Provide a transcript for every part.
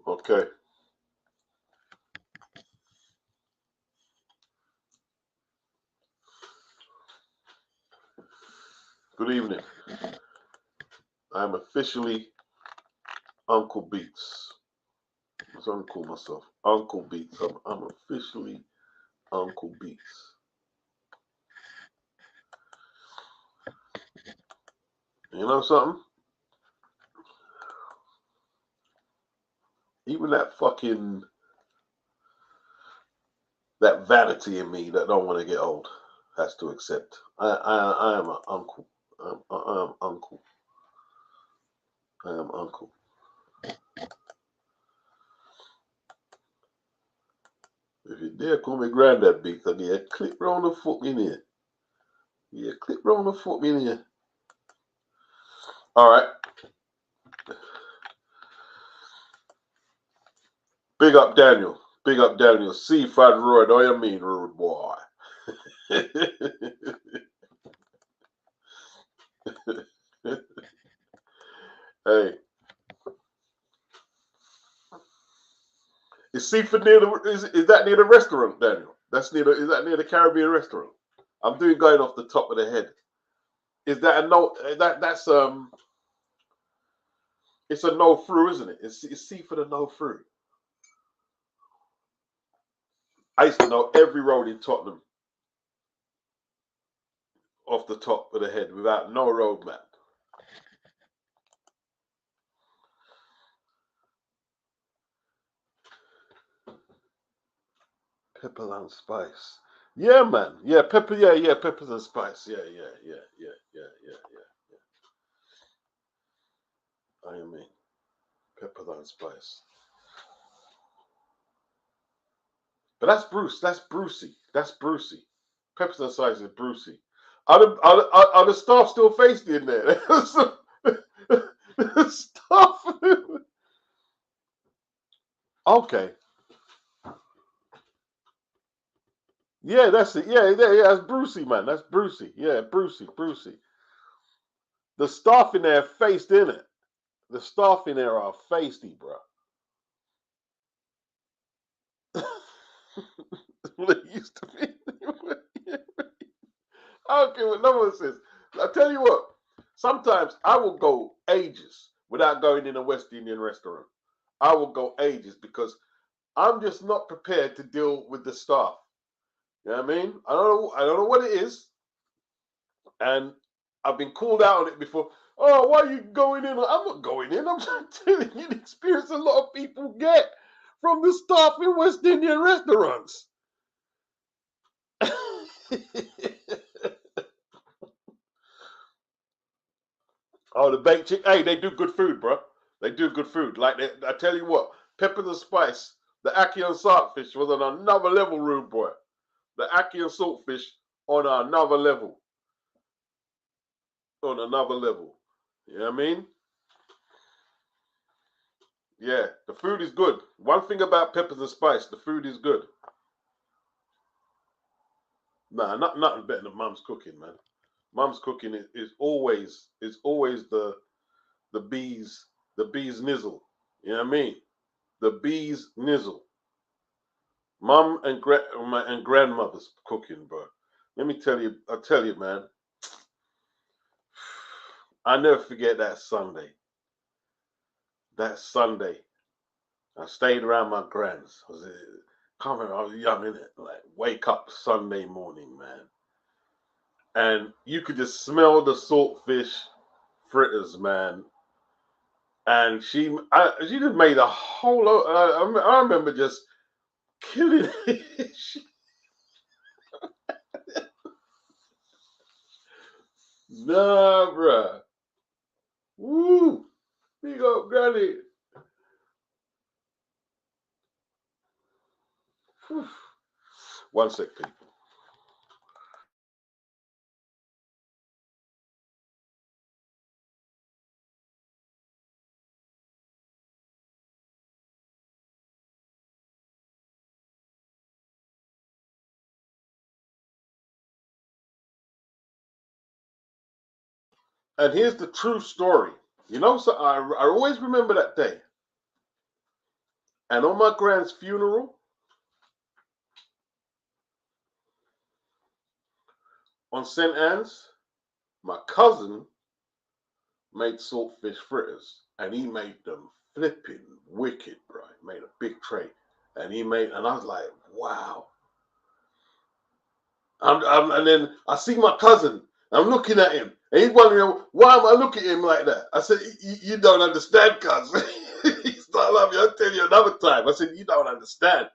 Okay. Good evening. I'm officially Uncle Beats. That's what I'm call myself. Uncle Beats. I'm officially Uncle Beats. You know something? Even that vanity in me that don't want to get old has to accept. I am an uncle. I am uncle. I am uncle. If you dare call me granddad Beats, I need a clip round the foot in here. Yeah, clip round the foot in here. All right. Big up Daniel. Big up Daniel. Seafad Road. What you mean, rude boy? Hey, is Seaford near the? Is that near the restaurant, Daniel? That's near the. Is that near the Caribbean restaurant? I'm doing going off the top of the head. Is that a no? That's. It's a no through, isn't it? It's Seaford a no through. I used to know every road in Tottenham off the top of the head without no road map. Pepper and spice. Yeah, man. Yeah, pepper. Yeah, yeah. Peppers and spice. Yeah, yeah, yeah, yeah, yeah, yeah, yeah. I mean, pepper and spice. But that's Bruce. That's Brucey. That's Brucey. Peppers and spice is Brucey. Are the staff still faced in there? Staff. Okay. Yeah, that's it. Yeah, yeah, yeah. That's Brucey, man. That's Brucey. Yeah, Brucey, Brucey. The staff in there faced in it. The staff in there are feisty, bro. What it used to be. I don't care what no one says. I tell you what, sometimes I will go ages without going in a West Indian restaurant. I will go ages because I'm just not prepared to deal with the staff. You know what I mean? I don't know what it is. And I've been called out on it before. Oh, why are you going in? I'm not going in. I'm just telling you the experience a lot of people get from the staff in West Indian restaurants. Oh, the baked chicken. Hey, they do good food, bro. They do good food. I tell you what, pepper and spice. The ackee and saltfish was on another level, rude boy. The ackee and saltfish on another level. On another level. You know what I mean? Yeah, the food is good. One thing about peppers and spice, the food is good. Nah, nothing better than mum's cooking, man. Mum's cooking is always the bees nizzle. You know what I mean? The bees nizzle. Mum and grandmother's cooking, bro. Let me tell you, I tell you, man. I never forget that Sunday. That Sunday, I stayed around my grands. Can't remember, I was young, innit? Like, wake up Sunday morning, man. And you could just smell the saltfish fritters, man. And she just made a whole lot. I remember just killing it. Nah, bruh. Woo! Big up, Granny. Whew. One sec, people. And here's the true story. You know, so I always remember that day. And on my grand's funeral, on St. Anne's, my cousin made saltfish fritters, and he made them flipping wicked, bro. He made a big tray, and I was like, wow. And then I see my cousin. I'm looking at him, and he's wondering, why am I looking at him like that? I said, you don't understand, cuz. He's not love you. I'll tell you another time. I said, you don't understand.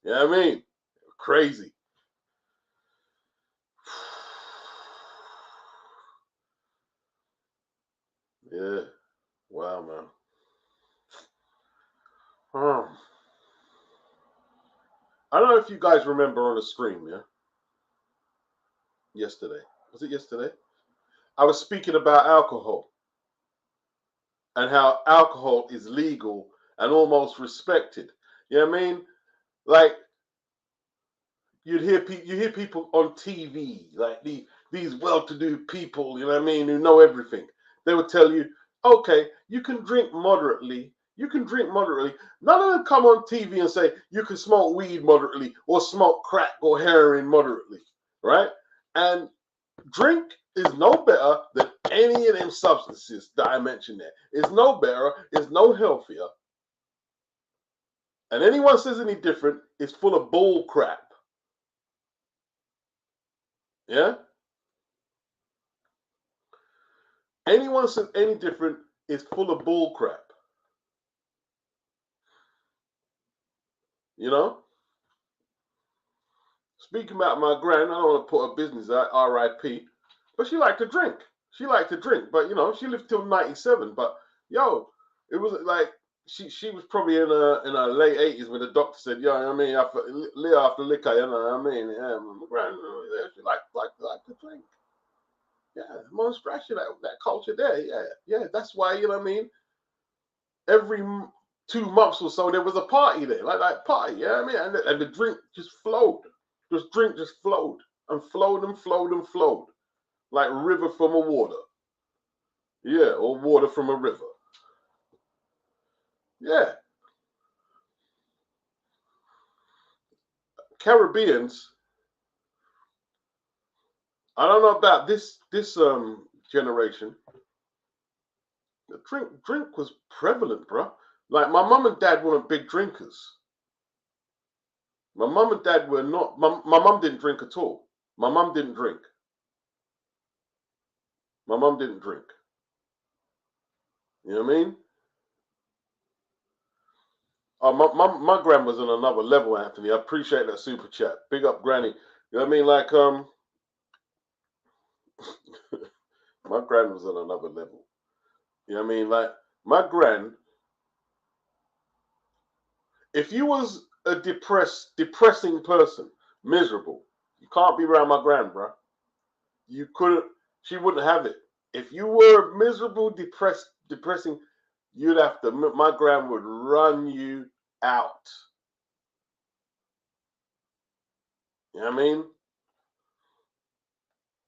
You know what I mean? Crazy. Yeah. Wow, man. I don't know if you guys remember on the screen, yeah? Yesterday. Was it yesterday? I was speaking about alcohol and how alcohol is legal and almost respected. You know what I mean? Like, you hear people on TV, like these well-to-do people, you know what I mean, who know everything. They would tell you, okay, you can drink moderately. You can drink moderately. None of them come on TV and say you can smoke weed moderately or smoke crack or heroin moderately, right? And drink is no better than any of them substances that I mentioned there. It's no better. It's no healthier. And anyone says any different is full of bull crap. Yeah? Anyone says any different is full of bull crap. You know? Speaking about my grand, I don't want to put her business out, R.I.P. But she liked to drink. She liked to drink. But, you know, she lived till 97. But, yo, it was like, she was probably in her late 80s when the doctor said, yo, I mean, after liquor, you know what I mean? Yeah, my grand, she liked to drink. Yeah, Mon Scratchy, that culture there. Yeah, that's why, you know what I mean? Every 2 months or so, there was a party there, like party, you know what I mean? And the drink just flowed. Drink just flowed and flowed and flowed and flowed like river from a water. Yeah, or water from a river. Yeah. Caribbeans, I don't know about this generation. The drink was prevalent, bro. Like my mum and dad weren't big drinkers. My mum and dad were not. My mum didn't drink at all. My mum didn't drink. My mum didn't drink. You know what I mean? Oh, my gran was on another level, Anthony. I appreciate that super chat. Big up, Granny. You know what I mean? Like my gran was on another level. You know what I mean? Like my gran, if you was a depressing person, miserable, you can't be around my gran, bro. You couldn't. She wouldn't have it. If you were miserable, depressing, you'd have to. My gran would run you out. You know what I mean?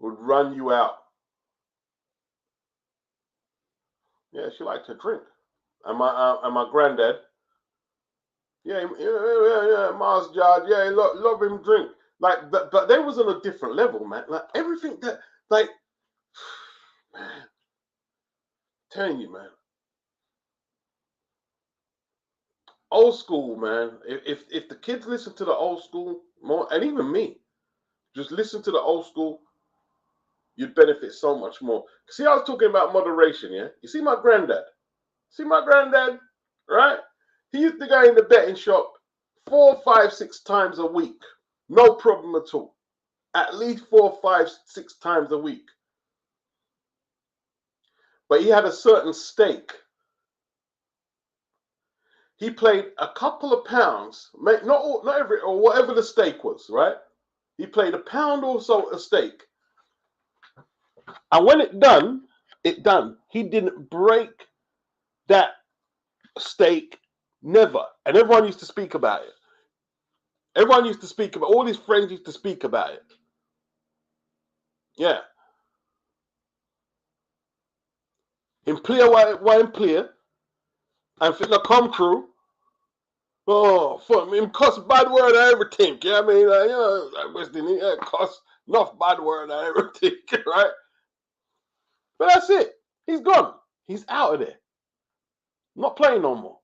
Would run you out. Yeah, she liked to drink. And my granddad, yeah, Mars George, yeah, love him drink. Like, but they was on a different level, man. Like everything that, like, man, telling you, man, old school, man. If the kids listen to the old school more, and even me, just listen to the old school, you'd benefit so much more. See, I was talking about moderation, yeah. You see my granddad. See my granddad, right? He used to go in the betting shop 4, 5, 6 times a week. No problem at all. At least 4, 5, 6 times a week. But he had a certain stake. He played a couple of pounds, not every, or whatever the stake was, right? He played a pound or so a stake. And when it done. He didn't break that stake, never. And everyone used to speak about it. Everyone used to speak about, all his friends used to speak about it. Yeah. In player, why in player, and finna come through, Oh, for him cuss bad word I ever think. Yeah, I mean, you know, West Indian cuss enough bad word I ever think, right? But that's it. He's gone. He's out of there. Not playing no more.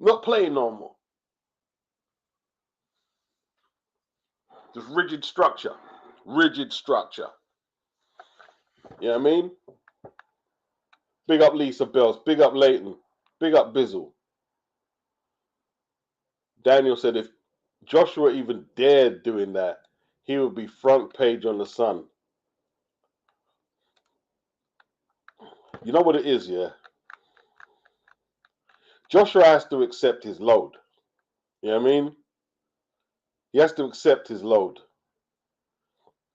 Not playing no more. Just rigid structure. Rigid structure. You know what I mean? Big up Lisa Bells. Big up Leighton. Big up Bizzle. Daniel said if Joshua even dared doing that, he would be front page on the Sun. You know what it is, yeah? Joshua has to accept his load. You know what I mean? He has to accept his load.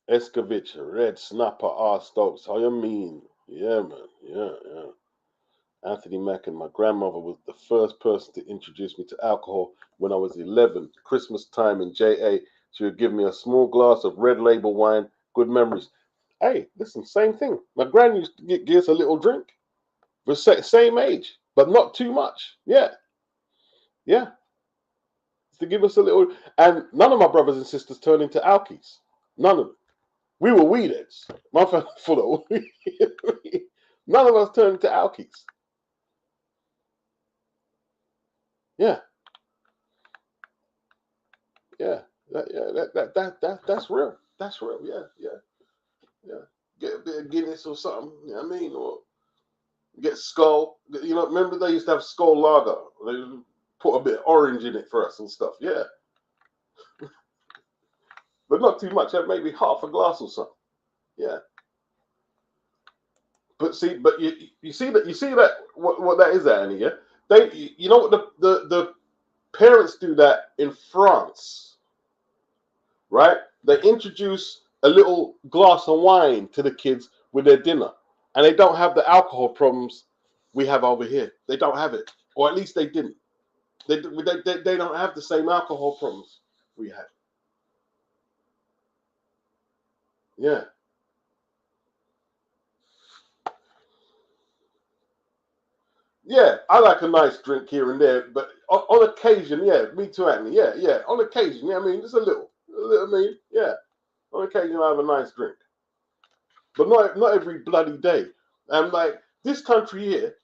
Escovitch, Red Snapper, R. Stokes. How you mean? Yeah, man. Yeah. Anthony Mackin. My grandmother was the first person to introduce me to alcohol when I was 11. Christmas time in JA. She would give me a small glass of red label wine. Good memories. Hey, listen, same thing. My gran used to give us a little drink. We're same age, but not too much. Yeah. To give us a little, and none of my brothers and sisters turned into alkies. None of them. We were weedheads. My family full of weed. None of us turned into alkies. Yeah. That's real. That's real. Yeah. Get a bit of Guinness or something. You know what I mean? Or get Skull. You know, remember they used to have Skull Lager. They put a bit of orange in it for us and stuff. Yeah. But not too much. Maybe half a glass or something. Yeah. But you see that what that is, Annie. Yeah. You know what the parents do that in France, right? They introduce a little glass of wine to the kids with their dinner, and they don't have the alcohol problems we have over here. They don't have it, or at least they didn't. They don't have the same alcohol problems we had. Yeah. Yeah, I like a nice drink here and there, but on occasion, yeah, me too, Anthony. Yeah, on occasion, yeah, I mean, just a little, I mean, yeah, on occasion I have a nice drink, but not every bloody day. And like this country here,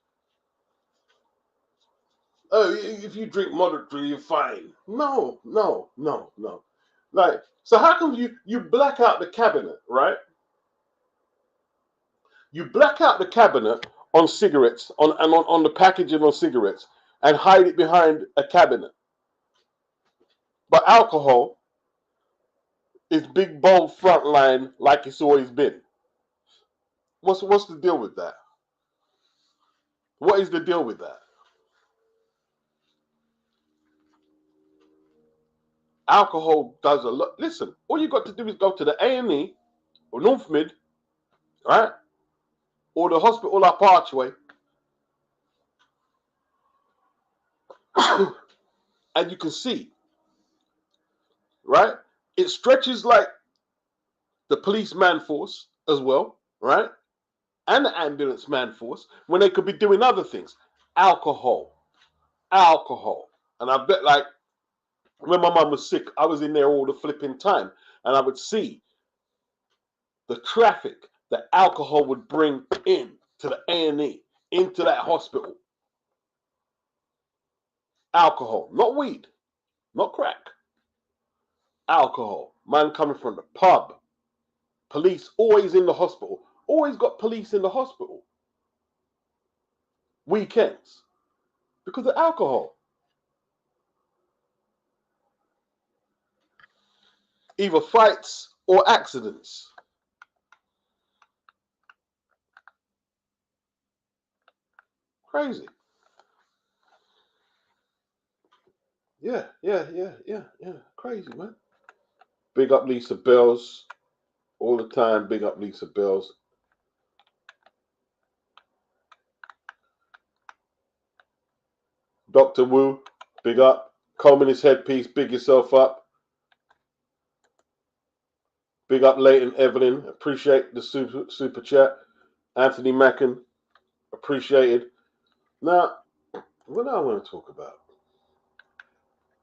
oh, if you drink moderately, you're fine. No. Like, so how come you black out the cabinet, right? You black out the cabinet on cigarettes, on the packaging on cigarettes, and hide it behind a cabinet. But alcohol is big bold front line like it's always been. What's the deal with that? What is the deal with that? Alcohol does a lot. Listen, all you got to do is go to the A&E or North Mid, right? Or the hospital up Archway, and you can see, right? It stretches like the police man force as well, right? And the ambulance man force when they could be doing other things. Alcohol. And I bet, like, when my mum was sick, I was in there all the flipping time, and I would see the traffic that alcohol would bring in to the A&E, into that hospital. Alcohol, not weed, not crack. Alcohol. Man coming from the pub. Police always in the hospital. Always got police in the hospital. Weekends. Because of alcohol. Either fights or accidents. Crazy. Yeah. Crazy, man. Big up Lisa Bells. All the time, big up Lisa Bells. Dr. Wu, big up. Combing his headpiece, big yourself up. Big up Leighton Evelyn. Appreciate the super chat. Anthony Mackin, appreciated. Now, what do I want to talk about?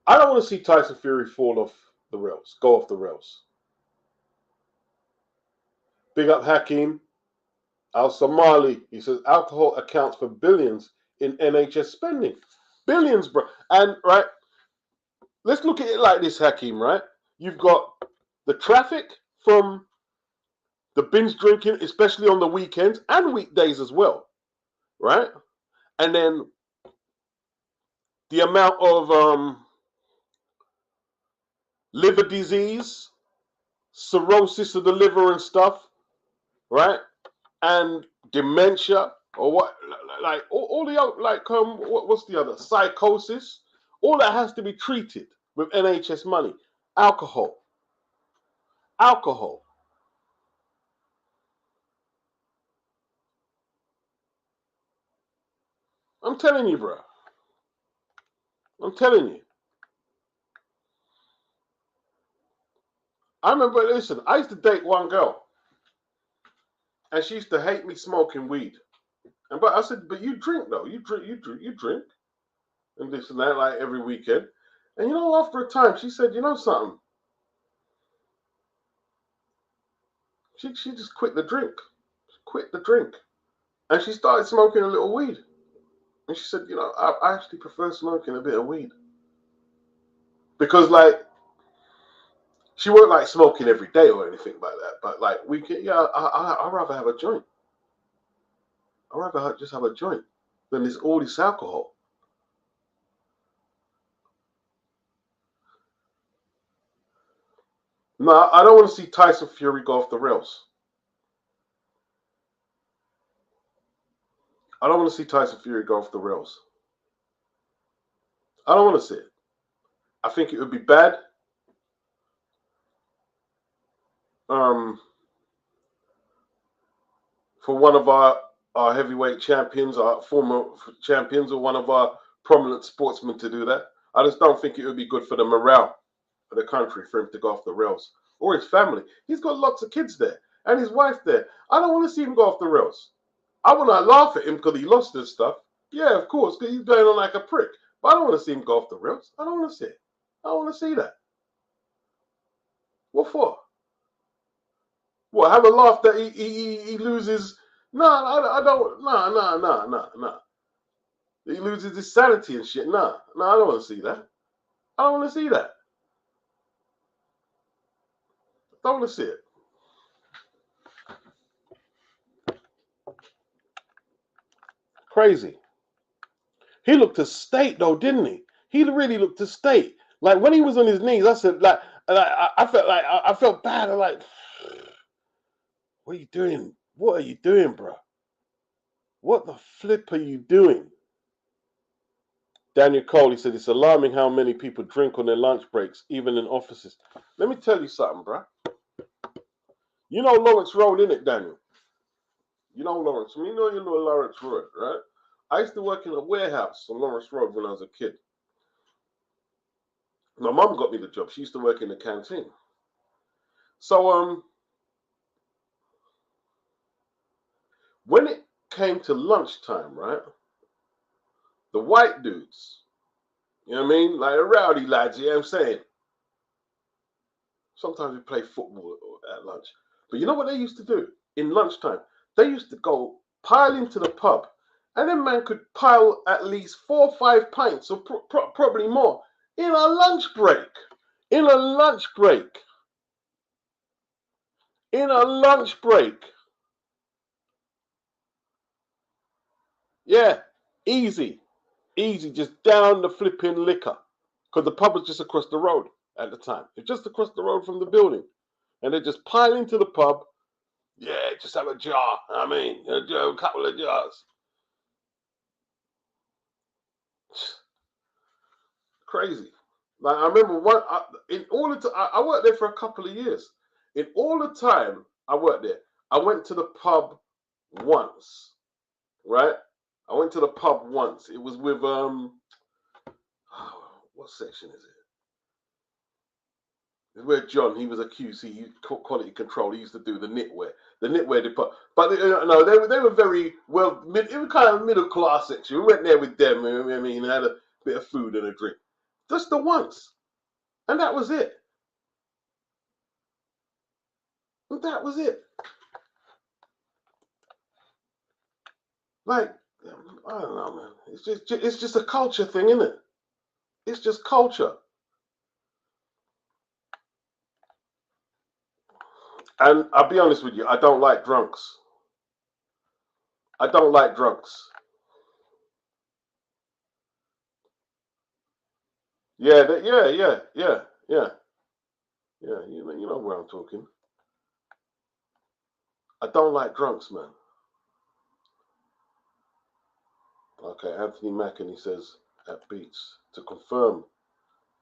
I don't want to see Tyson Fury fall off the rails, go off the rails. Big up Hakeem. Al Somali, he says alcohol accounts for billions in NHS spending. Billions, bro. And right, let's look at it like this, Hakeem, right? You've got the traffic from the binge drinking, especially on the weekends and weekdays as well, right? And then the amount of liver disease, cirrhosis of the liver and stuff, right? And dementia, or what, like all the other, like what's the other, psychosis, all that has to be treated with NHS money. Alcohol. I'm telling you, bro. I'm telling you. I remember, listen, I used to date one girl, and she used to hate me smoking weed. And but I said, but you drink though, you drink, and this and that, like every weekend. And you know, after a time, she said, you know something? She just quit the drink. She quit the drink, and she started smoking a little weed. And she said, you know, I actually prefer smoking a bit of weed because, like, she weren't like smoking every day or anything like that. But like weekend, yeah, I'd rather have a joint. I'd rather just have a joint than all this alcohol. No, I don't want to see Tyson Fury go off the rails. I don't want to see Tyson Fury go off the rails. I don't want to see it. I think it would be bad. For one of our heavyweight champions, our former champions, or one of our prominent sportsmen to do that. I just don't think it would be good for the morale of the country for him to go off the rails, or his family. He's got lots of kids there and his wife there. I don't want to see him go off the rails. I want to laugh at him because he lost his stuff. Yeah, of course, because he's going on like a prick. But I don't want to see him go off the rails. I don't want to see it. I don't want to see that. What for? What, have a laugh that he loses? No, I don't. No. He loses his sanity and shit. No, I don't want to see that. I don't want to see that. I don't want to see it. Crazy. He looked to state though, didn't he? He really looked to state. Like when he was on his knees, I said, I felt bad. I'm like, what are you doing? What are you doing, bro? What the flip are you doing? Daniel Cole, he said, it's alarming how many people drink on their lunch breaks, even in offices. Let me tell you something, bro. You know Lawrence Road, innit, Daniel? You know Lawrence. You know Lawrence Road, right? I used to work in a warehouse on Lawrence Road when I was a kid. My mum got me the job. She used to work in the canteen. So, when it came to lunchtime, right, the white dudes, you know what I mean? Like the rowdy lads, you know what I'm saying? Sometimes we play football at lunch. But you know what they used to do in lunchtime? They used to go pile into the pub, and then man could pile at least 4 or 5 pints, or probably more, in a lunch break. In a lunch break. In a lunch break. Yeah, easy. Easy, just down the flipping liquor. Because the pub was just across the road at the time. It's just across the road from the building. And they just pile into the pub. Yeah, just have a jar. I mean, a couple of jars. Crazy. Like I remember I worked there for a couple of years. In all the time I worked there, I went to the pub once. Right? I went to the pub once. It was with what section is it? It's where John, he was a QC, quality control. He used to do the knitwear department. But no, they were very well. It was kind of middle class section. We went there with them. I mean, had a bit of food and a drink. Just the once. And that was it. And that was it. Like, I don't know, man. It's just a culture thing, isn't it? It's just culture. And I'll be honest with you, I don't like drunks. I don't like drunks. Yeah, yeah. You know where I'm talking. I don't like drunks, man. Okay, Anthony Mackany says at Beats, to confirm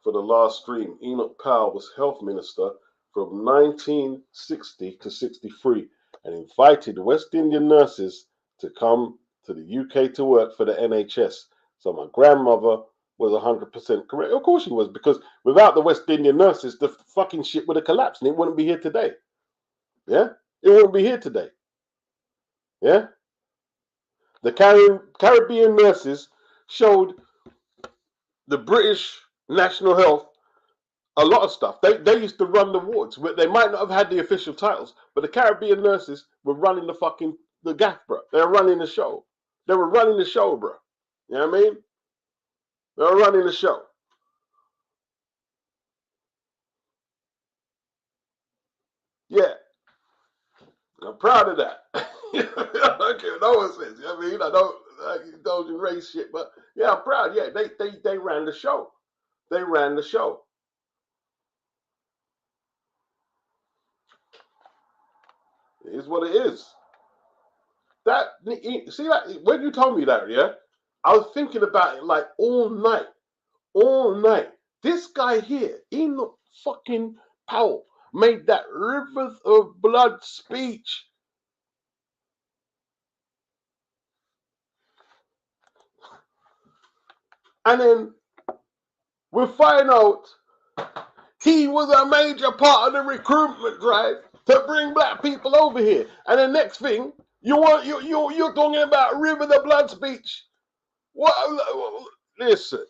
for the last stream, Enoch Powell was health minister from 1960 to 63 and invited West Indian nurses to come to the UK to work for the NHS. So my grandmother was 100% correct. Of course she was, because without the West Indian nurses, the fucking shit would have collapsed and it wouldn't be here today. Yeah? It wouldn't be here today. Yeah? The Caribbean nurses showed the British National Health a lot of stuff. They used to run the wards. They might not have had the official titles, but the Caribbean nurses were running the gaff, bro. They were running the show. They were running the show, bro. You know what I mean? They were running the show. Yeah. I'm proud of that. I don't care what no one says. You know what I mean? I don't indulge in race shit, but yeah, I'm proud. Yeah, they ran the show. They ran the show. It is what it is. That, see that when you told me that, yeah, I was thinking about it like all night. All night. This guy here, Enoch fucking Powell, made that rivers of blood speech. And then we find out he was a major part of the recruitment drive to bring black people over here. And the next thing, you're talking about river of blood speech. What? Listen.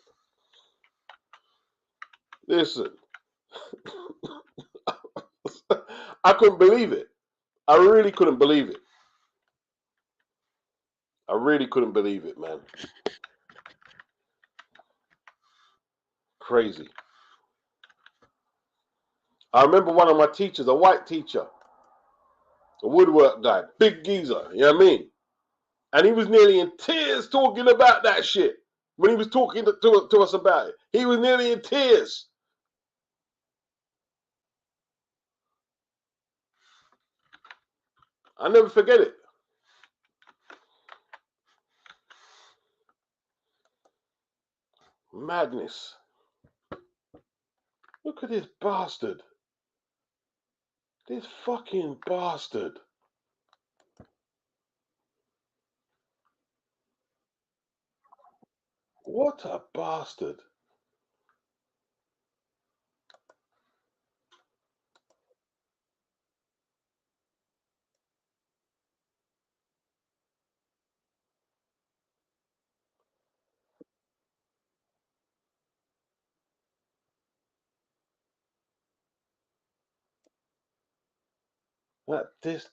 I couldn't believe it. I really couldn't believe it. I really couldn't believe it, man. Crazy. I remember one of my teachers, a white teacher, a woodwork guy, big geezer, you know what I mean? And he was nearly in tears talking about that shit. When he was talking to us about it, he was nearly in tears. I'll never forget it. Madness. Look at this bastard. This fucking bastard. What a bastard.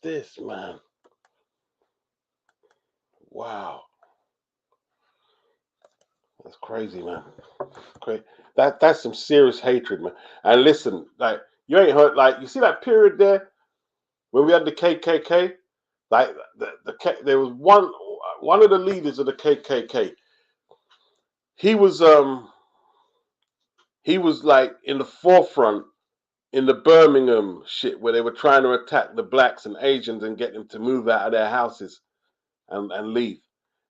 This, man. Wow. That's crazy, man. Crazy. That's some serious hatred, man. And listen, like, you ain't heard, like, you see that period there when we had the KKK? Like, there was one of the leaders of the KKK. He was like in the forefront in the Birmingham shit where they were trying to attack the blacks and Asians and get them to move out of their houses and leave.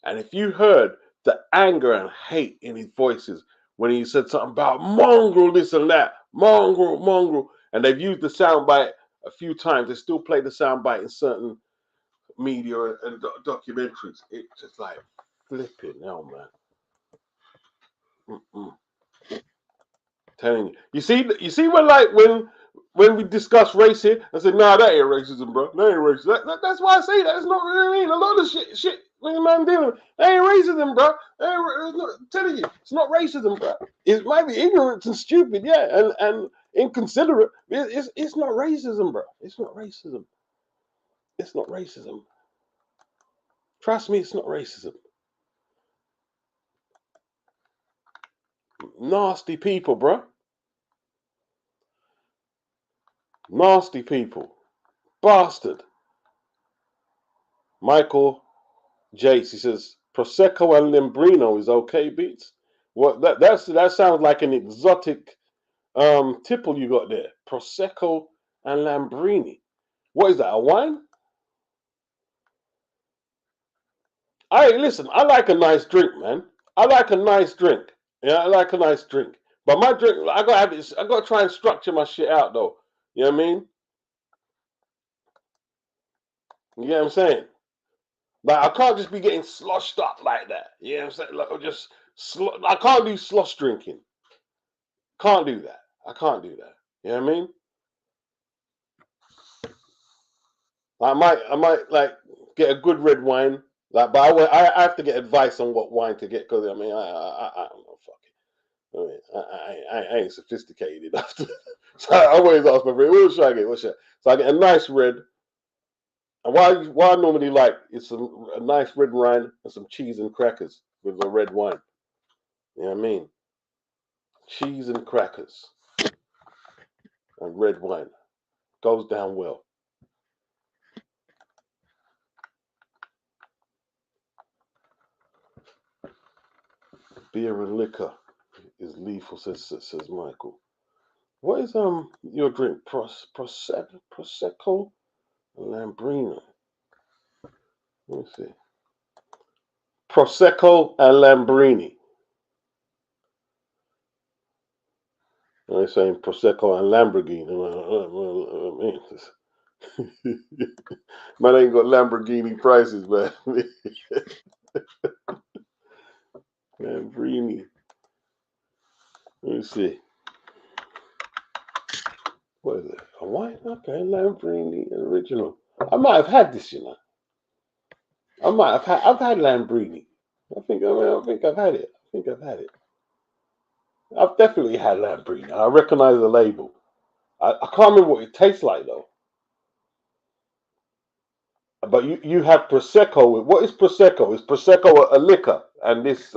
And if you heard the anger and hate in his voices when he said something about mongrel, this and that, mongrel, and they've used the soundbite a few times. They still play the soundbite in certain media and documentaries. It's just like flipping hell, man. Telling you, you see when we discuss race here, I said, nah, that ain't racism, bro. That ain't racism. That's why I say that. It's not really mean. A lot of shit What is man dealing with? It ain't racism, bro. I'm telling you, it's not racism, bro. It might be ignorant and stupid, yeah, and inconsiderate. It's not racism, bro. It's not racism. It's not racism. Trust me, it's not racism. Nasty people, bro. Nasty people. Bastard. Michael Jace, he says, Prosecco and Lembrino is okay, Beats. What that sounds like an exotic tipple you got there. Prosecco and Lambrini. What is that, a wine? Listen, I like a nice drink, man. I like a nice drink. Yeah, I like a nice drink. But my drink, I gotta have this, I gotta try and structure my shit out though. You know what I mean? You know what I'm saying? Like I can't just be getting sloshed up like that. You know what I'm saying? Like I can't do slosh drinking. Can't do that. I can't do that. You know what I mean? I might like get a good red wine. Like, but I have to get advice on what wine to get because I mean I don't know. Fuck it. I mean I ain't sophisticated enough to. So I always ask my friend, what should I get? What should I? So I get a nice red. And why I normally like is a nice red wine and some cheese and crackers with a red wine. You know what I mean? Cheese and crackers and red wine goes down well. Beer and liquor is lethal, says Michael. What is your drink? Prosecco, Lambrino. Let me see. Prosecco and Lambrini. I'm saying Prosecco and Lamborghini. Man ain't got Lamborghini prices, man. Lambrini. Let me see. What is it? A wine? Okay, Lambrini original. I might have had this, you know. I've had Lambrini. I think I've had it. I think I've had it. I've definitely had Lambrini. I recognize the label. I can't remember what it tastes like though. But you have prosecco. What is prosecco? Is prosecco a liquor? And this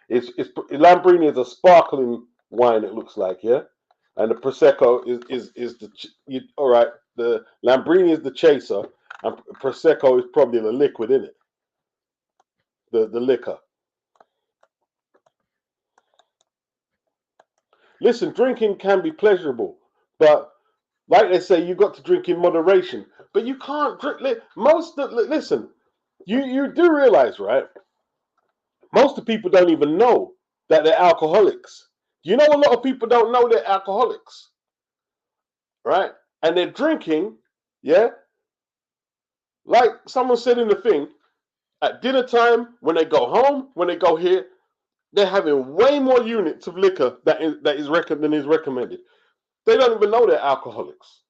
is Lambrini is a sparkling wine. It looks like, yeah. And the prosecco is all right. The Lambrini is the chaser, and prosecco is probably the liquid in it. The liquor. Listen, drinking can be pleasurable, but like they say, you got to drink in moderation. But you can't drink. Listen, you do realize, right? Most of the people don't even know that they're alcoholics. You know, a lot of people don't know they're alcoholics, right? And they're drinking, yeah. Like someone said in the thing, at dinner time, when they go home, when they go here, they're having way more units of liquor than is recommended. They don't even know they're alcoholics.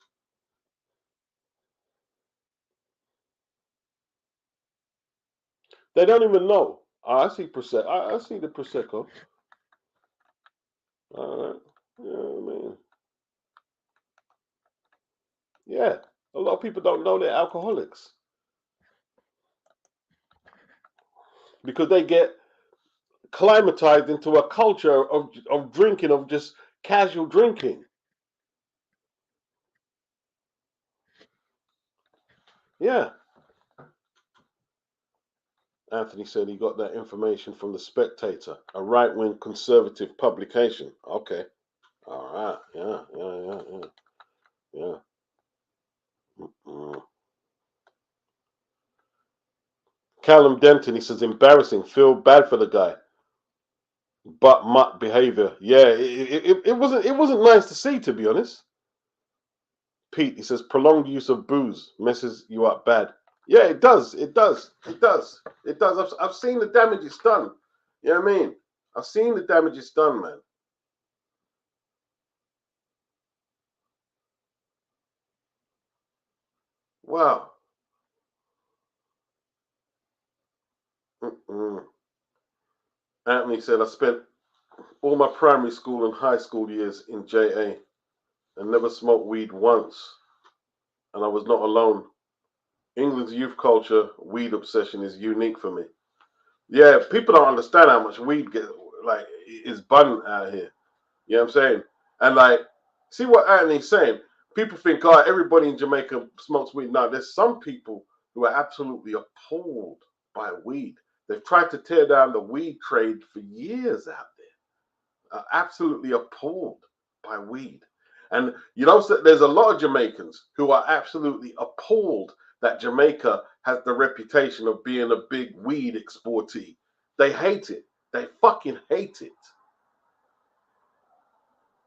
They don't even know. Oh, I see prosecco. I see the prosecco. All right. Yeah, man. Yeah. A lot of people don't know they're alcoholics because they get climatized into a culture of drinking, of just casual drinking. Yeah. Anthony said he got that information from the Spectator, a right-wing conservative publication. Okay. All right. Yeah. Mm-mm. Callum Denton, he says, embarrassing. Feel bad for the guy. But mutt behavior. Yeah, it wasn't nice to see, to be honest. Pete, he says, prolonged use of booze messes you up bad. Yeah, it does. It does. It does. It does. I've seen the damage it's done. You know what I mean? I've seen the damage it's done, man. Wow. Mm. Anthony said, I spent all my primary school and high school years in JA and never smoked weed once. And I was not alone. England's youth culture, weed obsession is unique for me. Yeah, people don't understand how much weed is banned out here. You know what I'm saying? And like, see what Anthony's saying? People think, oh, everybody in Jamaica smokes weed. No, there's some people who are absolutely appalled by weed. They've tried to tear down the weed trade for years out there. Are absolutely appalled by weed. And you know, so there's a lot of Jamaicans who are absolutely appalled that Jamaica has the reputation of being a big weed exportee. They hate it. They fucking hate it.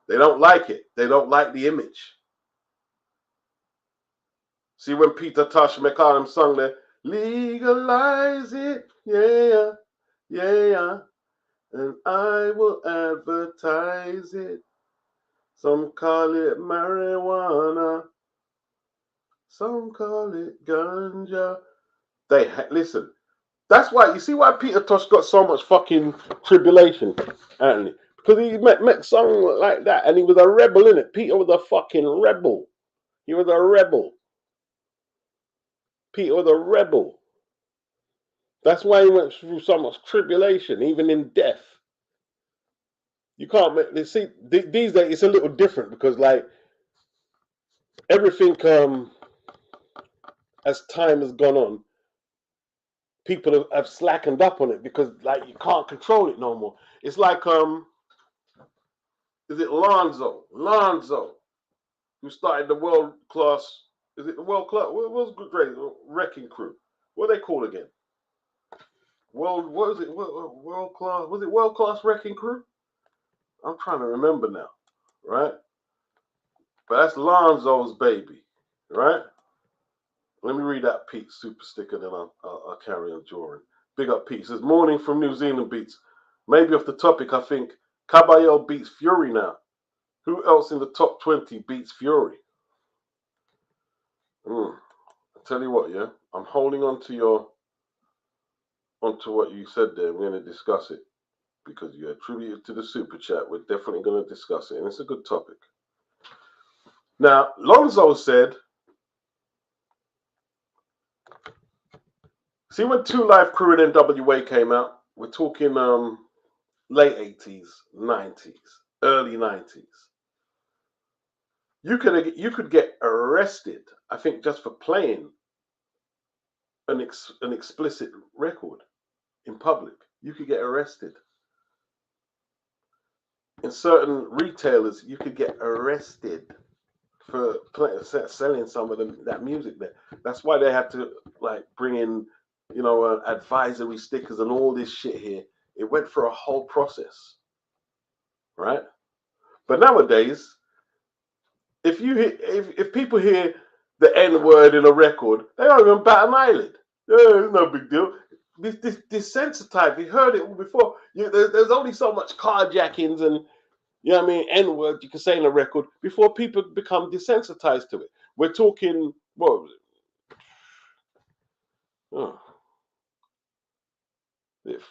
They don't like it. They don't like the image. See, when Peter Tosh McCallum sung there, legalize it, yeah, yeah, and I will advertise it. Some call it marijuana, some call it ganja. Listen. That's why, you see why Peter Tosh got so much fucking tribulation, Anthony? Because he met something like that, and he was a rebel, innit? Peter was a fucking rebel. He was a rebel. Peter was a rebel. That's why he went through so much tribulation, even in death. You can't make, see, these days it's a little different because, like, everything, as time has gone on, people have slackened up on it because, like, you can't control it no more. It's like, is it Lonzo, who started the world class, is it the world class, what's good grade, wrecking crew? What are they called again? What is it, world class, was it world class wrecking crew? I'm trying to remember now, right? But that's Lonzo's baby, right? Let me read that Pete super sticker, then I'll carry on drawing. Big up Pete. It says, morning from New Zealand beats. Maybe off the topic, I think Caballero beats Fury now. Who else in the top 20 beats Fury? I tell you what, yeah, I'm holding on to what you said there. We're going to discuss it because you attributed to the super chat. We're definitely going to discuss it, and it's a good topic. Now, Lonzo said, see, when Two Life Crew and NWA came out, we're talking late 80s, 90s, early 90s. You could get arrested, I think, just for playing an explicit record in public. You could get arrested. In certain retailers, you could get arrested for selling some of that music there. That's why they had to, like, bring in, you know, advisory stickers and all this shit here. It went through a whole process, right? But nowadays, if people hear the N word in a record, they don't even bat an eyelid. It's no big deal. This desensitized. We heard it before. There's only so much carjackings and, you know what I mean, N word you can say in a record before people become desensitized to it. We're talking, what was it? Oh,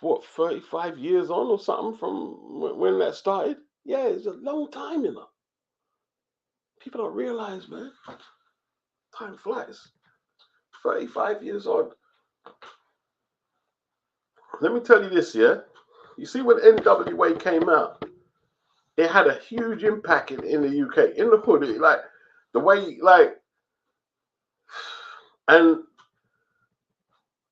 what, 35 years on or something from when that started? Yeah, it's a long time, you know. People don't realize, man. Time flies. 35 years on. Let me tell you this, yeah? You see, when NWA came out, it had a huge impact in the UK, in the hood. Like, the way, like, and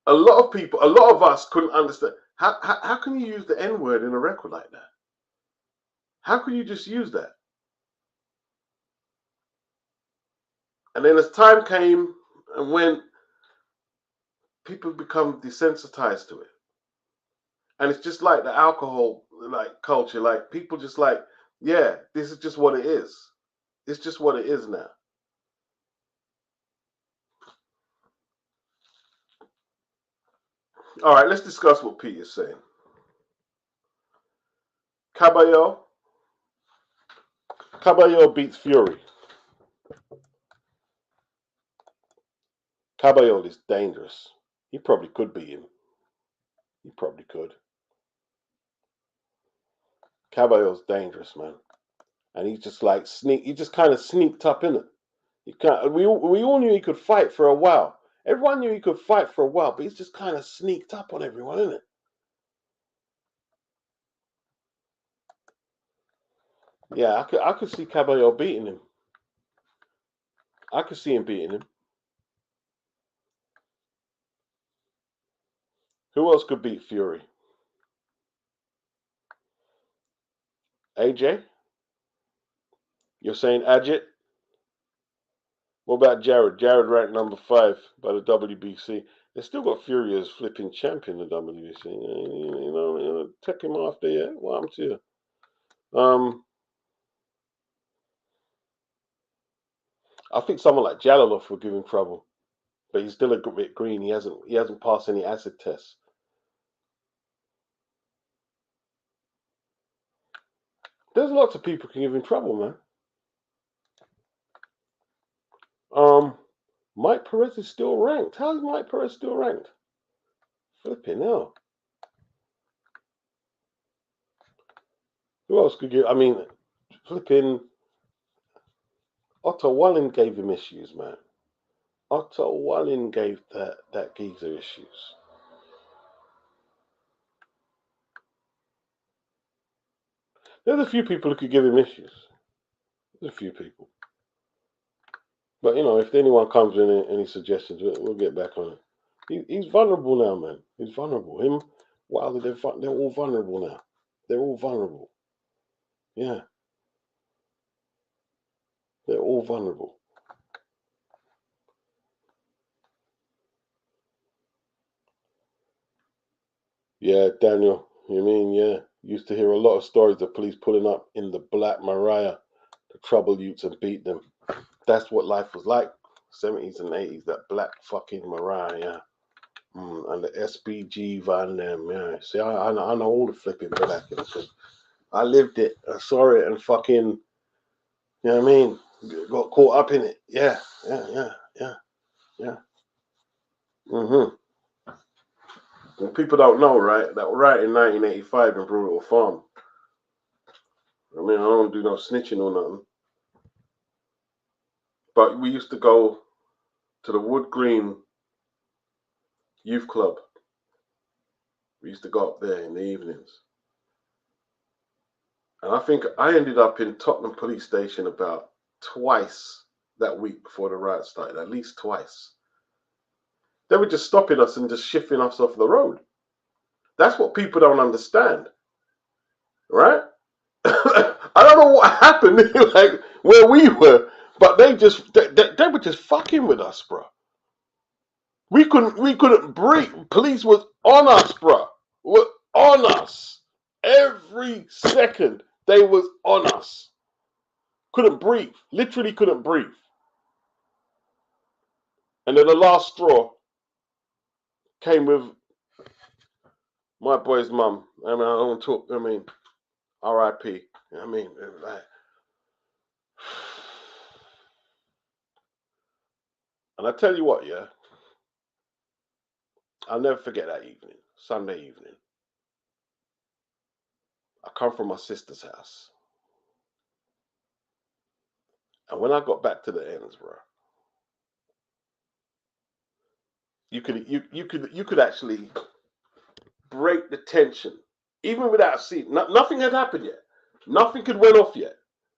a lot of us couldn't understand. How can you use the N word in a record like that? How can you just use that? And then as time came and went, people become desensitized to it. And it's just like the alcohol, like, culture. Like, people just like, yeah, this is just what it is. It's just what it is now. All right, let's discuss what Pete is saying. Caballero beats Fury. Caballero is dangerous. He probably could beat him. He probably could. Caballo's dangerous, man. And he's just like he just kind of sneaked up in it. We all knew he could fight for a while. Everyone knew he could fight for a while, but he's just kind of sneaked up on everyone, isn't it? Yeah, I could see Caballo beating him. I could see him beating him. Who else could beat Fury? AJ? You're saying Ajit? What about Jared? Jared ranked number 5 by the WBC. They still got Fury as flipping champion of the WBC. You know, take him off there. Well, I'm to you. I think someone like Jalilov would give him trouble, but he's still a bit green. He hasn't passed any acid tests. There's lots of people who can give him trouble, man. Mike Perez is still ranked. How is Mike Perez still ranked? Flipping hell. Who else could give? I mean, flipping. Otto Wallin gave him issues, man. Otto Wallin gave that geezer issues. There's a few people who could give him issues. There's a few people. But, you know, if anyone comes in any suggestions, we'll get back on it. He's vulnerable now, man. He's vulnerable. Him, Wilder, they're all vulnerable now. They're all vulnerable. Yeah. They're all vulnerable. Yeah, Daniel. You mean, yeah. Used to hear a lot of stories of police pulling up in the Black Mariah to trouble youths and beat them. That's what life was like. 70s and 80s, that black fucking Mariah, yeah. And the SBG van them, yeah. See, I know all the flipping vernacular because I lived it, I saw it, and fucking, you know what I mean? Got caught up in it. Yeah. And people don't know, right? That right in 1985 in Brutal Farm. I mean, I don't do no snitching or nothing. But we used to go to the Wood Green Youth Club. We used to go up there in the evenings. And I think I ended up in Tottenham Police Station about twice that week before the riot started, at least twice. They were just stopping us and just shifting us off the road. That's what people don't understand, right? I don't know what happened, like where we were, but they were just fucking with us, bro. We couldn't breathe. Police was on us, bro. Were on us every second. They was on us. Couldn't breathe. Literally couldn't breathe. And then the last straw came with my boy's mum. I mean, I don't talk. I mean, R.I.P. I mean, like, and I tell you what, yeah, I'll never forget that evening, Sunday evening. I come from my sister's house, and when I got back to the ends, bro, you could actually break the tension, even without seeing. Nothing had happened yet. Nothing could went off yet.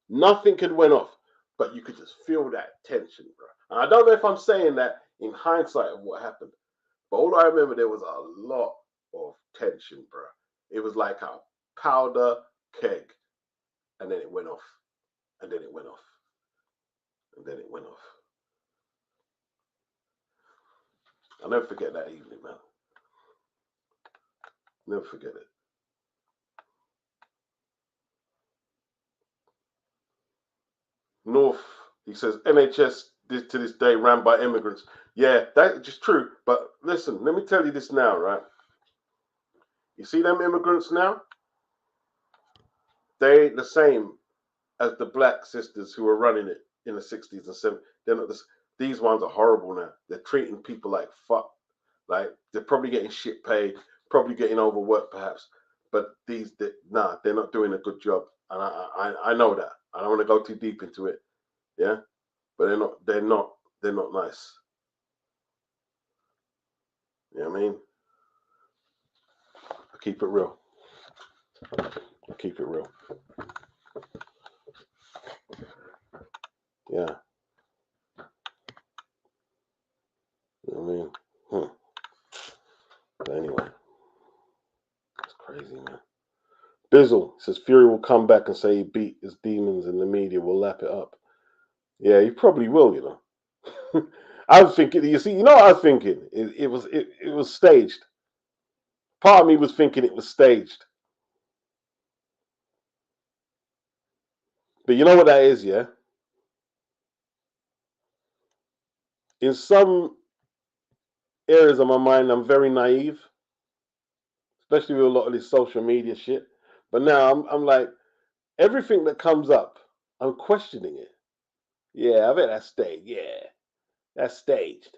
Nothing could went off, but you could just feel that tension, bro. And I don't know if I'm saying that in hindsight of what happened, but all I remember, there was a lot of tension, bro. It was like a powder keg, and then it went off, and then it went off, and then it went off. I'll never forget that evening, man. Never forget it. North, he says, NHS to this day ran by immigrants. Yeah, that's just true. But listen, let me tell you this now, right? You see them immigrants now? They ain't the same as the black sisters who were running it in the 60s and 70s. They're not this. These ones are horrible now. They're treating people like fuck. Like, they're probably getting shit paid, probably getting overworked perhaps, but nah, they're not doing a good job, and I know that. I don't want to go too deep into it, yeah, but they're not nice. You know what I mean? I keep it real. I keep it real. Yeah. You know what I mean? But anyway, it's crazy, man. Bizzle says Fury will come back and say he beat his demons and the media will lap it up. Yeah, he probably will, you know. I was thinking, you know what I was thinking? It was staged. Part of me was thinking it was staged. But you know what that is, yeah? In some areas of my mind, I'm very naive, especially with a lot of this social media shit. But now I'm like, everything that comes up, I'm questioning it. Yeah, I bet that's staged. Yeah, that's staged.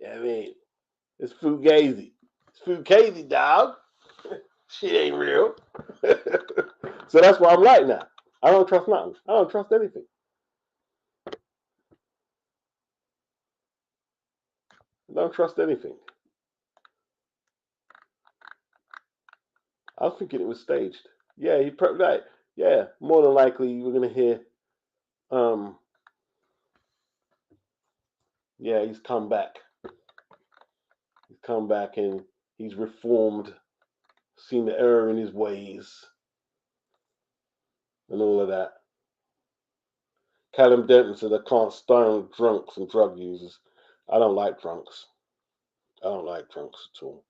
Yeah, I mean, it's fugazi. It's fugazi, dog. Shit ain't real. So that's why I'm like now. I don't trust nothing. I don't trust anything. I don't trust anything. I was thinking it was staged. Yeah, like, yeah, more than likely we're gonna hear yeah, he's come back. He's come back and he's reformed, seen the error in his ways, and all of that. Callum Denton said, I can't stand drunks and drug users. I don't like drunks. I don't like drunks at all.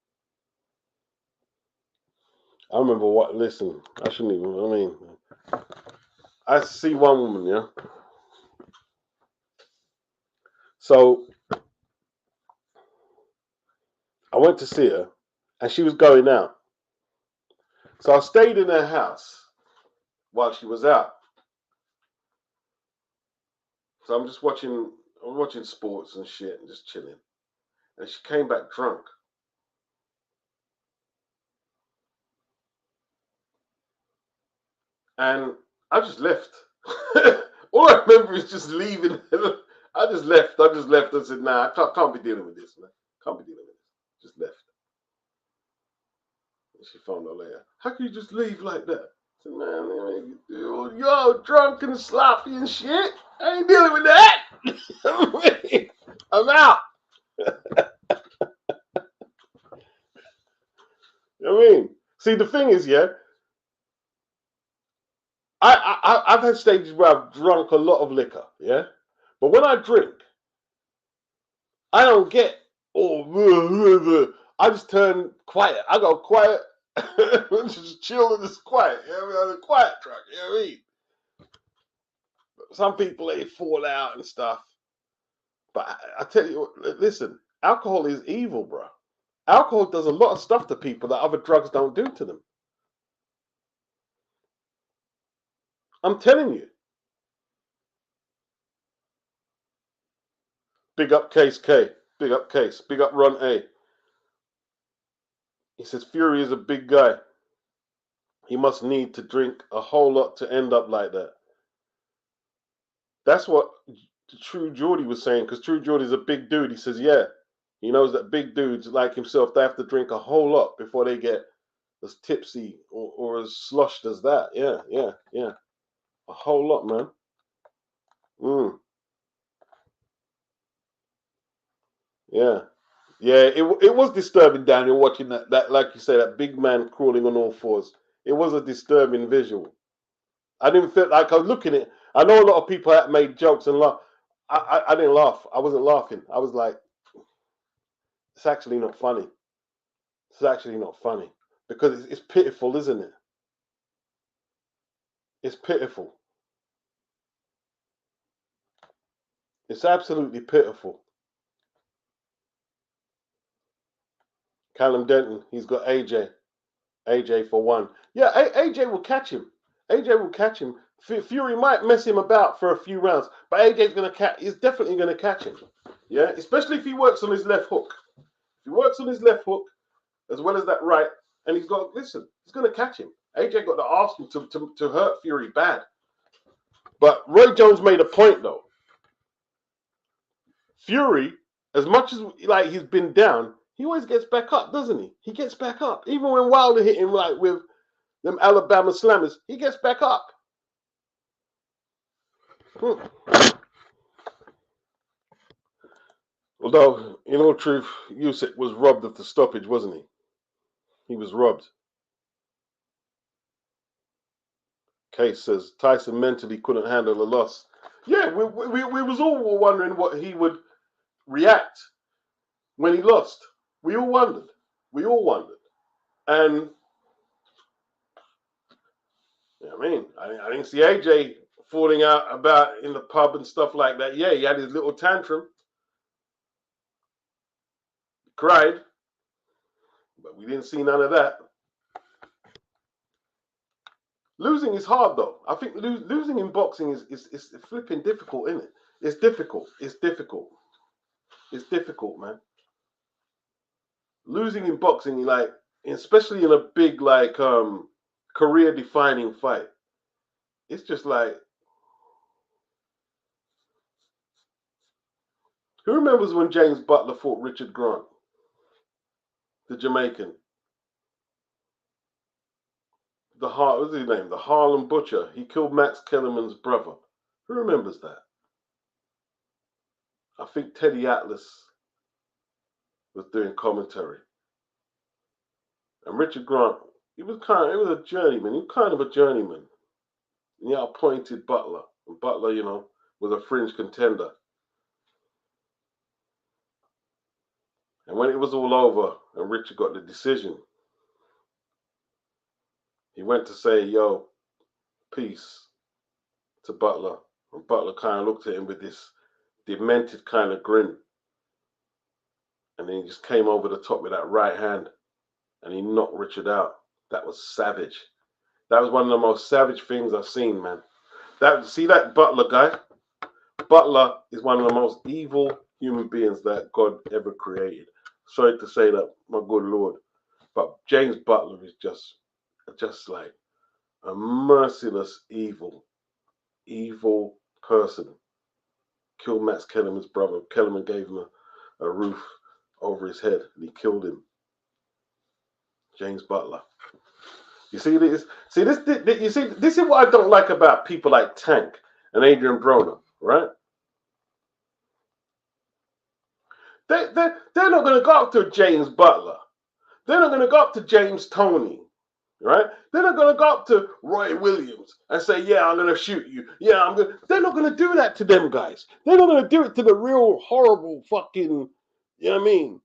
I remember listen, I shouldn't even, I mean, I see one woman, yeah. So I went to see her and she was going out. So I stayed in her house while she was out. So I'm watching sports and shit and just chilling. And she came back drunk. And I just left. All I remember is just leaving. I just left. I said, nah, I can't be dealing with this, man. Can't be dealing with this. Just left. And she found out later. How can you just leave like that? I said, man, you're drunk and sloppy and shit. I ain't dealing with that. I'm out. You know what I mean? See, the thing is, yeah, I've had stages where I've drunk a lot of liquor, yeah? But when I drink, I don't get, I just turn quiet. I go quiet, just chill and just quiet. You know what I mean? I'm a quiet drunk, you know what I mean? Some people, they fall out and stuff. But I tell you, listen, alcohol is evil, bro. Alcohol does a lot of stuff to people that other drugs don't do to them. I'm telling you. Big up Case K. Big up Case. Big up Ron A. He says Fury is a big guy. He must need to drink a whole lot to end up like that. That's what True Geordie was saying, because True Geordie's a big dude. He says, yeah, he knows that big dudes like himself, they have to drink a whole lot before they get as tipsy or as sloshed as that. Yeah. A whole lot, man. Yeah. Yeah, it was disturbing, Daniel, watching that, like you say, that big man crawling on all fours. It was a disturbing visual. I didn't feel like I was looking at it. I know a lot of people that made jokes and laugh. I didn't laugh. I wasn't laughing. I was like, it's actually not funny. It's actually not funny because it's pitiful, isn't it? It's pitiful. It's absolutely pitiful. Callum Denton, he's got AJ. AJ for one. Yeah, AJ will catch him. AJ will catch him. Fury might mess him about for a few rounds, but AJ's gonna catch. He's definitely gonna catch him. Yeah, especially if he works on his left hook. If he works on his left hook, as well as that right. And he's got, listen, he's going to catch him. AJ got to ask him to hurt Fury bad. But Roy Jones made a point, though. Fury, as much as like he's been down, he always gets back up, doesn't he? He gets back up. Even when Wilder hit him like with them Alabama slammers, he gets back up. Although, in all truth, Usyk was robbed of the stoppage, wasn't he? He was robbed. Case says Tyson mentally couldn't handle the loss. Yeah, we was all wondering what he would react when he lost. We all wondered. We all wondered. And I mean, I didn't see AJ falling out about in the pub and stuff like that. Yeah, he had his little tantrum. He cried. But we didn't see none of that. Losing is hard, though. I think losing in boxing is flipping difficult, isn't it? It's difficult. It's difficult. It's difficult, man. Losing in boxing, like, especially in a big, like, career-defining fight, it's just like, who remembers when James Butler fought Richard Grant, the Jamaican? What's his name? The Harlem Butcher. He killed Max Kellerman's brother. Who remembers that? I think Teddy Atlas was doing commentary. And Richard Grant, he was a journeyman. He was kind of a journeyman. And he appointed Butler. And Butler, you know, was a fringe contender. And when it was all over and Richard got the decision, he went to say, yo, peace to Butler. And Butler kind of looked at him with this demented kind of grin. And then he just came over the top with that right hand. And he knocked Richard out. That was savage. That was one of the most savage things I've seen, man. See that Butler guy? Butler is one of the most evil human beings that God ever created. Sorry to say that, my good Lord. But James Butler is just like a merciless, evil person. Killed Max Kellerman's brother. Kellerman gave him a roof over his head and he killed him. James Butler. You see this? This is what I don't like about people like Tank and Adrian Broner, right? They're not going to go up to James Butler. They're not going to go up to James Toney, right? They're not going to go up to Roy Williams and say, yeah, I'm going to shoot you. Yeah, They're not going to do that to them guys. They're not going to do it to the real horrible fucking, you know what I mean?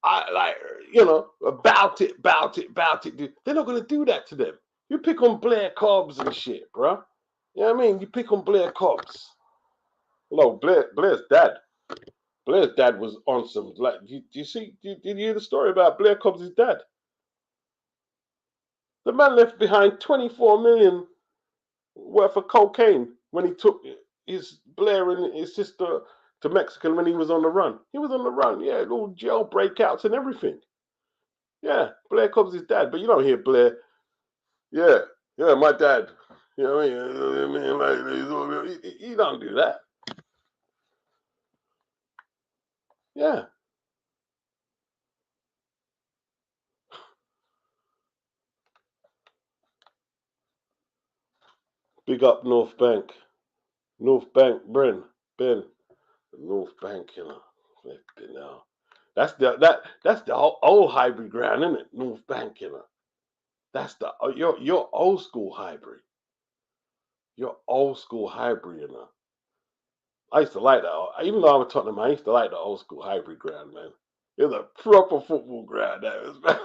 About it. They're not going to do that to them. You pick on Blair Cobbs and shit, bro. You know what I mean? You pick on Blair Cobbs. Hello, Blair's dad. Blair's dad was on some, like, did you hear the story about Blair Cobbs' dad? The man left behind 24 million worth of cocaine when he took Blair and his sister to Mexico when he was on the run. He was on the run, yeah, all jail breakouts and everything. Yeah, Blair Cobbs' dad, but you don't hear Blair. Yeah, my dad. You know what I mean? Like, he don't do that. Yeah. Big up North Bank. North Bank, Ben. North Bank, you know. That's the old hybrid ground, isn't it? North Bank, you know. That's your old school hybrid. Your old school hybrid, you know. I used to like that. Even though I'm a Tottenham, I used to like the old school hybrid ground, man. It was a proper football ground. That was, man.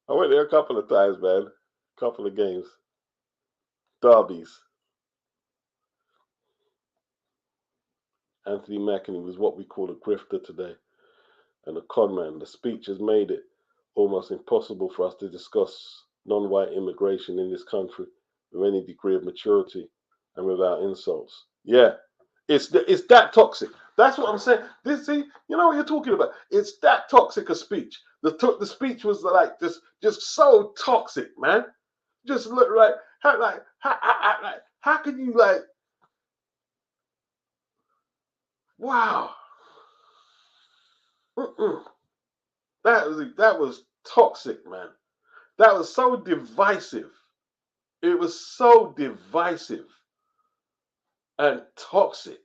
I went there a couple of times, man. A couple of games. Derbies. Anthony McKinney was what we call a grifter today. And a conman. The speech has made it almost impossible for us to discuss non-white immigration in this country with any degree of maturity and without insults. Yeah, it's that toxic. That's what I'm saying. This, see, you know what you're talking about. It's that toxic a speech. The speech was like just so toxic, man. Just look how can you like, wow. Mm-mm. That was toxic, man. That was so divisive. It was so divisive and toxic.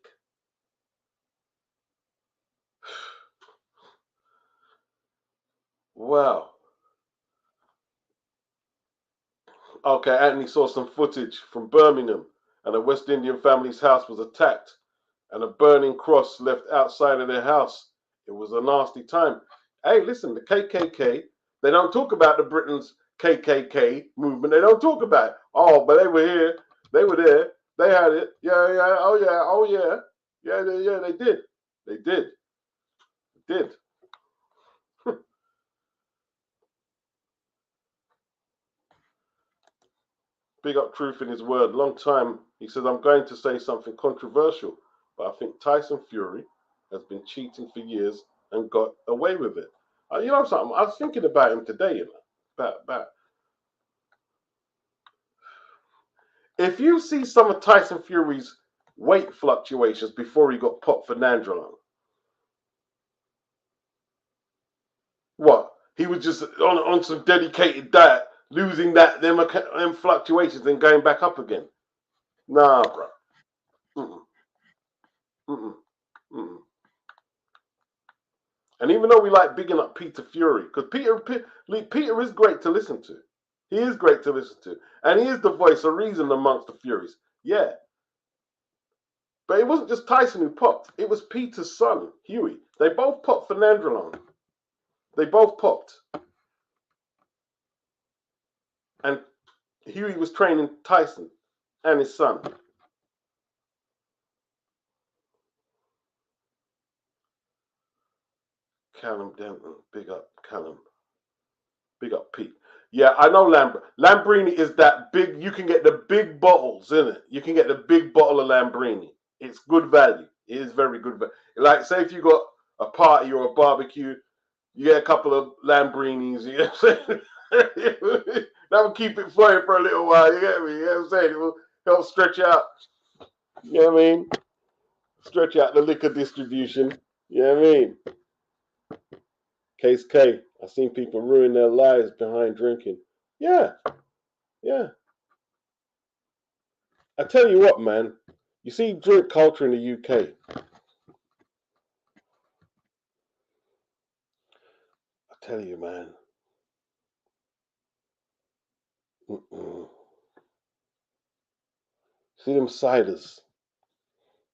Wow. Okay, Anthony saw some footage from Birmingham, and a West Indian family's house was attacked, and a burning cross left outside of their house. It was a nasty time. Hey, listen, the KKK, they don't talk about the Britain's KKK movement. They don't talk about it. Oh, but they were here. They were there. They had it. Yeah, yeah. Oh, yeah. Oh, yeah. Yeah, they did. They did. They did. Big up Truth in his word. Long time. He says, I'm going to say something controversial, but I think Tyson Fury has been cheating for years and got away with it. You know something? I was thinking about him today, you know, about if you see some of Tyson Fury's weight fluctuations before he got popped for nandrolone, what? He was just on some dedicated diet, losing them fluctuations and going back up again. Nah, bro. Mm-mm, mm-mm, mm-mm. And even though we like bigging up Peter Fury, because Peter is great to listen to. He is great to listen to. And he is the voice of reason amongst the Furies. Yeah. But it wasn't just Tyson who popped. It was Peter's son, Huey. They both popped for nandrolone. They both popped. And Huey was training Tyson and his son. Callum Denton. Big up Callum. Big up Pete. Yeah, I know Lambrini is that big. You can get the big bottles, isn't it? You can get the big bottle of Lambrini. It's good value. It is very good value. Like, say if you got a party or a barbecue, you get a couple of Lambrinis. You know what I'm saying? That will keep it flowing for a little while. You get me? You know what I'm saying? It will help stretch out. You know what I mean? Stretch out the liquor distribution. You know what I mean? Case K. I've seen people ruin their lives behind drinking. Yeah, yeah. I tell you what, man. You see drink culture in the UK. I tell you, man. Mm-mm. See them ciders.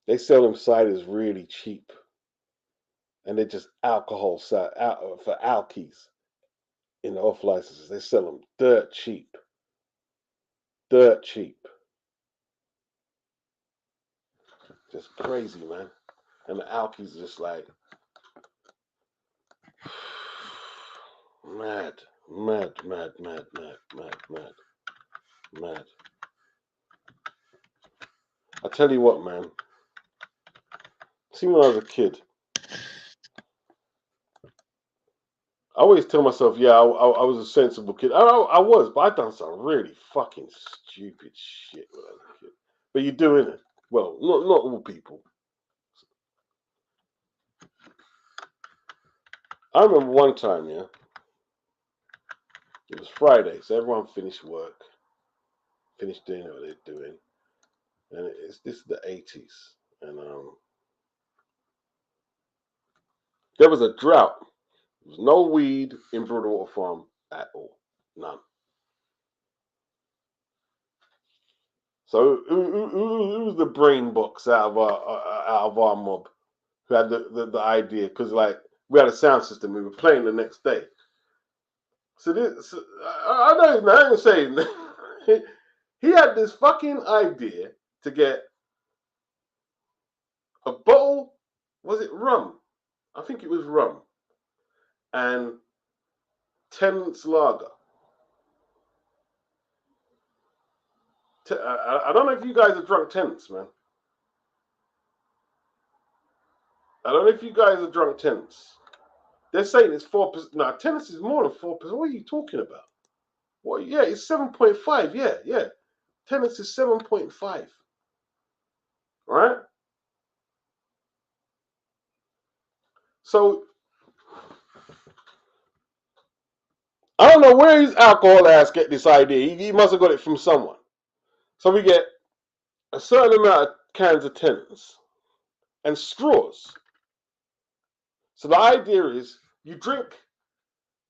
They sell them ciders really cheap. And they're just alcohol for alkies in the off licenses. They sell them dirt cheap. Dirt cheap. Just crazy, man. And the alkies are just like mad, mad, mad, mad, mad, mad, mad, mad. I tell you what, man. See, when I was a kid, I always tell myself, yeah, I was a sensible kid. I was, but I done some really fucking stupid shit when I was a kid. But you do, innit? Well, not all people. I remember one time, yeah, it was Friday, so everyone finished work, finished doing what they're doing, and this is the 80s, and there was a drought. There was no weed in Broadwater Farm at all, none. So who was the brain box out of our mob who had the idea? Because like we had a sound system, we were playing the next day. So I know his name. I ain't saying he had this fucking idea to get a bottle. Was it rum? I think it was rum and Tennant's lager. I don't know if you guys have drunk Tennant's, man. I don't know if you guys are drunk tenants. They're saying it's 4%. No, tenants is more than 4%. What are you talking about? Well, yeah, it's 7.5. Yeah, yeah. Tenants is 7.5. Right? So I don't know where his alcohol ass get this idea. He must have got it from someone. So we get a certain amount of cans of tenants and straws. So the idea is you drink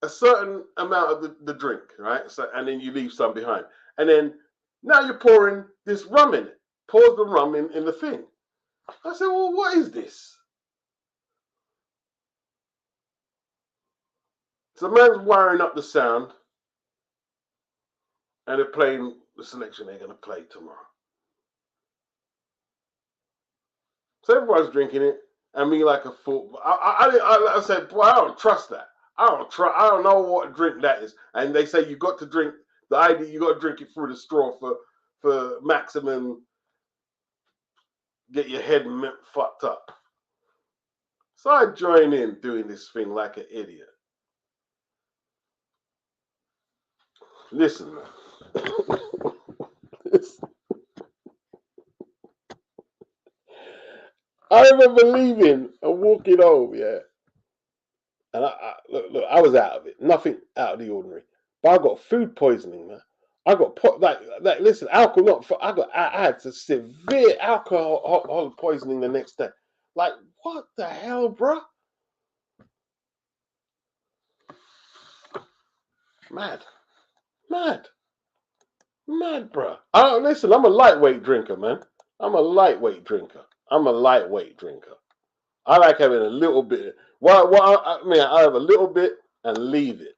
a certain amount of the drink, right? So, and then you leave some behind. And then now you're pouring this rum in it. Pours the rum in the thing. I said, well, what is this? So man's wiring up the sound and they're playing the selection they're going to play tomorrow. So everyone's drinking it and me like a fool. I said, boy, I don't trust that. I don't know what drink that is. And they say you got to drink the idea. You got to drink it through the straw for maximum. Get your head fucked up. So I join in doing this thing like an idiot. Listen, man. I remember leaving and walking home, yeah. And look, I was out of it. Nothing out of the ordinary. But I got food poisoning, man. I got listen, alcohol. I had severe alcohol poisoning the next day. Like, what the hell, bro? Mad, mad, bro. I don't listen. I'm a lightweight drinker, man. I'm a lightweight drinker. I like having a little bit. I mean, I have a little bit and leave it.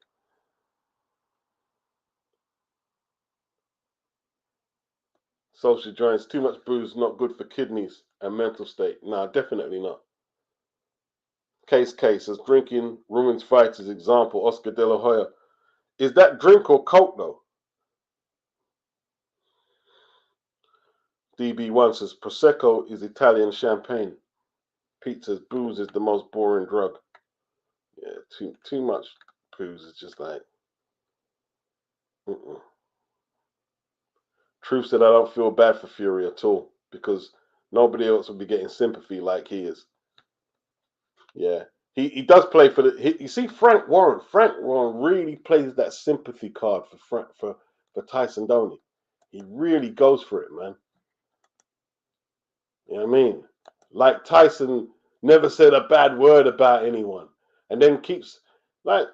Social joints, too much booze, not good for kidneys and mental state. Nah, definitely not. Case, as drinking ruins fighters. Example, Oscar De La Hoya. Is that drink or coke though? DB1 says Prosecco is Italian champagne. Pete says booze is the most boring drug. Yeah, too much booze is just like. Mm-mm. Truth said I don't feel bad for Fury at all because nobody else would be getting sympathy like he is. Yeah, he does play for the. You see, Frank Warren. Frank Warren really plays that sympathy card for Tyson, don't he? He really goes for it, man. You know what I mean? Like Tyson never said a bad word about anyone, and then keeps like,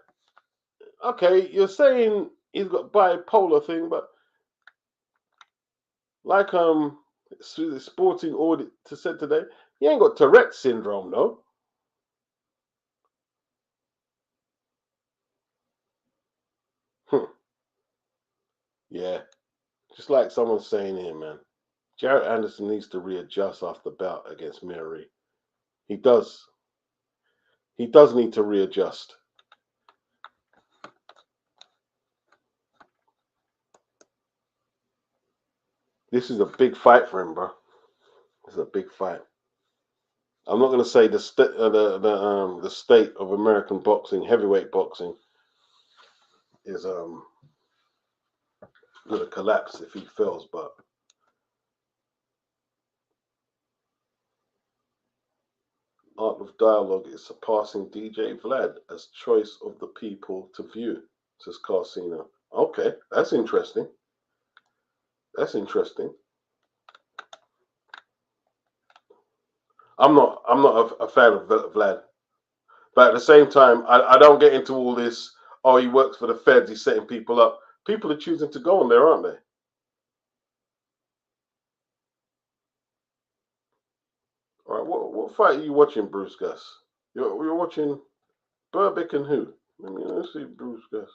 okay, you're saying he's got bipolar thing, but like the sporting audit said today, he ain't got Tourette's syndrome, no. Yeah, just like someone's saying here, man. Jarrett Anderson needs to readjust after the bout against Mary. He does. He does need to readjust. This is a big fight for him, bro. This is a big fight. I'm not going to say the state of American boxing, heavyweight boxing, is going to collapse if he fails, but Art of Dialogue is surpassing DJ Vlad as choice of the people to view, says Carsino. Okay, that's interesting. That's interesting. I'm not a fan of Vlad, but at the same time, I don't get into all this. Oh, he works for the feds. He's setting people up. People are choosing to go on there, aren't they? All right, what fight are you watching, Bruce Gus? You're watching Burbick and who? Let's see, Bruce Gus.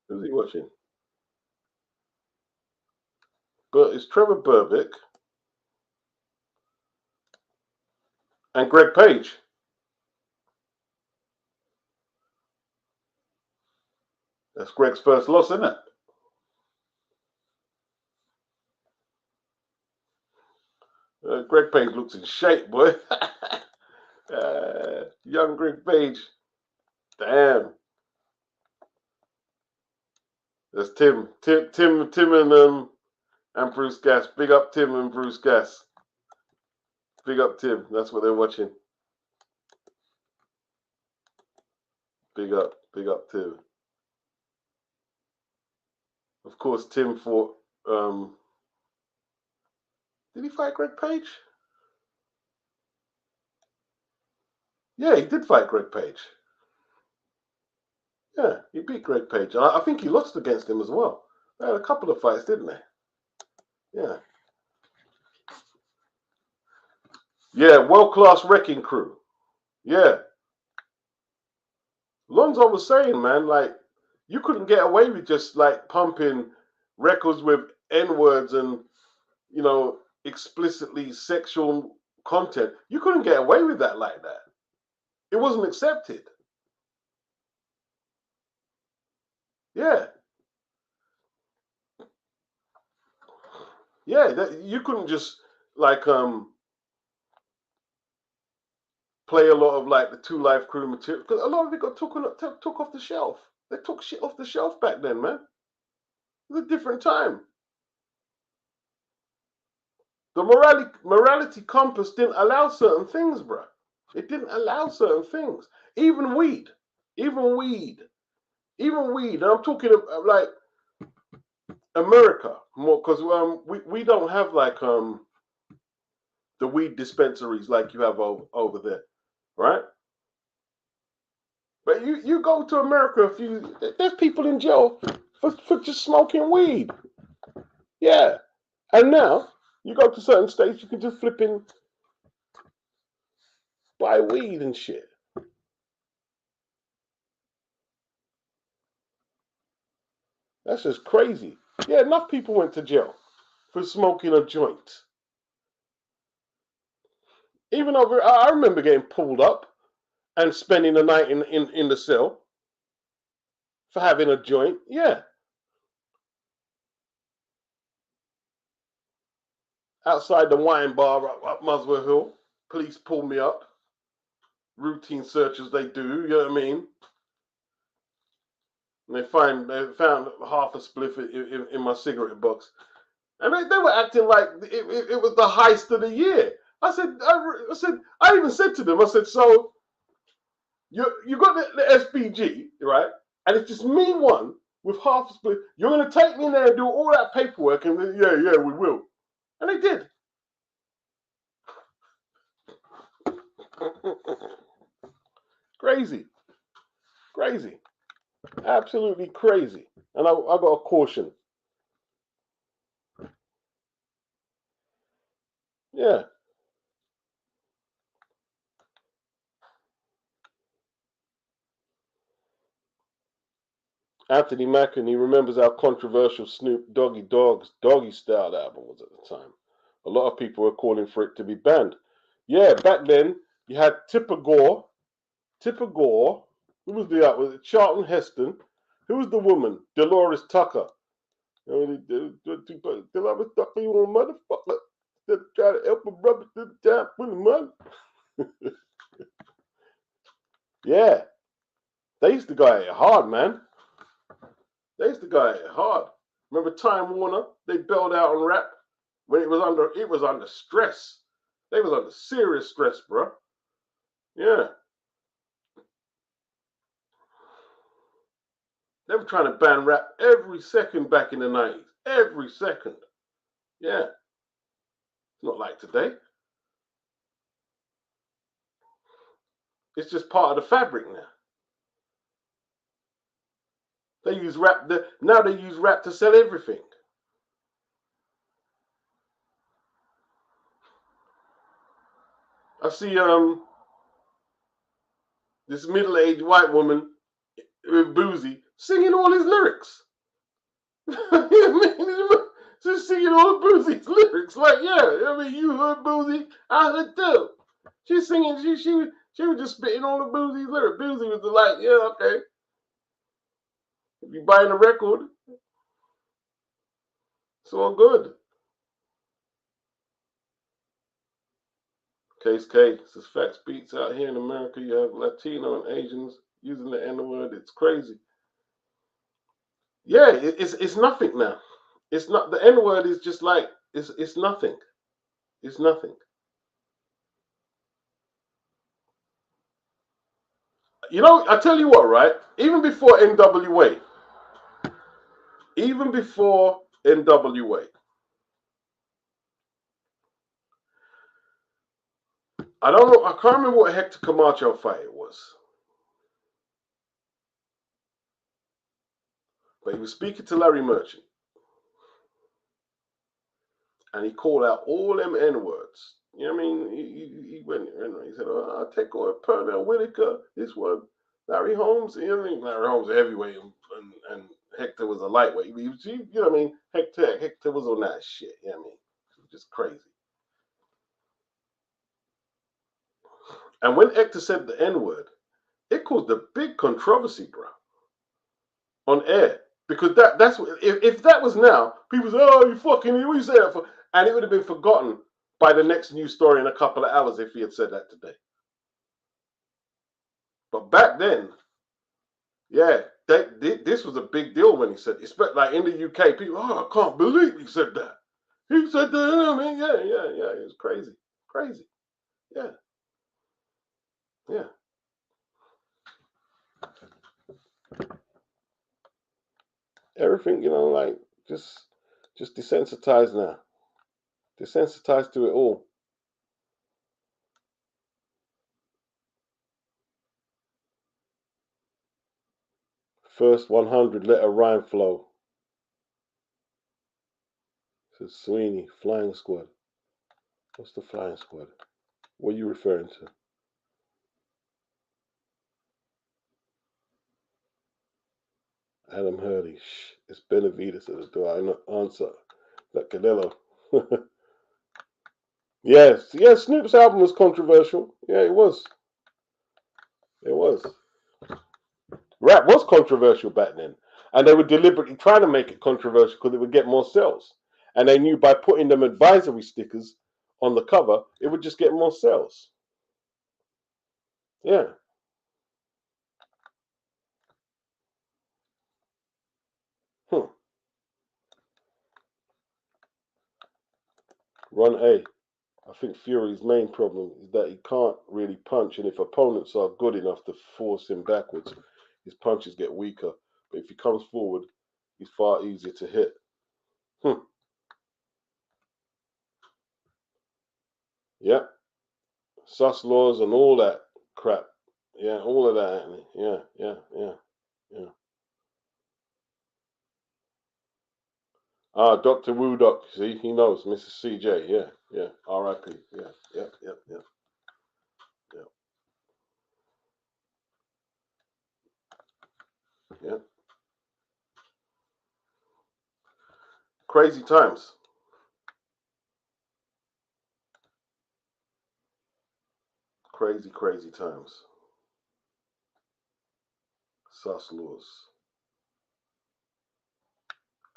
Who's he watching? But it's Trevor Burbick and Greg Page. That's Greg's first loss, isn't it? Greg Page looks in shape, boy. Young Greg Page. Damn. That's Tim. Tim and Bruce Gass. Big up Tim and Bruce Gass. Big up Tim. That's what they're watching. Big up Tim. Of course, Tim fought. Did he fight Greg Page? Yeah, he did fight Greg Page. Yeah, he beat Greg Page. I think he lost against him as well. They had a couple of fights, didn't they? Yeah. Yeah, world-class wrecking crew. Yeah. Lonzo was saying, man, like, you couldn't get away with just, like, pumping records with N-words and, you know, explicitly sexual content. You couldn't get away with that like that. It wasn't accepted. Yeah. Yeah, you couldn't just, like, play a lot of like the Two Live Crew material because a lot of it got took off the shelf. They took shit off the shelf back then, man. It was a different time. The morality compass didn't allow certain things, bro. It didn't allow certain things. Even weed, even weed, even weed. And I'm talking about like America more because we don't have like the weed dispensaries like you have over there, right? But you go to America, there's people in jail for just smoking weed. Yeah. And now you go to certain states, you can just flip in, buy weed and shit. That's just crazy. Yeah, enough people went to jail for smoking a joint. Even over, I remember getting pulled up and spending the night in the cell for having a joint. Yeah. Outside the wine bar up Muswell Hill. Police pulled me up. Routine searches they do, you know what I mean? And they found half a spliff in my cigarette box. And they were acting like it was the heist of the year. I even said to them, I said, so you got the SPG, right? And it's just me one with half a split. You're going to take me in there and do all that paperwork, and yeah, we will. And they did. Crazy, absolutely crazy. And I got a caution. Yeah. Anthony Mackie remembers how controversial Snoop Doggy Style album was at the time. A lot of people were calling for it to be banned. Yeah, back then you had Tipper Gore. Who was was it Charlton Heston? Who was the woman? Dolores Tucker. Dolores Tucker, you want motherfucker? Try to help a brother through the time for the money. Yeah, they used to go at it hard, man. They used to go at it hard. Remember Time Warner? They bailed out on rap when it was under stress. They was under serious stress, bro. Yeah. They were trying to ban rap every second back in the 90s. Every second. Yeah. It's not like today. It's just part of the fabric now. They use rap. Now they use rap to sell everything. I see this middle-aged white woman with Boozy singing all his lyrics. She's singing all of Boozy's lyrics. Like, yeah, I mean, you heard Boozy, I heard too. She's singing. She was just spitting all of Boozy's lyrics. Boozy was like, yeah, okay. If you're buying a record, it's all good. Case K says facts beats out here in America. You have Latino and Asians using the N word. It's crazy. Yeah, it's nothing now. It's not the N word is just like it's nothing. It's nothing. You know, I tell you what, right? Even before NWA, I don't know. I can't remember what Hector Camacho fight it was, but he was speaking to Larry Merchant, and he called out all them N words. You know what I mean? He went and he said, "Oh, I'll take over Pernell Whitaker. This one, Larry Holmes. You know what I mean? Larry Holmes a heavyweight, and Hector was a lightweight. You know what I mean? Hector was on that shit. You know what I mean? It was just crazy. And when Hector said the N word, it caused a big controversy, bro, on air. Because that's what, if that was now, people say, "Oh, you fucking, what you say that for?" And it would have been forgotten by the next news story in a couple of hours if he had said that today. But back then, yeah, this was a big deal when he said, especially like in the UK, people, "Oh, I can't believe he said that. He said that." I mean, yeah. It was crazy, crazy. Yeah, yeah. Everything, like just just desensitized now. Desensitized to it all. First 100 let a rhyme flow. Says Sweeney, Flying Squad. What's the Flying Squad? What are you referring to? Adam Hurley. Shh, it's Benavides at the door. I not answer. That Canelo. Yes, Snoop's album was controversial. Yeah, it was. It was. Rap was controversial back then. And they were deliberately trying to make it controversial because it would get more sales. And they knew by putting them advisory stickers on the cover, it would just get more sales. Yeah. Hmm. Ron A. I think Fury's main problem is that he can't really punch, and if opponents are good enough to force him backwards, his punches get weaker. But if he comes forward, he's far easier to hit. Hmm. Yeah. Sus laws and all that crap. Yeah, all of that, Anthony. Yeah. Ah, Dr. Woodok, see, he knows, Mrs. CJ. Yeah. R.I.P. Yeah. Yeah. Crazy times. Crazy times. Sus laws.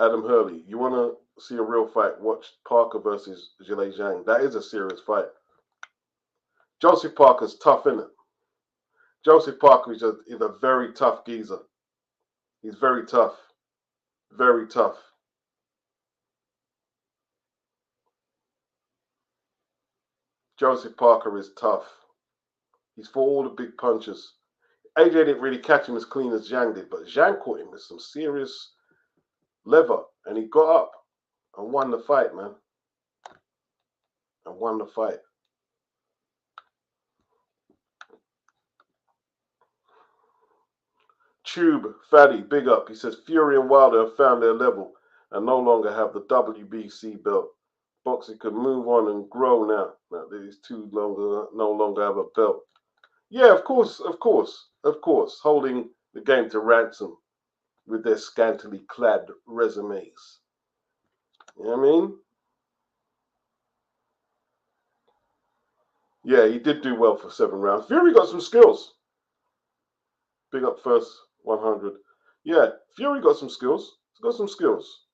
Adam Hurley, you want to see a real fight? Watch Parker versus Zhilei Zhang. That is a serious fight. Joseph Parker's tough, isn't it? Joseph Parker is a very tough geezer. He's very tough. Very tough. Joseph Parker is tough. He's for all the big punches. AJ didn't really catch him as clean as Zhang did, but Zhang caught him with some serious lever, and he got up and won the fight, man. And won the fight. Tube, Fatty, big up. He says Fury and Wilder have found their level and no longer have the WBC belt. Boxing could move on and grow now. Now these two no longer have a belt. Yeah, of course. Holding the game to ransom with their scantily clad resumes. You know what I mean? Yeah, he did do well for 7 rounds. Fury got some skills. Big up first 100. Yeah, Fury got some skills. He's got some skills.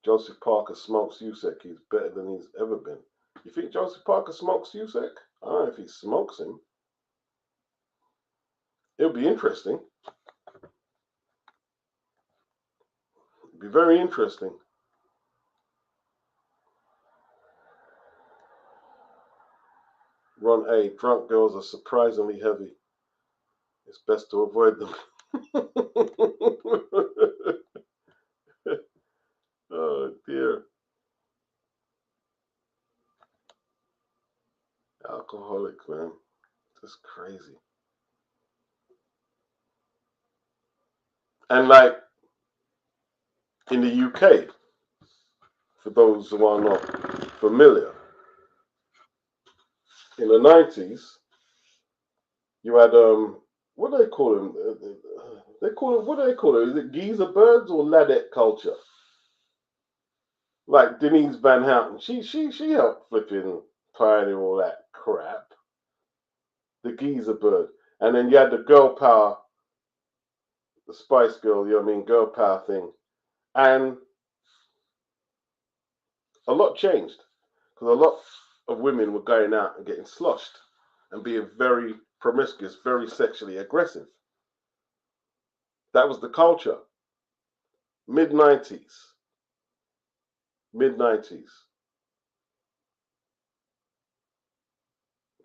Joseph Parker smokes Usek. He's better than he's ever been. You think Joseph Parker smokes Usek? I don't know if he smokes him. It'll be interesting. It'll be very interesting. Ron A. Drunk girls are surprisingly heavy. It's best to avoid them. Oh dear. Alcoholics, man. That's crazy. And like in the UK, for those who are not familiar, in the 90s, you had what do they call them? What do they call it? Is it geezer birds or ladette culture? Like Denise Van Houten, she helped flipping pioneer all that crap. The geezer bird, and then you had the girl power, the Spice Girl, you know what I mean, girl power thing, and a lot changed because a lot of women were going out and getting sloshed and being very promiscuous, very sexually aggressive. That was the culture. Mid 90s. Mid 90s.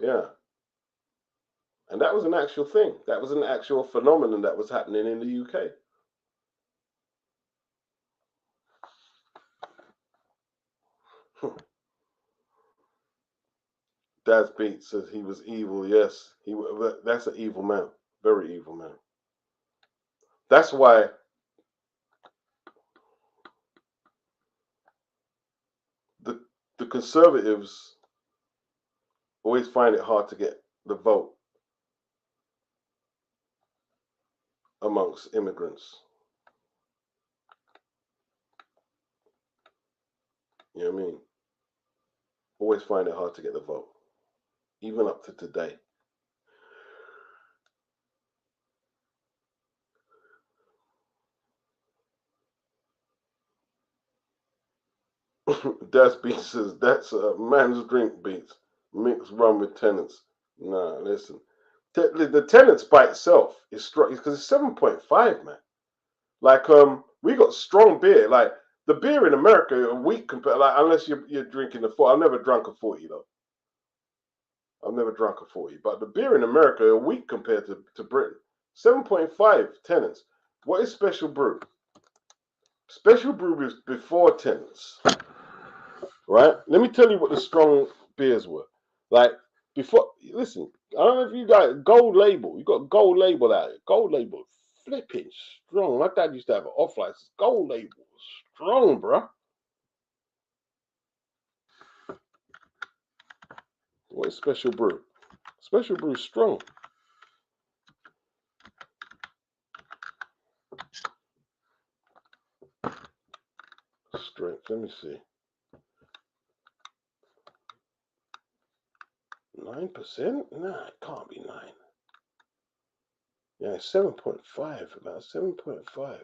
Yeah. And that was an actual thing. That was an actual phenomenon that was happening in the UK. Dad's Beat says he was evil. Yes, that's an evil man. Very evil man. That's why the conservatives always find it hard to get the vote amongst immigrants. You know what I mean? Always find it hard to get the vote, even up to today. Das Beat says that's a man's drink beats. Mixed rum with tenants. Nah, listen. The tenants by itself is strong because it's 7.5, man. Like we got strong beer. Like the beer in America, a weak compared. Like unless you're drinking the 40. I've never drunk a 40 though. I've never drunk a 40. But the beer in America, a weak compared to Britain. 7.5 tenants. What is special brew? Special brew is before tenants. Right? Let me tell you what the strong beers were. Like before, listen, I don't know if you got Gold Label. You got Gold Label out here. Gold Label, flipping strong. My dad used to have an off license. Gold Label, strong, bruh. What is Special Brew? Special Brew strong. Strength. Let me see. 9%? Nah, it can't be 9. Yeah, 7.5. About 7.5.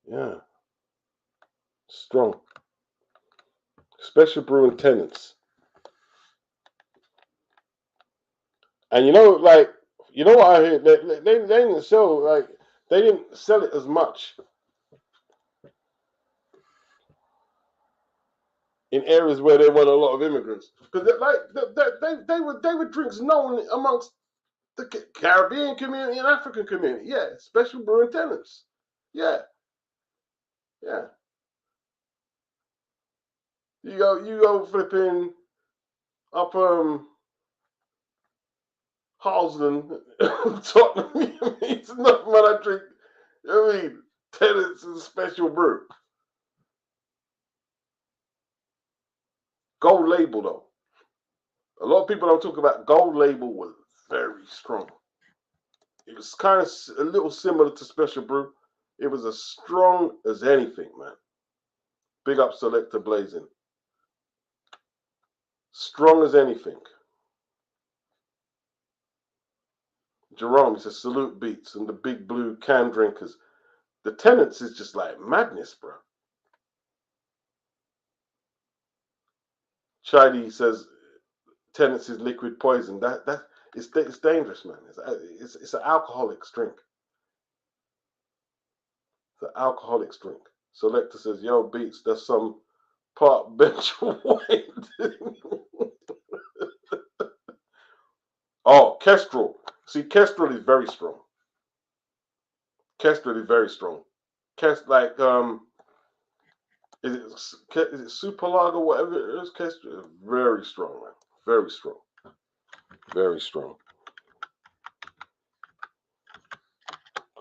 Yeah. Strong. Special Brew and tenants. And you know, like, you know what I hear? They didn't sell, like, they didn't sell it as much in areas where there weren't a lot of immigrants. Because they were drinks known amongst the Caribbean community and African community. Yeah, Special Brew and tenants. Yeah, yeah. You go flipping up Halsden, Tottenham. It's not when I drink. I mean, tenants and Special Brew. Gold Label though. A lot of people don't talk about Gold Label was very strong. It was kind of a little similar to Special Brew. It was as strong as anything, man. Big up Selector Blazing. Strong as anything. Jerome, he says, salute beats and the big blue can drinkers. The tenants is just like madness, bro. Shady says tendency is liquid poison. It's dangerous, man. It's an alcoholic's drink. It's an alcoholic's drink. Selector says, yo, Beats, there's some park bench wine. Oh, Kestrel. See, Kestrel is very strong. Kestrel is very strong. Is it Super Lager, whatever it is? Kestrel is very strong, man. Very strong. Very strong.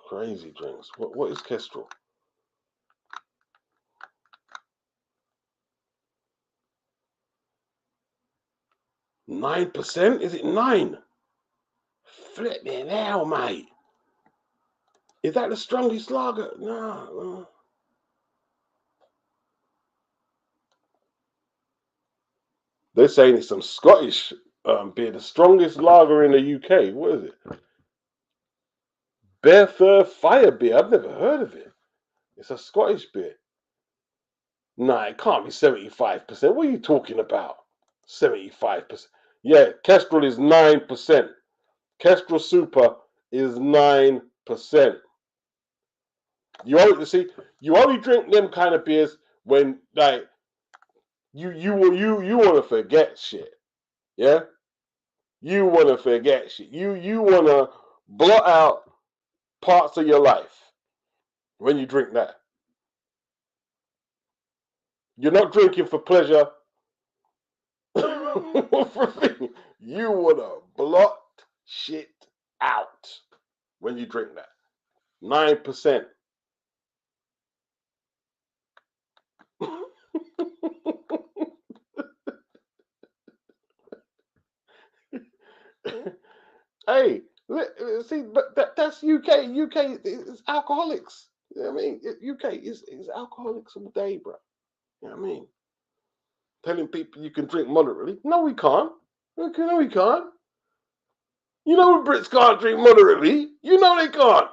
Crazy drinks. What is Kestrel? %? Is it 9? Flip me now, mate. Is that the strongest lager? No. They're saying it's some Scottish beer, the strongest lager in the UK. What is it? Bear Fire beer. I've never heard of it. It's a Scottish beer. Nah, it can't be 75%. What are you talking about? 75%. Yeah, Kestrel is 9%. Kestrel Super is 9%. You only drink them kind of beers when like you want to forget shit. Yeah? You want to forget shit. You want to blot out parts of your life when you drink that. You're not drinking for pleasure. You want to blot shit out when you drink that. 9%. Hey, see, but that's UK. UK is alcoholics. You know what I mean? UK is alcoholics all day, bro. You know what I mean? Telling people you can drink moderately. No, we can't. No, we can't. You know Brits can't drink moderately. You know they can't.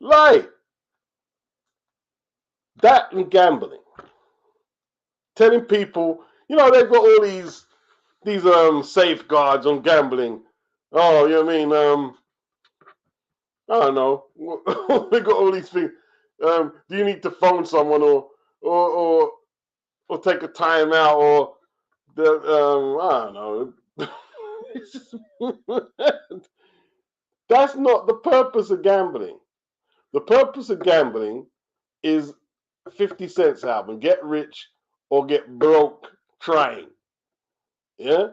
Lie. That and gambling. Telling people, they've got all these safeguards on gambling. Oh, you know what I mean? I don't know. They got all these things. Do you need to phone someone or take a time out or I don't know. That's not the purpose of gambling. The purpose of gambling is 50 Cent's album, Get Rich or Get Broke Trying. Yeah?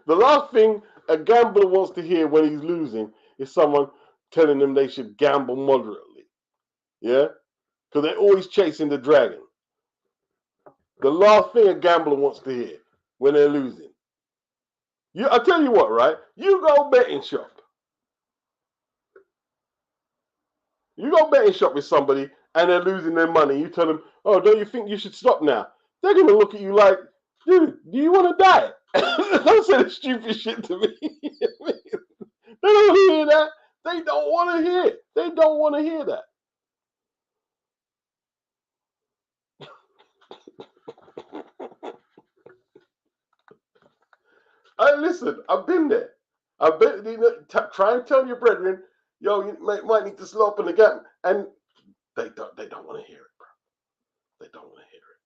The last thing a gambler wants to hear when he's losing is someone telling them they should gamble moderately. Yeah? Because they're always chasing the dragon. The last thing a gambler wants to hear when they're losing. I tell you what, right? You go betting shop. You go betting shop with somebody and they're losing their money. You tell them, oh, don't you think you should stop now? They're going to look at you like, dude, do you want to die? Don't say the stupid shit to me. They don't hear that. They don't want to hear it. They don't want to hear that. Listen, I've been there. I've been. Try and tell your brethren, yo, you might need to slow up in the gap, and they don't want to hear it, bro. They don't want to hear it.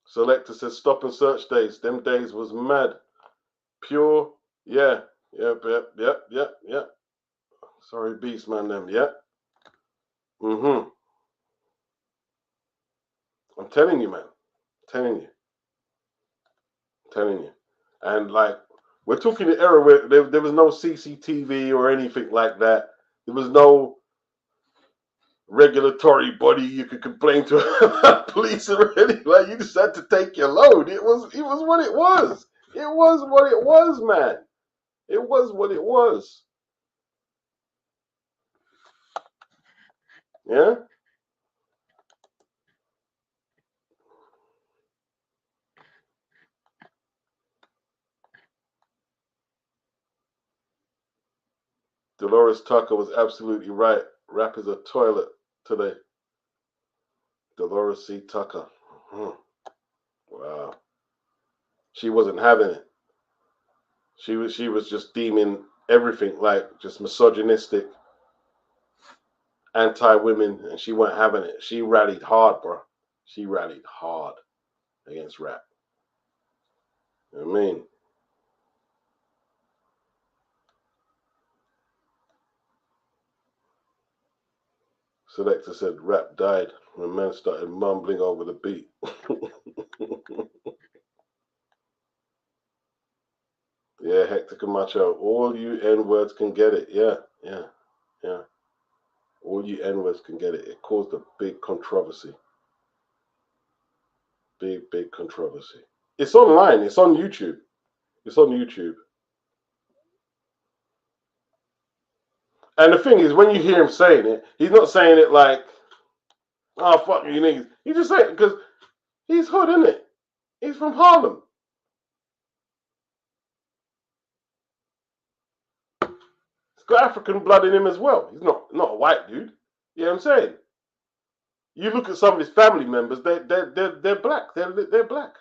Selector says stop and search days. Them days was mad. Pure, yeah. Sorry, beast man, them, yeah. I'm telling you, man. Telling you. And like, we're talking the era where there was no CCTV or anything like that. There was no regulatory body you could complain to police or anything. Like, you just had to take your load. It was what it was. It was what it was, man. It was what it was. Yeah? Dolores Tucker was absolutely right. Rap is a toilet today. Dolores C. Tucker. Wow. She wasn't having it. She was just deeming everything like just misogynistic, anti-women, and she wasn't having it. She rallied hard, bro. She rallied hard against rap. You know what I mean? Selector said rap died when men started mumbling over the beat. Yeah, Hector Camacho. All you N-words can get it. Yeah. All you N-words can get it. It caused a big controversy. Big controversy. It's online. It's on YouTube. It's on YouTube. And the thing is, when you hear him saying it, he's not saying it like, oh, fuck you niggas. He just saying it because he's hood, isn't it? He's from Harlem. He's got African blood in him as well. He's not a white dude. You know what I'm saying? You look at some of his family members, they're black. They're black.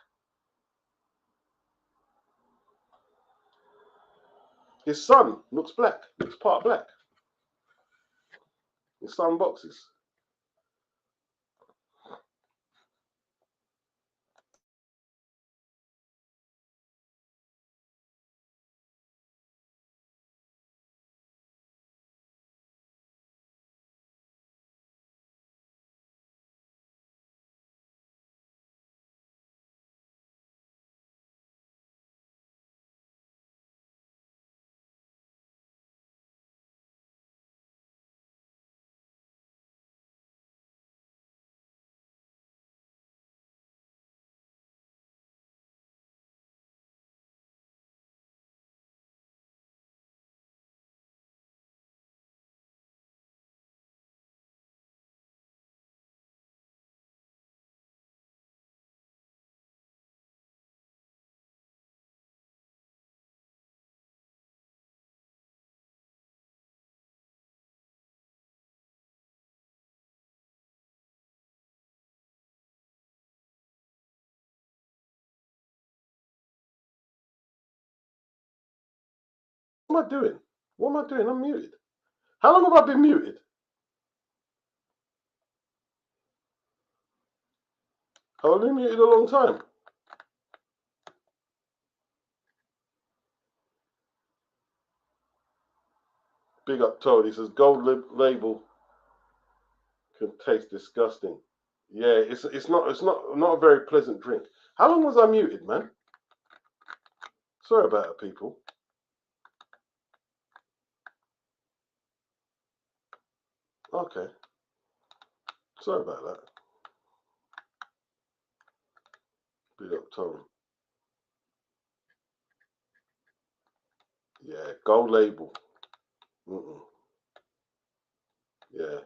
His son looks black. Looks part black. His son boxes. What am I doing? What am I doing? I'm muted. How long have I been muted? I've been muted a long time. Big up Toad. He says gold label can taste disgusting. Yeah, it's not a very pleasant drink. How long was I muted, man? Sorry about it, people. Okay. Sorry about that. Big up Toad. Yeah, gold label. Yeah.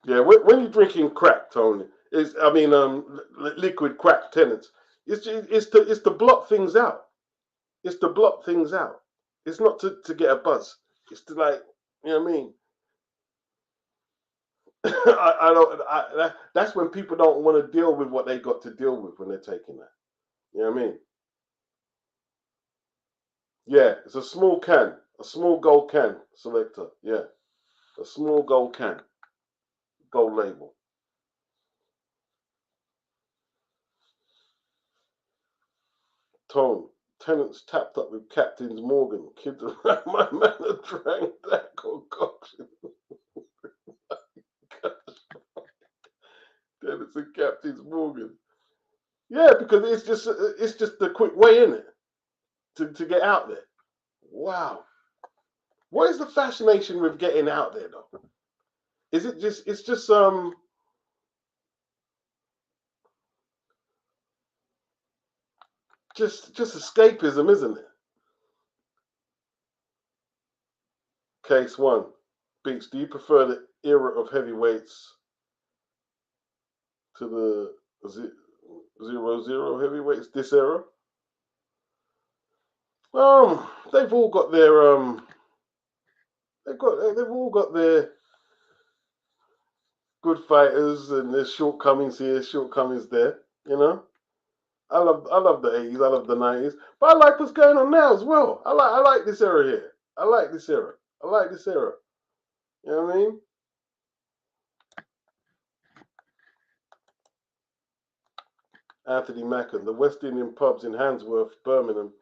Yeah, when you're drinking crack, Tony, liquid crack tenants, it's to block things out. It's to block things out. It's not to get a buzz. It's to, like, you know what I mean? That's when people don't want to deal with what they got to deal with when they're taking that. You know what I mean? Yeah, it's a small can, a small gold can, Selector. Yeah, a small gold can, gold label. Tone, tenants tapped up with Captain's Morgan. Kids around my manor drank that concoction. Tenants and Captain's Morgan. Yeah, because it's just the quick way in it to get out there. Wow. What is the fascination with getting out there though? Is it just just escapism, isn't it? Case one. Beats, do you prefer the era of heavyweights to the 0-0 heavyweights, this era? They've all got their They've all got their good fighters and their shortcomings here, shortcomings there. You know, I love the 80s, I love the 90s, but I like what's going on now as well. I like this era here. I like this era. I like this era. You know what I mean? Anthony Macken, the West Indian pubs in Handsworth, Birmingham.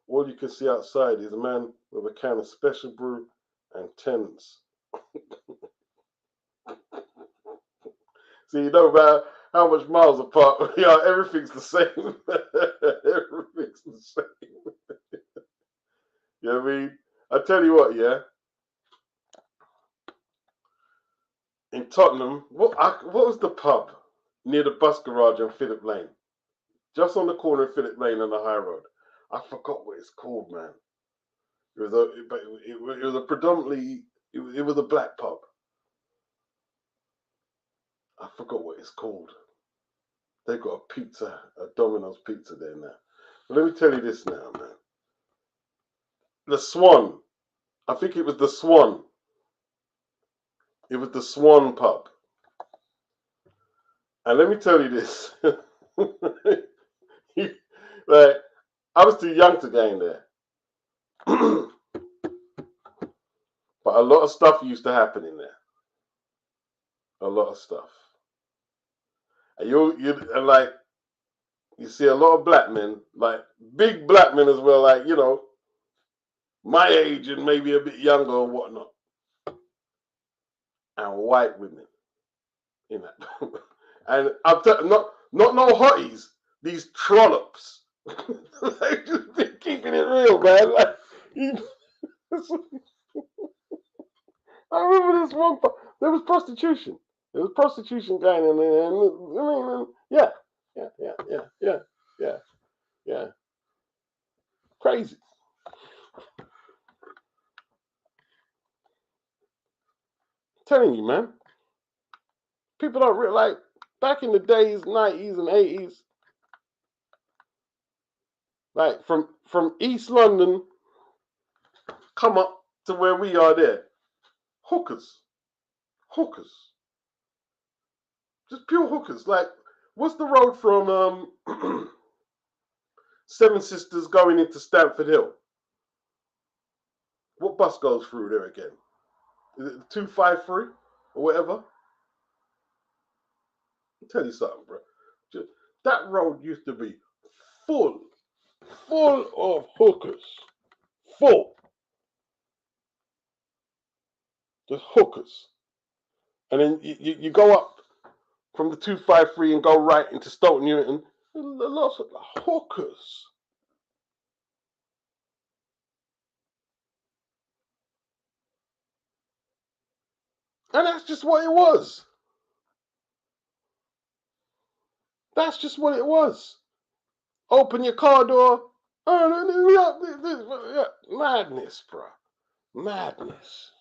All you can see outside is a man with a can of special brew and tenants. So you know about how much miles apart we are. Everything's the same. Everything's the same. You know what I mean? I tell you what, yeah. In Tottenham, what was the pub near the bus garage on Phillip Lane? Just on the corner of Phillip Lane and the High Road. I forgot what it's called, man. It was a predominantly it was a black pub. I forgot what it's called. They've got a pizza, a Domino's pizza there now. But let me tell you this now, man. The Swan. I think it was the Swan. It was the Swan pub. And let me tell you this. Like, I was too young to go in there. But a lot of stuff used to happen in there. A lot of stuff. And you see a lot of black men, like big black men as well, like, you know, my age and maybe a bit younger or whatnot. And white women in that. And I'm not no hotties, these trollops. They just been keeping it real, man. Like, I remember this one. There was prostitution. There was prostitution going on there. And yeah. Crazy. I'm telling you, man. People don't realize, back in the days, 90s and 80s, like from East London, come up to where we are there. Hookers. Just pure hookers. Like, what's the road from Seven Sisters going into Stamford Hill? What bus goes through there again? Is it 253 or whatever? I'll tell you something, bro. That road used to be full of hookers. Full. Just hookers. And then you go up from the 253 and go right into Stoughton Newton. Lots of hookers. And that's just what it was. That's just what it was. Open your car door. Madness, bro. Madness.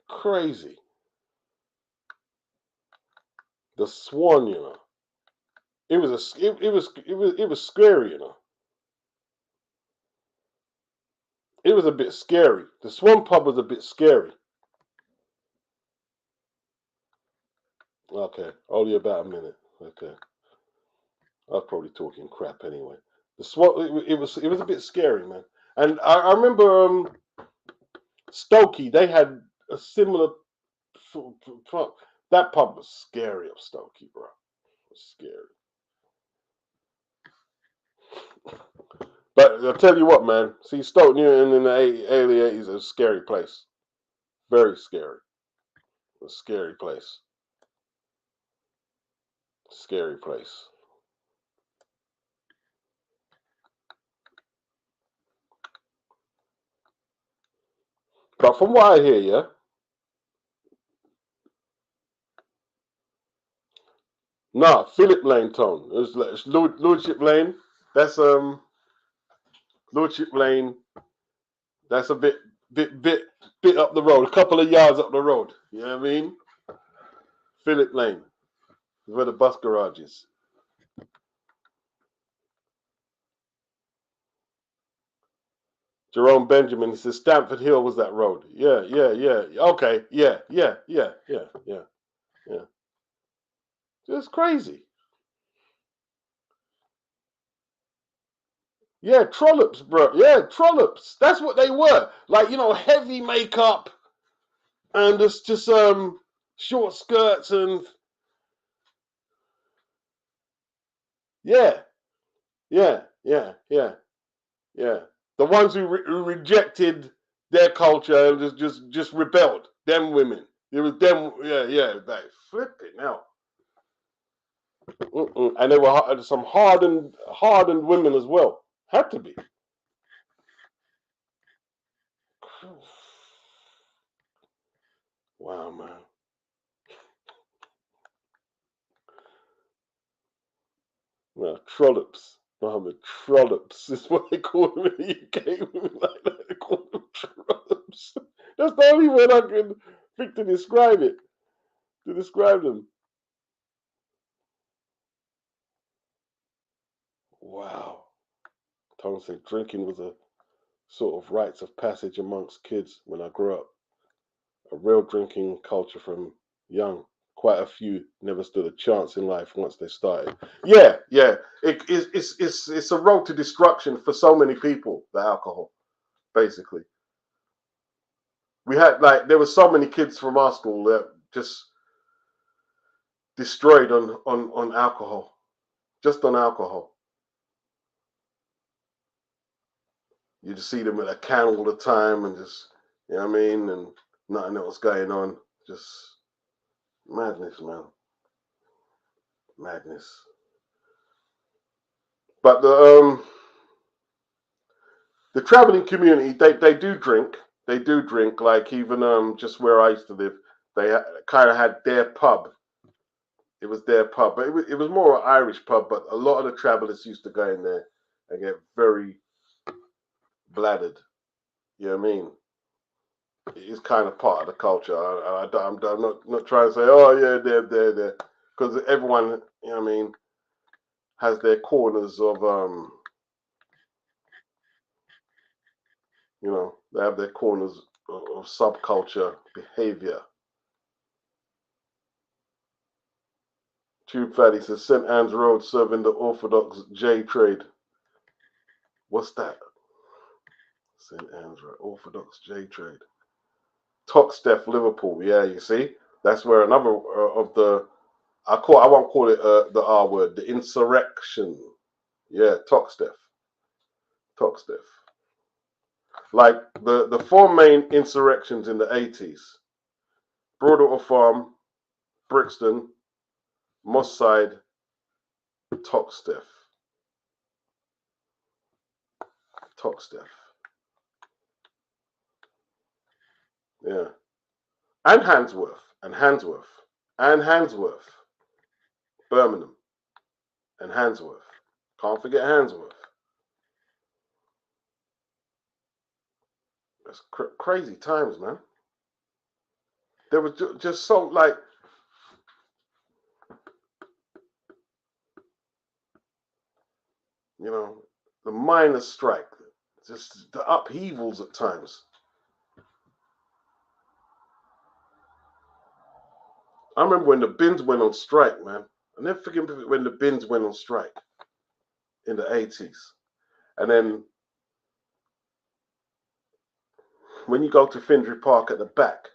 Crazy. The Swan, you know. It was scary, you know. It was a bit scary. The Swan pub was a bit scary. Okay, only about a minute. Okay, I was probably talking crap anyway. The Swan, it was a bit scary, man. And I remember Stokey. They had a similar. That pub was scary of Stokey, bro. It was scary. But I'll tell you what, man. See, Stoke Newton in the early 80s is a scary place. Very scary. A scary place. Scary place. But from what I hear, yeah, nah, Phillip Lane, Tone. It's Lordship Lane. That's Lordship Lane. That's a bit up the road, a couple of yards up the road. You know what I mean? Phillip Lane, where the bus garage is. Jerome Benjamin says Stamford Hill was that road. Yeah, yeah, yeah. Okay, yeah, yeah, yeah, yeah, yeah, yeah. Just crazy. Yeah, trollops, bro. Yeah, trollops. That's what they were. Like, heavy makeup and just short skirts and yeah, yeah, yeah, yeah, yeah. The ones who rejected their culture and just rebelled. Them women. It was them. Yeah, yeah. Like flipping out. And they were some hardened women as well. Had to be. Wow, man. No, trollops. Mohammed, trollops is what they call them in the UK. Women like that, they call them trollops. That's the only word I can think to describe it. To describe them. Wow. Tom said drinking was a sort of rites of passage amongst kids when I grew up. A real drinking culture from young. Quite a few never stood a chance in life once they started. Yeah, yeah. It's a road to destruction for so many people, the alcohol, basically. We had there were so many kids from our school that just destroyed on alcohol. Just on alcohol. You just see them with a can all the time and just what I mean, and nothing else going on. Just madness, man. Madness. But the traveling community, they do drink. They do drink. Like even just where I used to live, they kind of had their pub. It was their pub, but it was more an Irish pub. But a lot of the travellers used to go in there and get very bladdered. You know what I mean? It's kind of part of the culture. I'm not trying to say, oh yeah, they're, because everyone, you know what I mean, has their corners of they have their corners of subculture behavior. Tube Fatty says St. Anne's Road serving the Orthodox J trade. What's that? St. Anne's Road, Orthodox J trade. Toxteth, Liverpool. Yeah, you see, that's where another of the I won't call it the R word, the insurrection. Yeah, Toxteth. Toxteth. Like the four main insurrections in the 80s: Broadwater Farm, Brixton, Moss Side, Toxteth. Toxteth. Yeah. And Handsworth. And Handsworth. And Handsworth. Birmingham. And Handsworth. Can't forget Handsworth. That's crazy times, man. There was just so the miners' strike, just the upheavals at times. I remember when the bins went on strike, man. I never forget when the bins went on strike in the 80s. And then when you go to Finsbury Park at the back,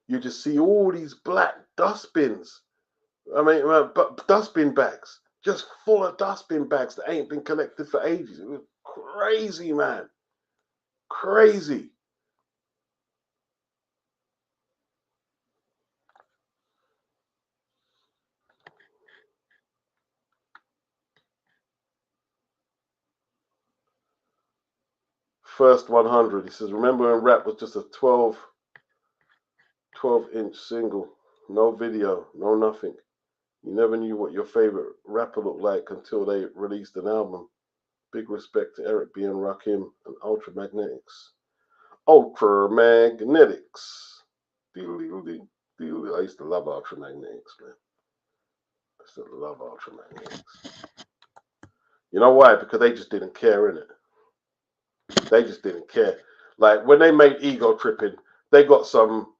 you just see all these black dustbins. I mean, dustbin bags, just full of dustbin bags that ain't been collected for ages. It was crazy, man. Crazy. First 100. He says, remember when rap was just a 12-inch single? No video, no nothing. You never knew what your favorite rapper looked like until they released an album. Big respect to Eric B. and Rakim and Ultramagnetics. Ultramagnetics. I used to love Ultramagnetics, man. I used to love Ultramagnetics. You know why? Because they just didn't care, innit? They just didn't care. Like when they made Ego Tripping, they got some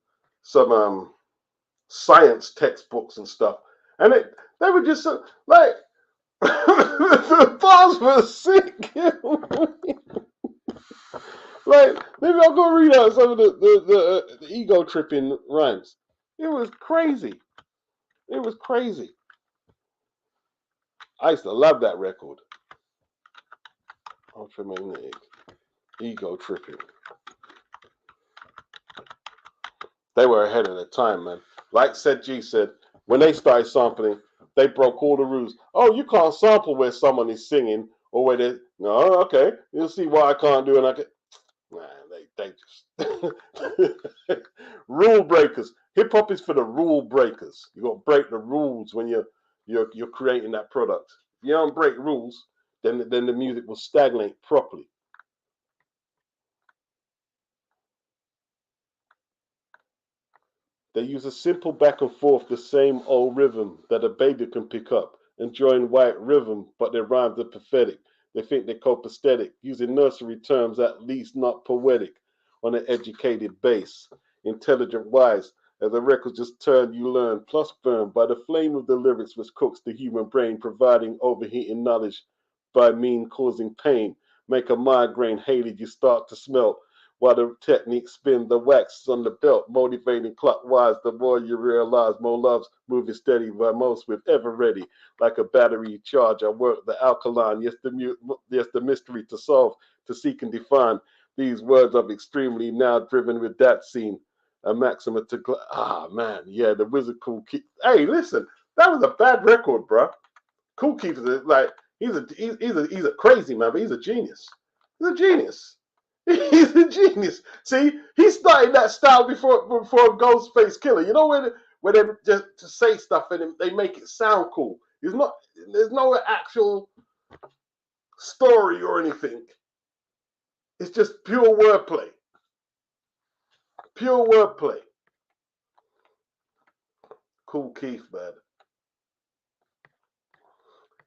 science textbooks and stuff, and they were just like the bars were sick. Like maybe I'll go read out some of the Ego Tripping rhymes. It was crazy. It was crazy. I used to love that record. Ultramagnetic. Ego Tripping. They were ahead of their time, man. Like said G said, when they started sampling, they broke all the rules. Oh, you can't sample where someone is singing or where they. No, okay. You'll see why I can't do it. I can. Nah, they just rule breakers. Hip hop is for the rule breakers. You got to break the rules when you're creating that product. If you don't break rules, then the music will stagnate properly. They use a simple back and forth, the same old rhythm that a baby can pick up, enjoying white rhythm, but their rhymes are pathetic. They think they're copacetic, using nursery terms at least not poetic, on an educated base, intelligent wise. As the records just turn, you learn, plus burn by the flame of the lyrics which cooks the human brain, providing overheating knowledge by mean causing pain. Make a migraine hated, you start to smell while the technique spin, the wax is on the belt, motivating clockwise. The more you realize, more love's moving steady by most with ever ready, like a battery charge. I work the alkaline, yes, the mystery to solve, to seek and define. These words of extremely now driven with that scene. A maxima to man, yeah, the wizard Cool Keith. Hey, listen, that was a bad record, bro. Cool Keith is like he's a crazy man, but he's a genius. He's a genius. He's a genius. See, he started that style before Ghostface Killer. You know where they just to say stuff and they make it sound cool. There's no actual story or anything. It's just pure wordplay. Pure wordplay. Cool Keith, man.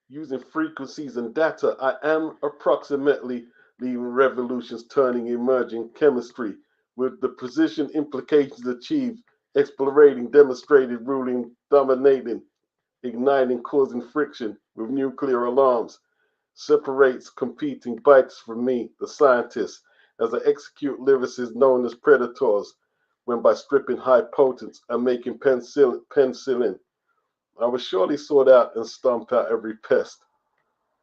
Using frequencies and data, I am approximately leaving revolutions turning emerging chemistry with the precision implications achieved, explorating, demonstrated, ruling, dominating, igniting, causing friction with nuclear alarms, separates competing bites from me, the scientist, as I execute lyricists known as predators, when by stripping high potence and making penicillin, I will surely sort out and stomp out every pest.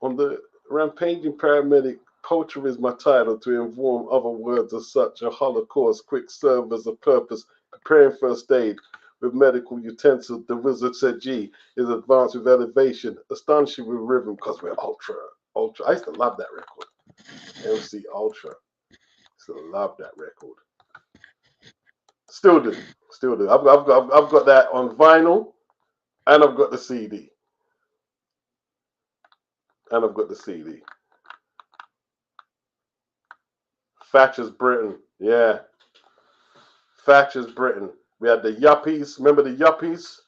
On the rampaging paramedic, poacher is my title to inform other words of such a holocaust, quick serve as a purpose, preparing first aid with medical utensils. The wizard said G is advanced with elevation, astonishing with rhythm, because we're ultra. I used to love that record. MC Ultra. I used to love that record. Still do. I've got that on vinyl, and I've got the CD. Thatcher's Britain. Yeah. Thatcher's Britain. We had the yuppies. Remember the yuppies?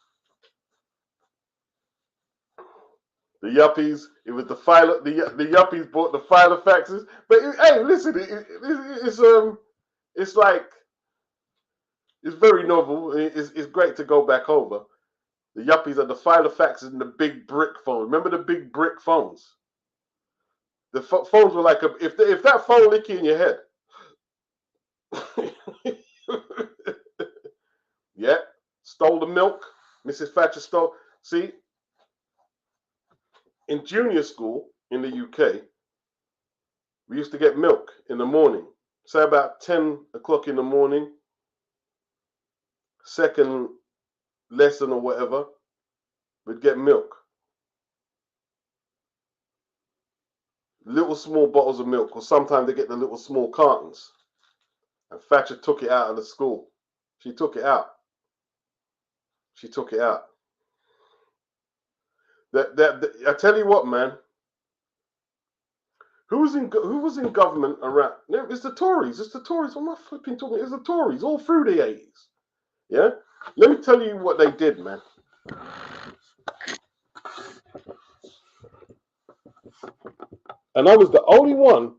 The yuppies. It was the yuppies bought the Filofaxes. But hey, listen, it's like it's very novel. It's great to go back over. The yuppies are the Filofaxes and the big brick phones. Remember the big brick phones? The phones were like if that phone lick you in your head. Yeah, stole the milk. Mrs. Thatcher stole. See, in junior school in the UK, we used to get milk in the morning. Say about 10 o'clock in the morning, second lesson or whatever, we'd get milk. Little small bottles of milk, or sometimes they get the little small cartons. And Thatcher took it out of the school. She took it out. I tell you what, man. Who was in government around? No, it's the Tories. What am I flipping talking? It's the Tories all through the 80s. Yeah. Let me tell you what they did, man. And I was the only one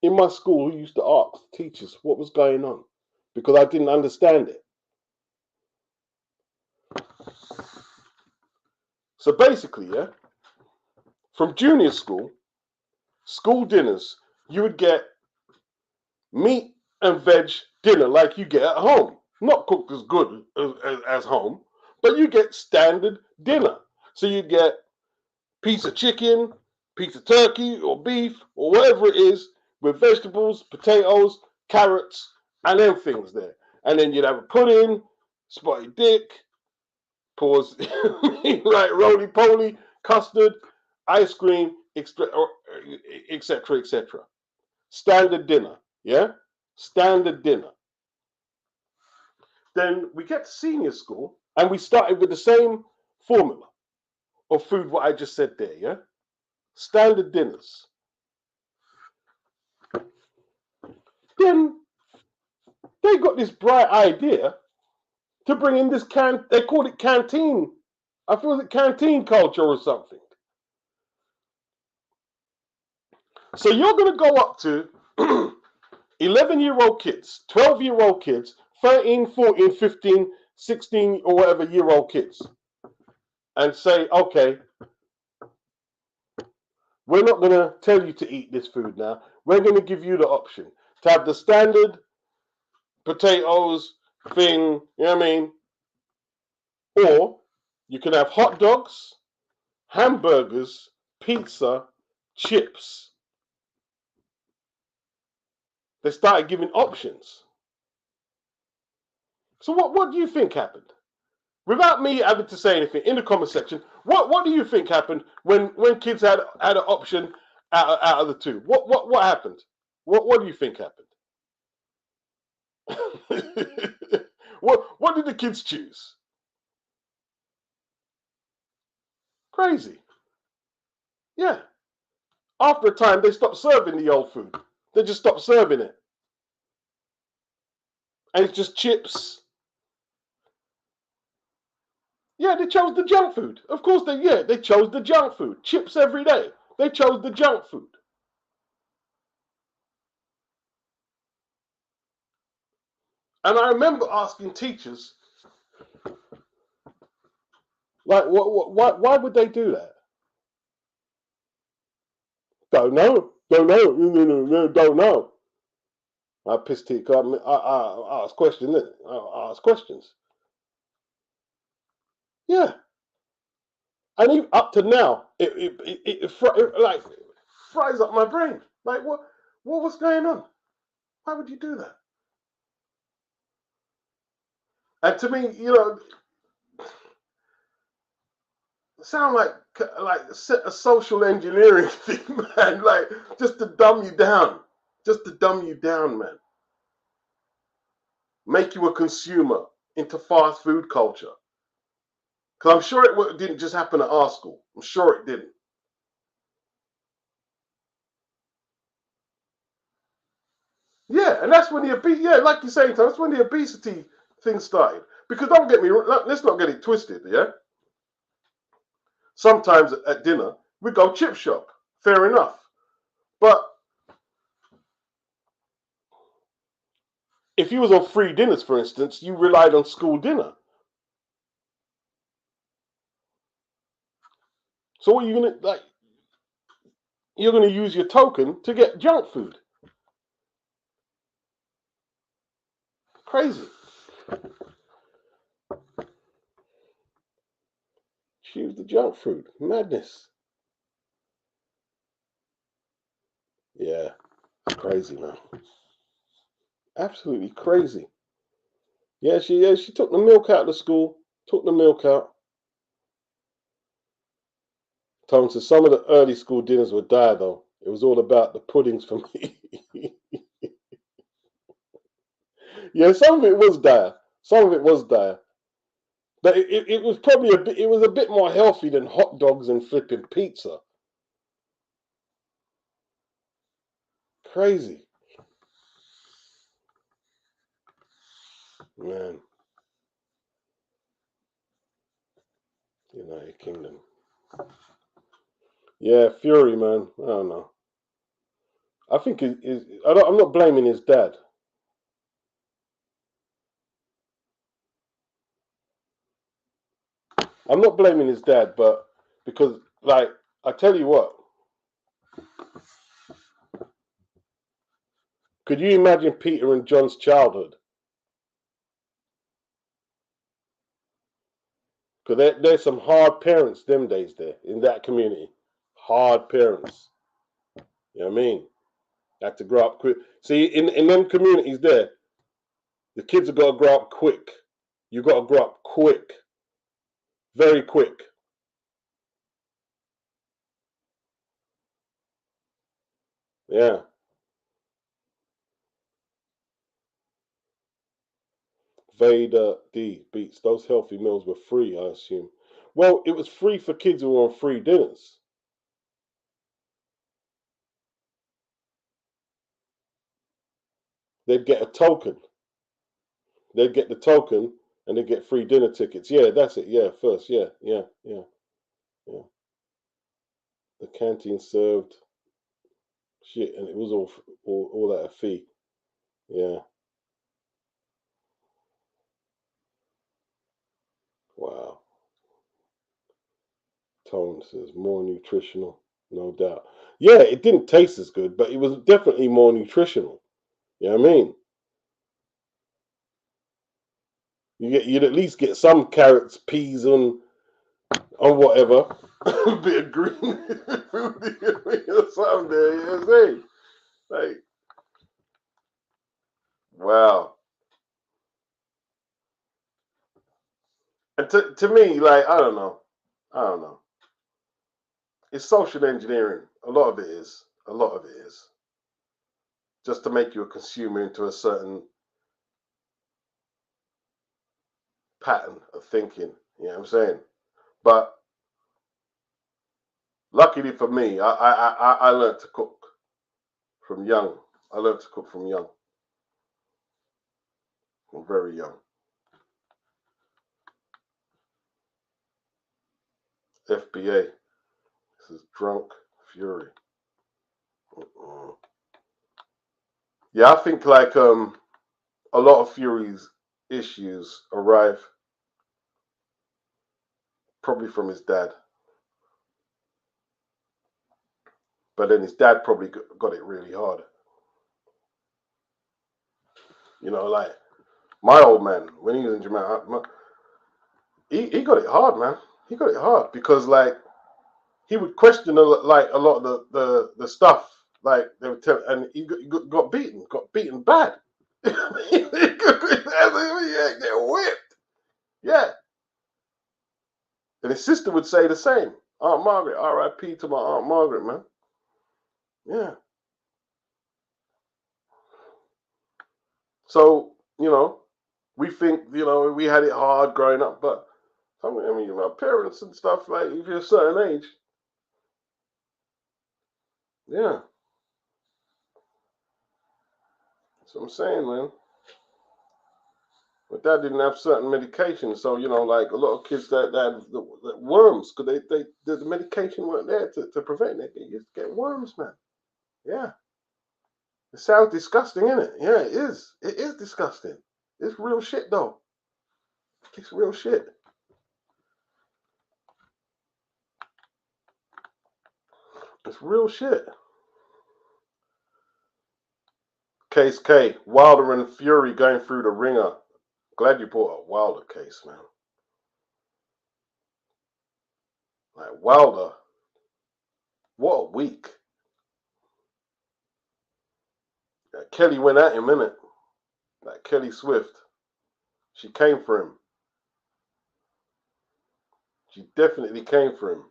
in my school who used to ask teachers what was going on because I didn't understand it. So basically, yeah, from junior school, school dinners, you would get meat and veg dinner like you get at home. Not cooked as good as home, but you get standard dinner. So you'd get piece of chicken, piece of turkey or beef or whatever it is with vegetables, potatoes, carrots, and them things there. And then you'd have a pudding, spotted dick, pause, right, roly-poly, custard, ice cream, etc., etc. Standard dinner, yeah? Standard dinner. Then we get to senior school, and we started with the same formula of food, what I just said there, yeah? Standard dinners. Then they got this bright idea to bring in this they called it canteen. I feel it canteen culture or something. So you're going to go up to 11-year-old kids, 12-year-old kids, 13, 14, 15, 16 or whatever year-old kids and say, okay, we're not going to tell you to eat this food now. We're going to give you the option to have the standard potatoes thing, you know what I mean? Or you can have hot dogs, hamburgers, pizza, chips. They started giving options. So what do you think happened? Without me having to say anything, in the comment section, what do you think happened when kids had an option out of the two? What happened? What do you think happened? what did the kids choose? Crazy. Yeah. After a time, they stopped serving the old food. They just stopped serving it. And it's just chips. Yeah, they chose the junk food. Of course they chose the junk food. Chips every day. They chose the junk food. And I remember asking teachers, like, why would they do that? Don't know. Don't know. No, don't know. I pissed it. I ask questions. I ask questions. Yeah. And even up to now, it like fries up my brain. Like, what was going on? Why would you do that? And to me, sound like a social engineering thing, man. Like just to dumb you down, man. Make you a consumer into fast food culture. Because I'm sure it didn't just happen at our school. I'm sure it didn't. Yeah, and that's when like you're saying, that's when the obesity thing started. Because don't get me wrong, let's not get it twisted, yeah? Sometimes at dinner, we go chip shop. Fair enough. But if you was on free dinners, for instance, you relied on school dinner. So what are you gonna like? You're gonna use your token to get junk food. Crazy. Choose the junk food. Madness. Yeah, crazy, man. Absolutely crazy. Yeah, she took the milk out of the school. Took the milk out. Tom said some of the early school dinners were dire though. It was all about the puddings for me. Yeah, some of it was dire. Some of it was dire. But it was probably it was a bit more healthy than hot dogs and flipping pizza. Crazy. Man. United Kingdom. Yeah, Fury, man. I don't know. I think I'm not blaming his dad. I'm not blaming his dad, but because, like, I tell you what, could you imagine Peter and John's childhood? Because there's some hard parents them days there in that community. Hard parents. You know what I mean? Had to grow up quick. See, in them communities there, the kids have got to grow up quick. You got to grow up quick. Very quick. Yeah. Vader D beats. Those healthy meals were free, I assume. Well, it was free for kids who were on free dinners. They'd get a token. They'd get the token and they'd get free dinner tickets. Yeah, that's it. Yeah, first. Yeah. Yeah. The canteen served shit and it was all at a fee. Yeah. Wow. Tone says more nutritional, no doubt. Yeah, it didn't taste as good, but it was definitely more nutritional. You know what I mean? You'd at least get some carrots, peas, or whatever. A bit of green or something there, you know what I'm saying? Like, wow. And to me, like, I don't know. I don't know. It's social engineering. A lot of it is. A lot of it is. Just to make you a consumer into a certain pattern of thinking. You know what I'm saying? But luckily for me, I learned to cook from young. I learned to cook from young. From very young. FBA. This is drunk fury. Yeah, I think like a lot of Fury's issues arrive probably from his dad, but then his dad probably got it really hard. You know, like my old man when he was in Jamaica, he got it hard, man. He got it hard because like he would question a lot of the stuff like they would tell, and he got beaten bad. He get whipped. Yeah, and his sister would say the same. Aunt Margaret, R.I.P. to my Aunt Margaret, man. Yeah. So, we think, we had it hard growing up, but I mean, our parents and stuff, like, if you're a certain age, yeah. That's what I'm saying, man. But dad didn't have certain medications, so, like a lot of kids that had the worms, because the medication weren't there to prevent it. They used to get worms, man. Yeah. It sounds disgusting, isn't it? Yeah, it is. It is disgusting. It's real shit, though. It's real shit. It's real shit. Case K, Wilder and Fury going through the ringer. Glad you brought a Wilder case, man. Like Wilder, what a week. Kelly went at him, innit? Like Kelly Swift. She came for him. She definitely came for him.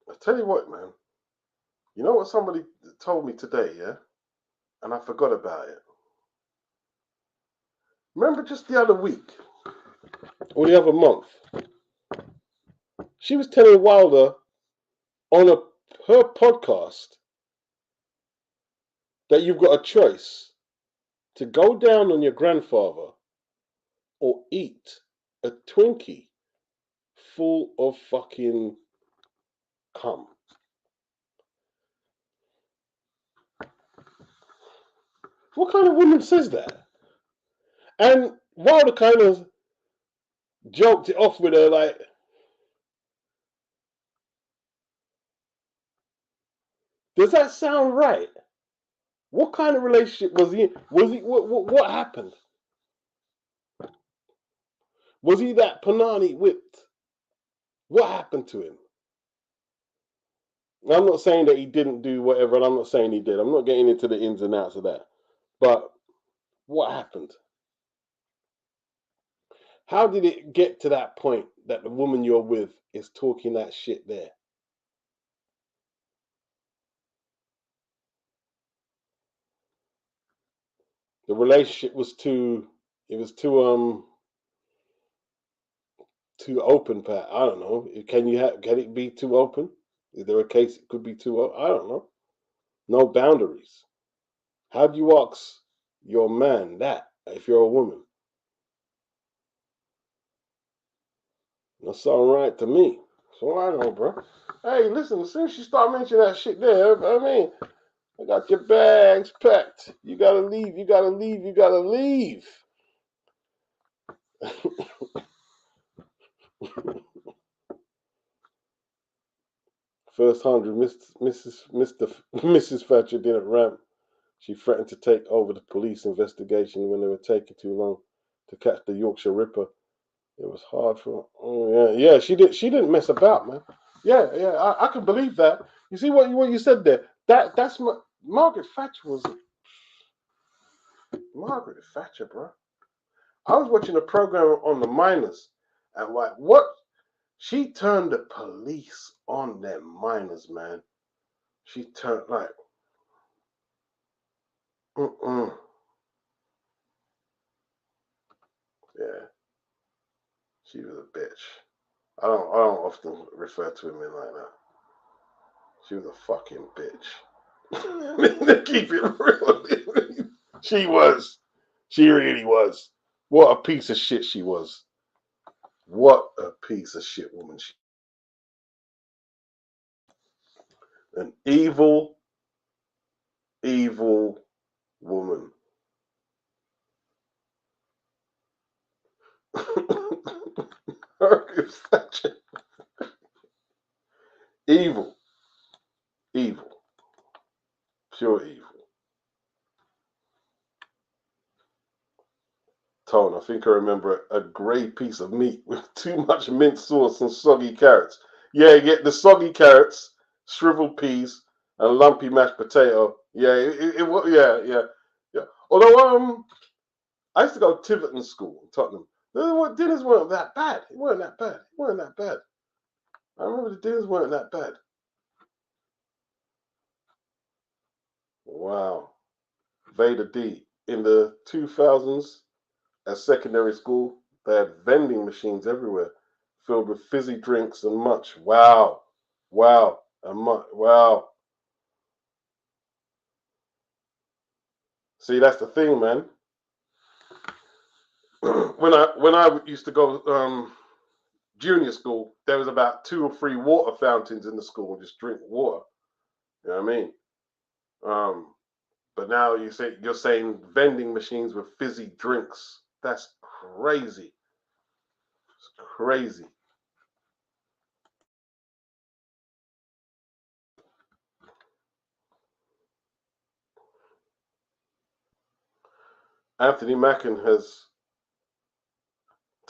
I tell you what, man. You know what somebody told me today, yeah? And I forgot about it. Remember just the other week, or the other month, she was telling Wilder on her podcast that you've got a choice to go down on your grandfather or eat a Twinkie full of fucking cum. What kind of woman says that? And Wilder kind of joked it off with her like, does that sound right? What kind of relationship was he in? Was he what happened? Was he that panani whipped? What happened to him? I'm not saying that he didn't do whatever, and I'm not saying he did. I'm not getting into the ins and outs of that. But what happened? How did it get to that point that the woman you're with is talking that shit there? The relationship was too too open, Pat. I don't know. Can it be too open? Is there a case it could be too open? I don't know. No boundaries. How do you ask your man that if you're a woman? That's all right to me. So I know, bro. Hey, listen, as soon as you start mentioning that shit there, I mean, I got your bags packed. You gotta leave, you gotta leave, you gotta leave. First 100, Mrs. Thatcher didn't ramp. She threatened to take over the police investigation when they were taking too long to catch the Yorkshire Ripper. It was hard for. Oh yeah. She didn't mess about, man. Yeah. I can believe that. You see what you said there. That's Margaret Thatcher was Margaret Thatcher, bro. I was watching a program on the miners, and like what she turned the police on them miners, man. She turned like, yeah. She was a bitch. I don't often refer to women like that. She was a fucking bitch. Keep it real. She was. She really was. What a piece of shit she was. What a piece of shit woman she. An evil, evil woman. Evil. Evil. Pure evil. Tone, I think I remember a grey piece of meat with too much mint sauce and soggy carrots. Yeah, you get the soggy carrots, shriveled peas, and lumpy mashed potato. Yeah, yeah. Although I used to go to Tiverton School in Tottenham. The dinners weren't that bad. It weren't that bad. I remember the dinners weren't that bad. Wow. Vader D. In the 2000s, at secondary school, they had vending machines everywhere, filled with fizzy drinks and much. Wow. Wow. See, that's the thing, man. when I used to go junior school, there was about 2 or 3 water fountains in the school, just drink water. You know what I mean? But now you're saying vending machines with fizzy drinks. That's crazy. It's crazy. Anthony Mackin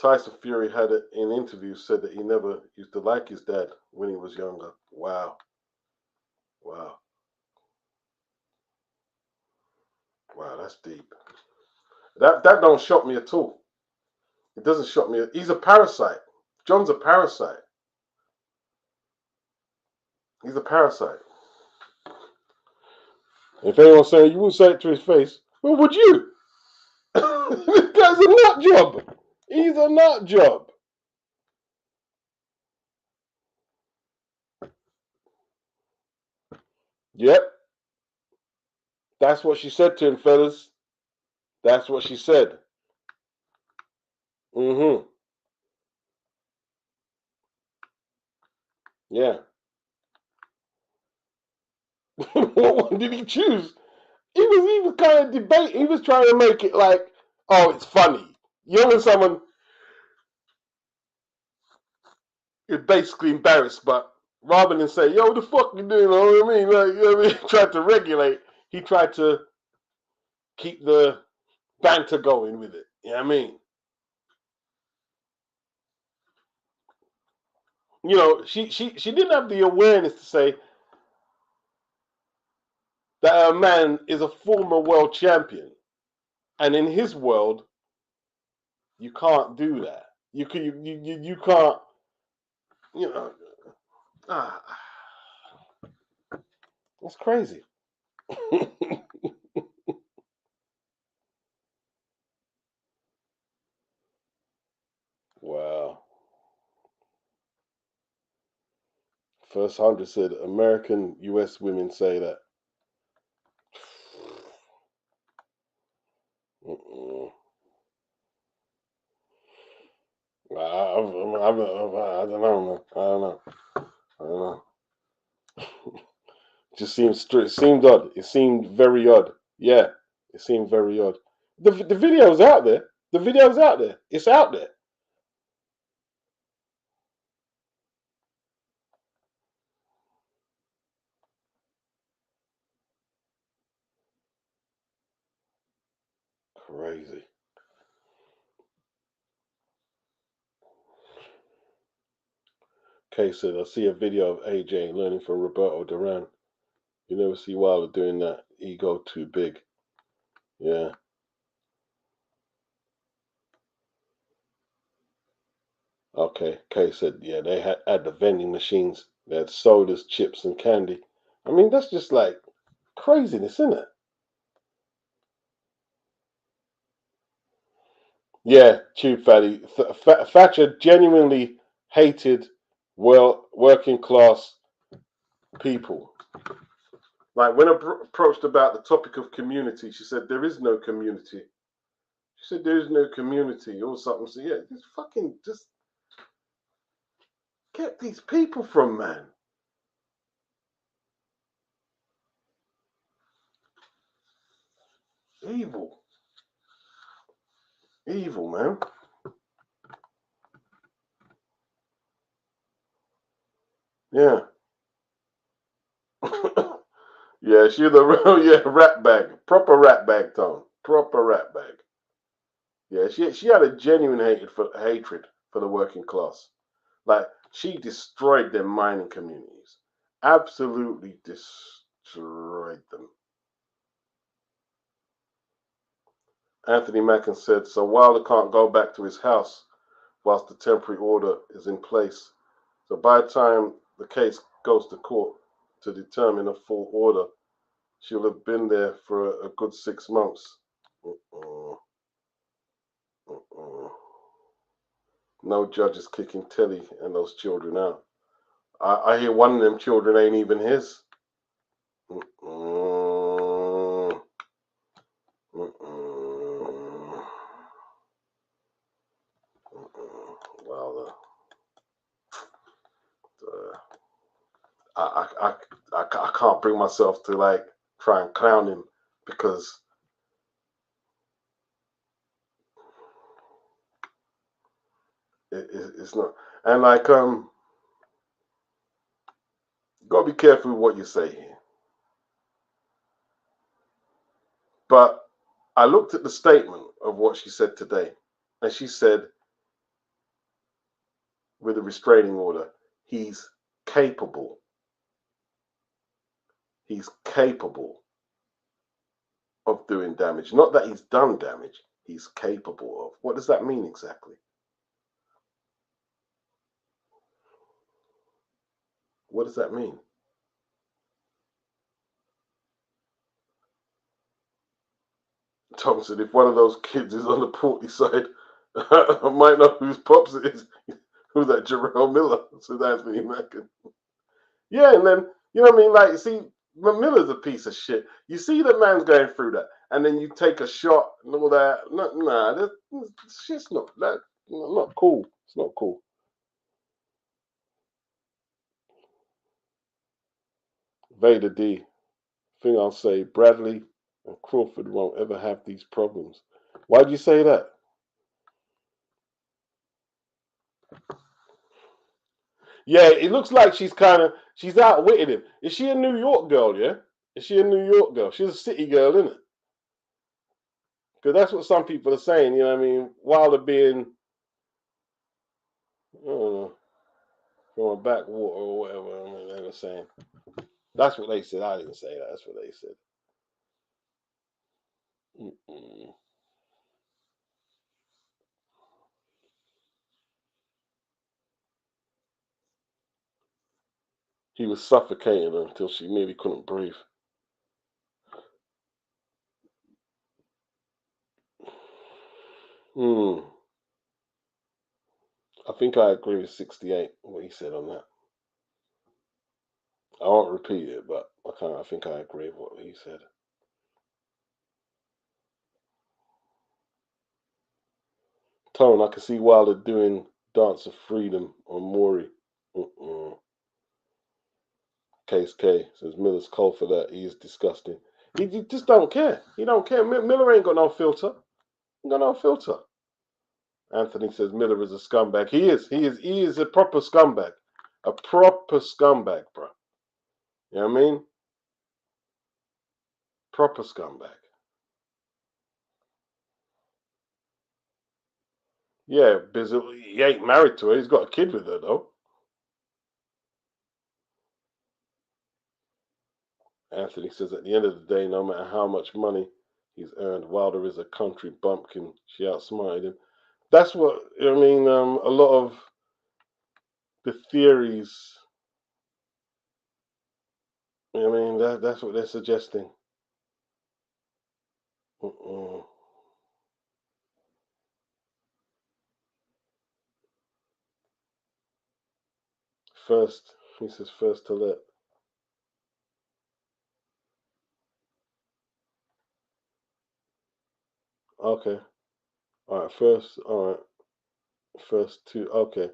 Tyson Fury had it in interviews said that he never used to like his dad when he was younger. Wow. Wow, that's deep. That don't shock me at all. It doesn't shock me. He's a parasite. John's a parasite. He's a parasite. If anyone's saying you wouldn't say it to his face, well, would you? This guy's a nut job. He's a nut job. Yep. That's what she said to him, fellas. That's what she said. Mm-hmm. Yeah. What one did he choose? He was kind of debating. He was trying to make it like, oh, it's funny. You know when someone is basically embarrassed, but rather than say, yo, what the fuck you doing? You know what I mean? Like, you know what I mean? He tried to regulate. He tried to keep the banter going with it. You know what I mean? You know, she didn't have the awareness to say that a man is a former world champion. And in his world, you can't do that. You can't, you know, ah, that's crazy. Wow. First 100 said American US women say that. Mm-mm. I don't know, man. I don't know. I don't know. It just it seemed odd. It seemed very odd. Yeah, it seemed very odd. The video's out there. The video's out there. It's out there. Crazy. Kay said, I see a video of AJ learning from Roberto Duran. You never see Wilder doing that. Ego too big. Yeah. Okay. Kay said, yeah, they had the vending machines. They had sodas, chips, and candy. I mean, that's just like craziness, isn't it? Yeah, Tube Fatty. Thatcher genuinely hated working class people. Like when approached about the topic of community, she said there is no community. She said there is no community or something. So yeah, just get these people from, man. Evil, evil, man. Yeah. Yeah, she the real rat bag, proper rat bag tone, proper rat bag. Yeah, she had a genuine hatred for the working class. Like she destroyed their mining communities, absolutely destroyed them. Anthony Mackin said, so Wilder can't go back to his house whilst the temporary order is in place. So by the time the case goes to court to determine a full order, she'll have been there for a good 6 months. Uh-uh. Uh-uh. No judge is kicking Telly and those children out. I hear one of them children ain't even his. Mm-mm. Mm-mm. Mm-mm. Well, I, I, I can't bring myself to like try and clown him because it's not. And like gotta be careful with what you say here. But I looked at the statement of what she said today, and she said with a restraining order, he's capable. He's capable of doing damage. Not that he's done damage. He's capable of. What does that mean exactly? What does that mean? Tom said, if one of those kids is on the porty side, I might know whose pops it is. Who's that? Jarrell Miller. Said Anthony Mackin. Yeah, and then, you know what I mean? Like, see, Miller's a piece of shit. You see the man's going through that, and then you take a shot and all that. No, nah, that shit's not cool. It's not cool. Vader D. Thing I'll say, Bradley and Crawford won't ever have these problems. Why do you say that? Yeah, it looks like she's outwitted him. Is she a New York girl, yeah? Is she a New York girl? She's a city girl, isn't it? Because that's what some people are saying, you know what I mean? Wilder being, I don't know, from a backwater or whatever, I mean, they were saying. That's what they said. I didn't say that. That's what they said. Mm-mm. He was suffocating her until she nearly couldn't breathe. Hmm. I think I agree with 68, what he said on that. I won't repeat it, but I think I agree with what he said. Tone, I can see Wilder doing Dance of Freedom on Maury. Case K says Miller's cold for that. He is disgusting. He just don't care. He don't care. Miller ain't got no filter. He got no filter. Anthony says Miller is a scumbag. He is. He is a proper scumbag. A proper scumbag, bro. You know what I mean? Proper scumbag. Yeah, busy. He ain't married to her. He's got a kid with her, though. Anthony says at the end of the day, no matter how much money he's earned, Wilder is a country bumpkin. She outsmarted him. That's what I mean. A lot of the theories. I mean, that's what they're suggesting. Mm-mm. First, he says first to let. Okay. All right. First. All right. First to. Okay.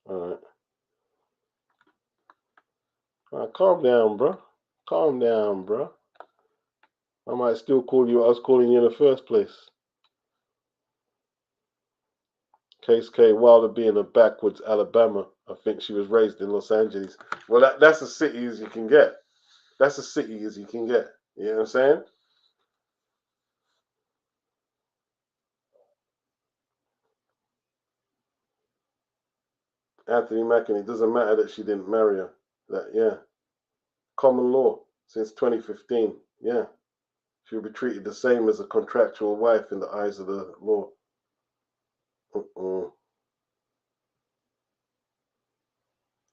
All right. All right. Calm down, bro. Calm down, bro. I might still call you what I was calling you in the first place. Case K. Wilder being a backwoods Alabama. I think she was raised in Los Angeles. Well, that's as city as you can get. That's as city as you can get. You know what I'm saying? Anthony Mackin, it doesn't matter that she didn't marry her. That, yeah. Common law since 2015. Yeah. She'll be treated the same as a contractual wife in the eyes of the law. Mm-mm.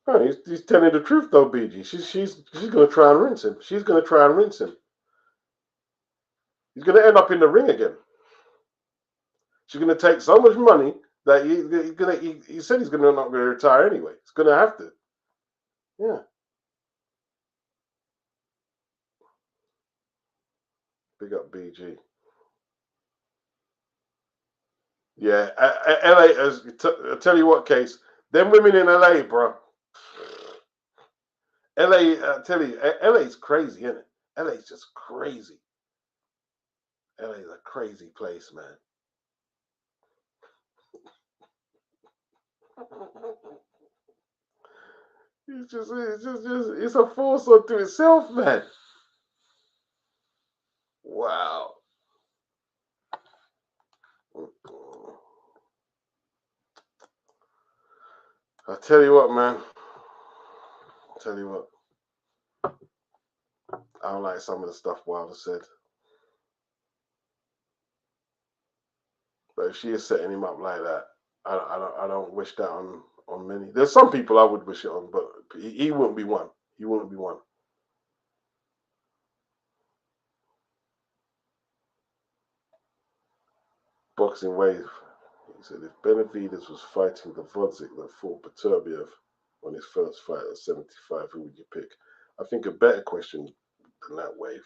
Oh, he's telling the truth though, BG. She's gonna try and rinse him. She's gonna try and rinse him. He's gonna end up in the ring again. She's gonna take so much money that he said he's gonna not gonna retire anyway. He's gonna have to. Yeah. Big up BG. Yeah. LA. I tell you what, Case. Them women in LA, bro. LA. I tell you, LA's crazy, isn't it? LA's just crazy. LA's a crazy place, man. It's a force unto itself, man. Wow. I tell you what, man. I tell you what. I don't like some of the stuff Wilder said, but if she is setting him up like that, I don't wish that on many. There's some people I would wish it on, but he wouldn't be one. He wouldn't be one. Boxing wave. He said if Benavides was fighting the Vodzik that fought Beterbiev on his first fight at 75, who would you pick? I think a better question than that wave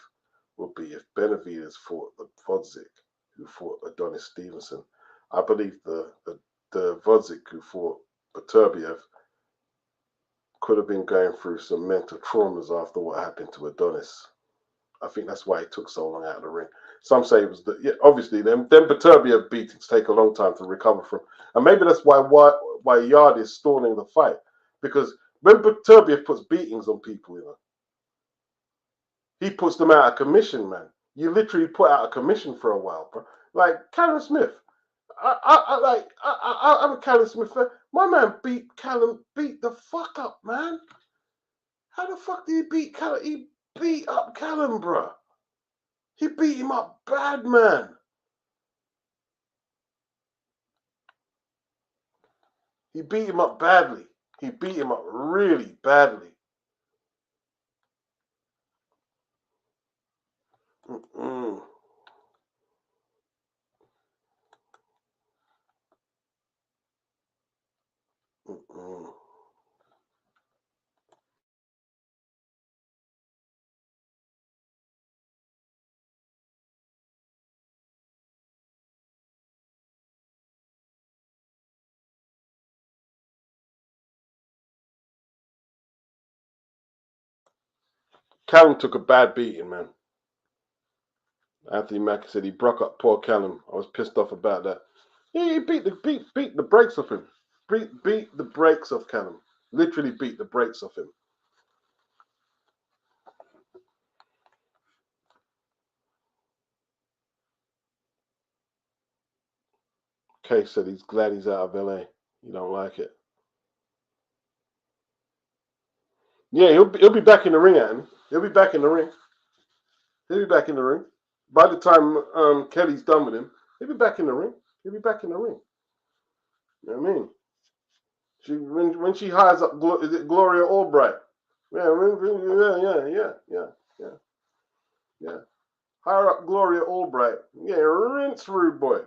would be if Benavides fought the Vodzik who fought Adonis Stevenson. I believe the Vodzik who fought Beterbiev could have been going through some mental traumas after what happened to Adonis. I think that's why he took so long out of the ring. Some say it was yeah, obviously them Beterbiev beatings take a long time to recover from, and maybe that's why Yard is stalling the fight, because when Beterbiev puts beatings on people, he puts them out of commission, man. You literally put out a commission for a while, bro. Like Callum Smith, I'm a Callum Smith fan. My man beat the fuck up, man. How the fuck did he beat Callum? He beat up Callum, bro. He beat him up bad, man. He beat him up badly. He beat him up really badly. Mm-mm. Mm-mm. Callum took a bad beating, man. Anthony Mackie said he broke up poor Callum. I was pissed off about that. He beat the brakes off him. Beat the brakes off Callum. Literally beat the brakes off him. Kay said he's glad he's out of LA. You don't like it. Yeah, he'll be back in the ring, Anthony. He'll be back in the ring. He'll be back in the ring. By the time Kelly's done with him, he'll be back in the ring. He'll be back in the ring. You know what I mean? When she hires up, is it Gloria Albright? Yeah. Hire up Gloria Albright. Yeah, rinse rude boy.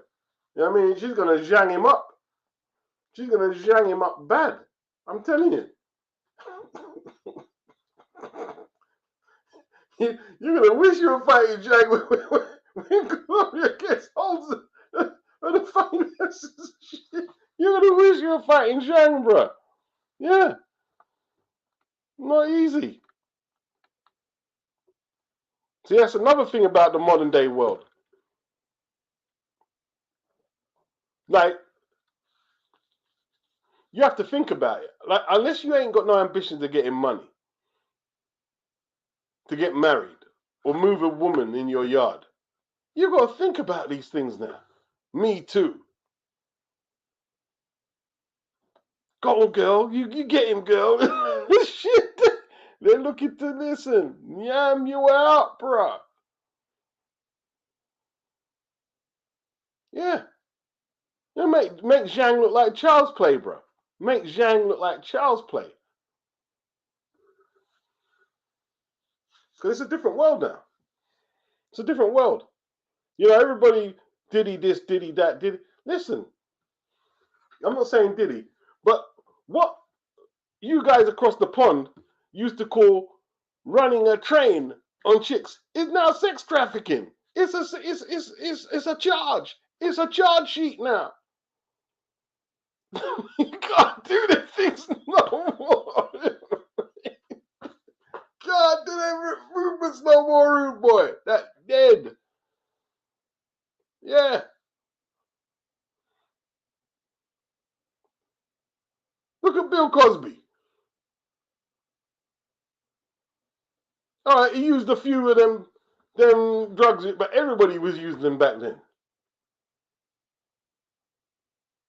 You know what I mean? She's gonna zhang him up. She's gonna zhang him up bad. I'm telling you. You're gonna wish you were fighting Zhang when Gloria gets hold of the finances. You're gonna wish you were fighting Zhang, bro. Yeah, not easy. See, that's another thing about the modern day world. Like, you have to think about it. Like, unless you ain't got no ambitions of getting money, to get married, or move a woman in your yard, you got to think about these things now. Me too. Go on, girl. You get him, girl. Shit. They're looking to listen. Yam you out, bruh. Yeah. You make Zhang look like child's play, bro. Make Zhang look like child's play. Because it's a different world now. It's a different world. You know, everybody diddy this, diddy that, diddy. Listen, I'm not saying diddy, but what you guys across the pond used to call running a train on chicks is now sex trafficking. It's a charge. It's a charge sheet now. You can't do the things no more. Can't do them movements no more, rude boy. That dead. Yeah. Look at Bill Cosby. All right, he used a few of them drugs, but everybody was using them back then.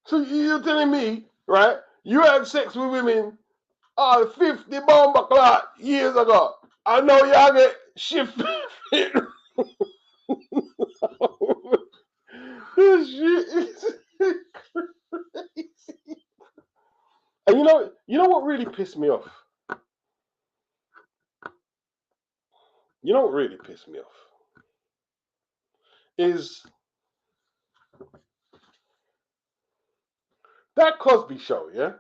So you're telling me, right? You had sex with women 50 bomber clock years ago. I know y'all get shifted. This shit is crazy. And you know what really pissed me off? You know what really pissed me off? Is that Cosby show, yeah?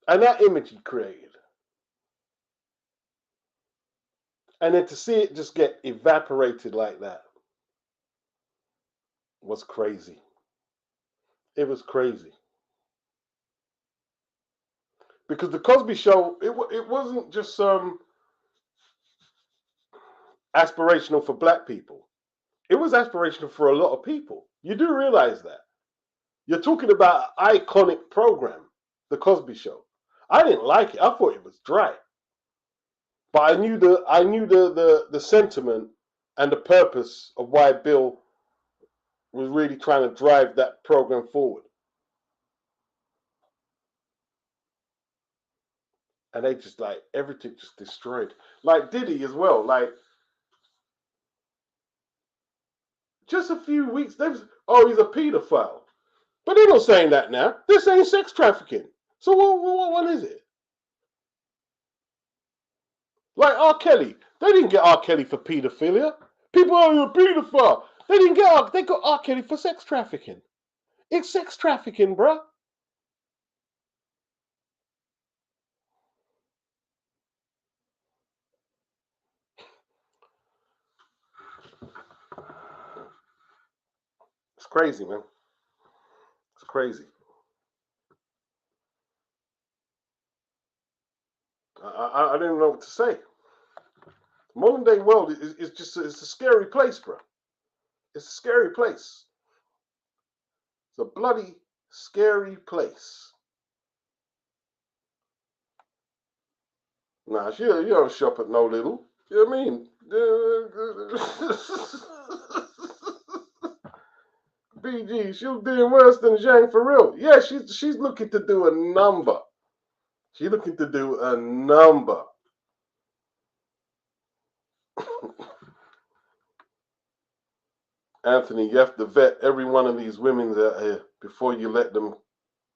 And that image he created. And then to see it just get evaporated like that was crazy. It was crazy. Because the Cosby Show, it wasn't just aspirational for black people. It was aspirational for a lot of people. You do realize that. You're talking about an iconic program, the Cosby Show. I didn't like it. I thought it was dry. But I knew the sentiment and the purpose of why Bill was really trying to drive that program forward. And they just like everything just destroyed. Like Diddy as well. Like just a few weeks, they was, oh, he's a pedophile. But they're not saying that now. They're saying sex trafficking. So what one is it? Like R. Kelly. They didn't get R. Kelly for pedophilia. People are a pedophile. They got R. Kelly for sex trafficking. It's sex trafficking, bruh. It's crazy, man. It's crazy. I don't even know what to say. The modern day world is just it's a scary place, bro. It's a scary place. It's a bloody scary place. Nah, you don't shop at no little. You know what I mean? BG, she was doing worse than Zhang for real. Yeah, she's looking to do a number. She's looking to do a number. Anthony, you have to vet every one of these women out here before you let them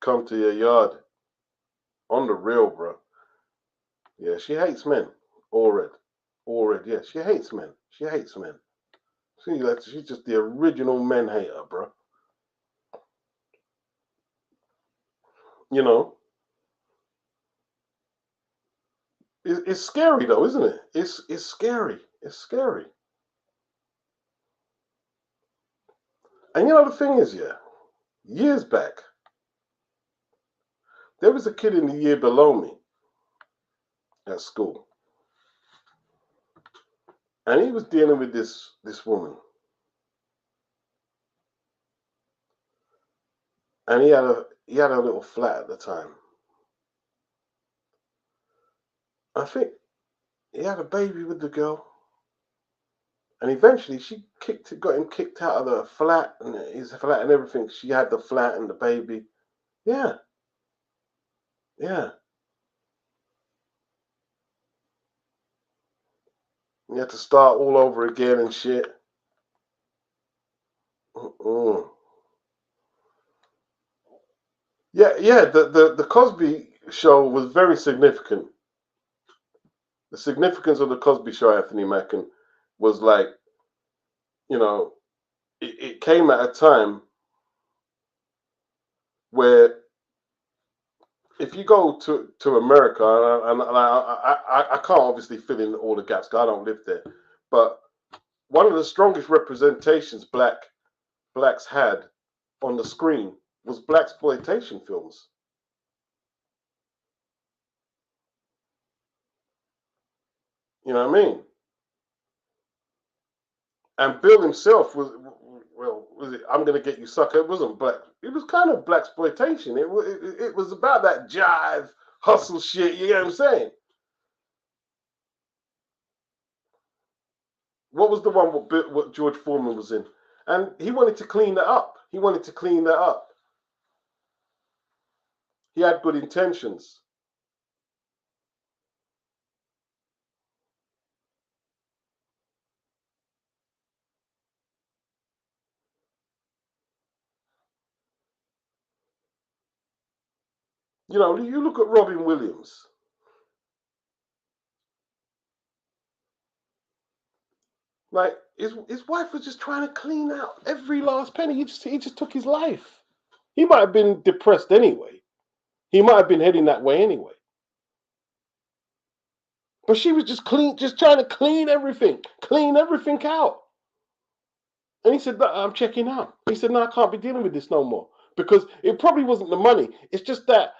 come to your yard. On the real, bro. Yeah, she hates men. Already. Yeah, she hates men. She hates men. She's just the original men hater, bro. You know, it's scary though, isn't it? It's scary. It's scary. And you know the thing is, yeah, years back, there was a kid in the year below me at school, and he was dealing with this woman, and he had a little flat at the time. I think he had a baby with the girl, and eventually she got him kicked out of the flat and his flat and everything. She had the flat and the baby. Yeah, yeah. You had to start all over again and shit. Mm-mm. Yeah, yeah. The Cosby Show was very significant. The significance of the Cosby Show, Anthony Mackin, was like, you know, it came at a time where if you go to America, and I can't obviously fill in all the gaps because I don't live there, but one of the strongest representations blacks had on the screen was blaxploitation films. You know what I mean? And Bill himself was, well, was it I'm gonna get you sucker? It wasn't black. It was kind of blaxploitation. It was about that jive hustle shit. You know what I'm saying? What was the one what George Foreman was in? And he wanted to clean that up. He wanted to clean that up. He had good intentions. You know, you look at Robin Williams. Like his wife was just trying to clean out every last penny. He just took his life. He might have been depressed anyway. He might have been heading that way anyway. But she was just trying to clean everything out. And he said, "No, I'm checking out." He said, "No, I can't be dealing with this no more." because it probably wasn't the money. It's just that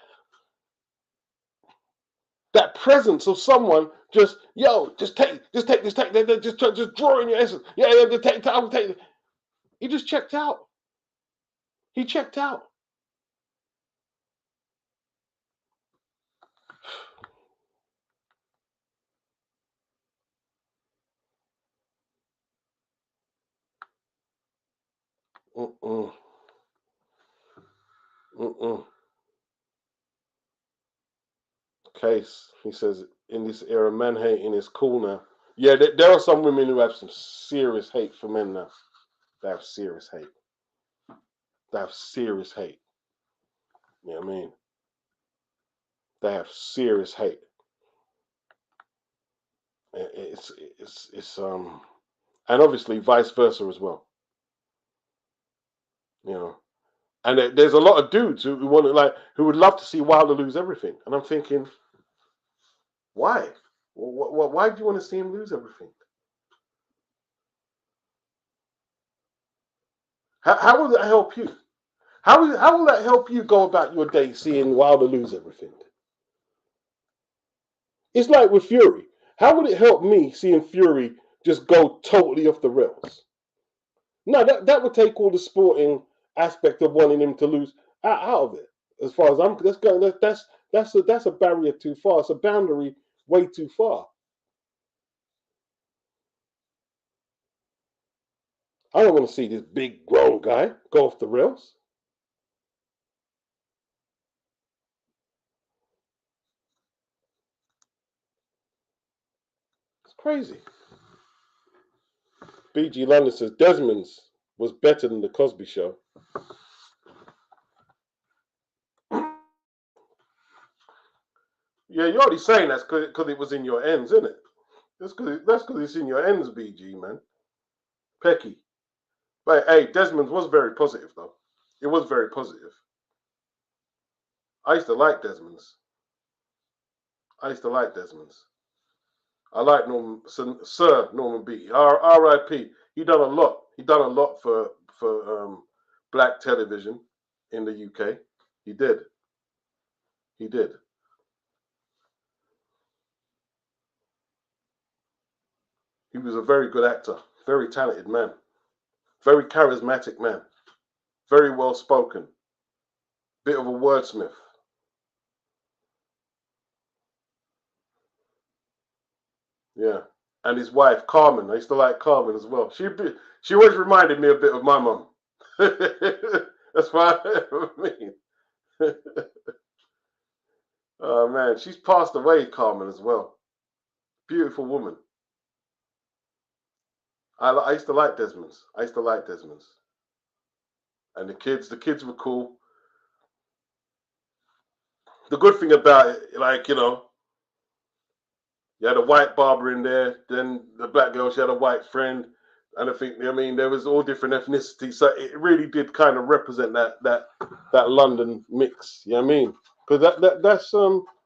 presence of someone just, yo, just take this, just draw in your essence. Yeah, just take, I'll take it. He just checked out. He checked out. Mm-mm. Mm-mm. Case, he says, in this era, man hating is cool now. Yeah, there are some women who have some serious hate for men now. They have serious hate. They have serious hate. You know what I mean? They have serious hate. It's and obviously vice versa as well. You know, and there's a lot of dudes who want to who would love to see Wilder lose everything, and I'm thinking, why? Why do you want to see him lose everything? How will that help you? How will that help you go about your day seeing Wilder lose everything? It's like with Fury. How would it help me seeing Fury just go totally off the rails? No, that would take all the sporting aspect of wanting him to lose out of it. As far as I'm that's a barrier too far. It's a boundary way too far. I don't want to see this big grown guy go off the rails. It's crazy. BG London says Desmond's was better than the Cosby Show. Yeah, you're already saying that's because it was in your ends, isn't it? That's because it's in your ends, BG, man. Pecky. But hey, Desmond's was very positive though. It was very positive. I used to like Desmond's. I used to like Desmond's. I like Sir Norman B. R.I.P. He done a lot. He done a lot for black television in the UK. He did. He did. He was a very good actor, very talented man, very charismatic man, very well spoken, bit of a wordsmith. Yeah. And his wife, Carmen. I used to like Carmen as well. She always reminded me a bit of my mum. That's what I mean. Oh man, she's passed away, Carmen, as well. Beautiful woman. I used to like Desmond's. I used to like Desmond's. And the kids were cool. The good thing about it, you had a white barber in there, then the black girl, she had a white friend. And I mean, there was all different ethnicities. So it really did kind of represent that London mix. You know what I mean? Because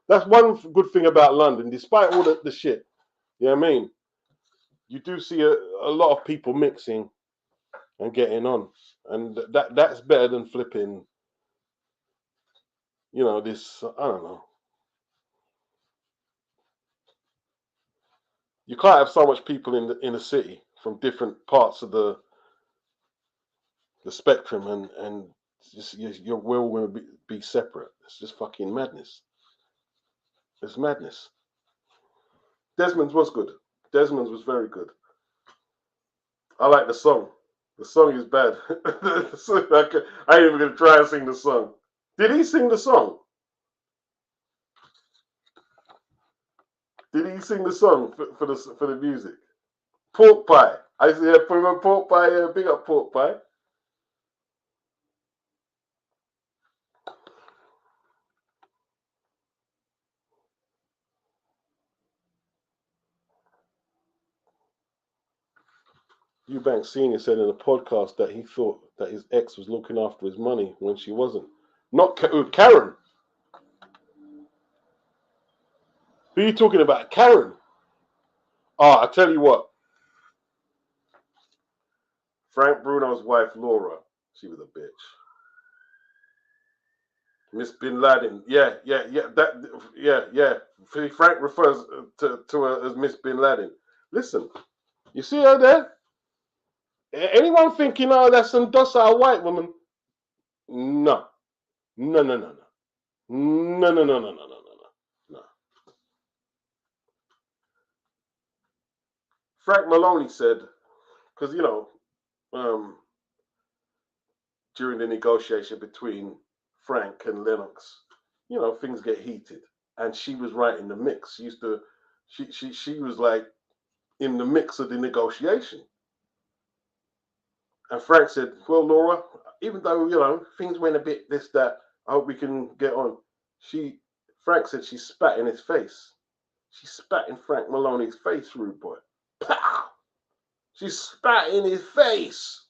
that's one good thing about London, despite all the shit. You know what I mean? You do see a lot of people mixing and getting on, and that's better than flipping. This, I don't know. You can't have so much people in the city from different parts of the spectrum, and just your will be separate. It's just fucking madness. It's madness. Desmond's was good. Desmond's was very good. I like the song. The song is bad. I ain't even gonna try and sing the song. Did he sing the song? Did he sing the song for the music? Pork pie. I see. Yeah, put him on pork pie. Yeah, big up pork pie. Eubank Senior said in a podcast that he thought that his ex was looking after his money when she wasn't. Not Karen. Who are you talking about? Karen. Oh, I tell you what. Frank Bruno's wife Laura. She was a bitch. Miss Bin Laden. Yeah. Frank refers to her as Miss Bin Laden. Listen, you see her there? Anyone thinking, oh, that's some docile white woman? No. No, no, no, no. No, no, no, no, no, no, no, no. No. Frank Maloney said, because, um, during the negotiation between Frank and Lennox, things get heated. And she was right in the mix. She was like in the mix of the negotiation. And Frank said, well, Laura, even though, things went a bit this, that, I hope we can get on. Frank said she spat in his face. She spat in Frank Maloney's face, rude boy. Pow! She spat in his face.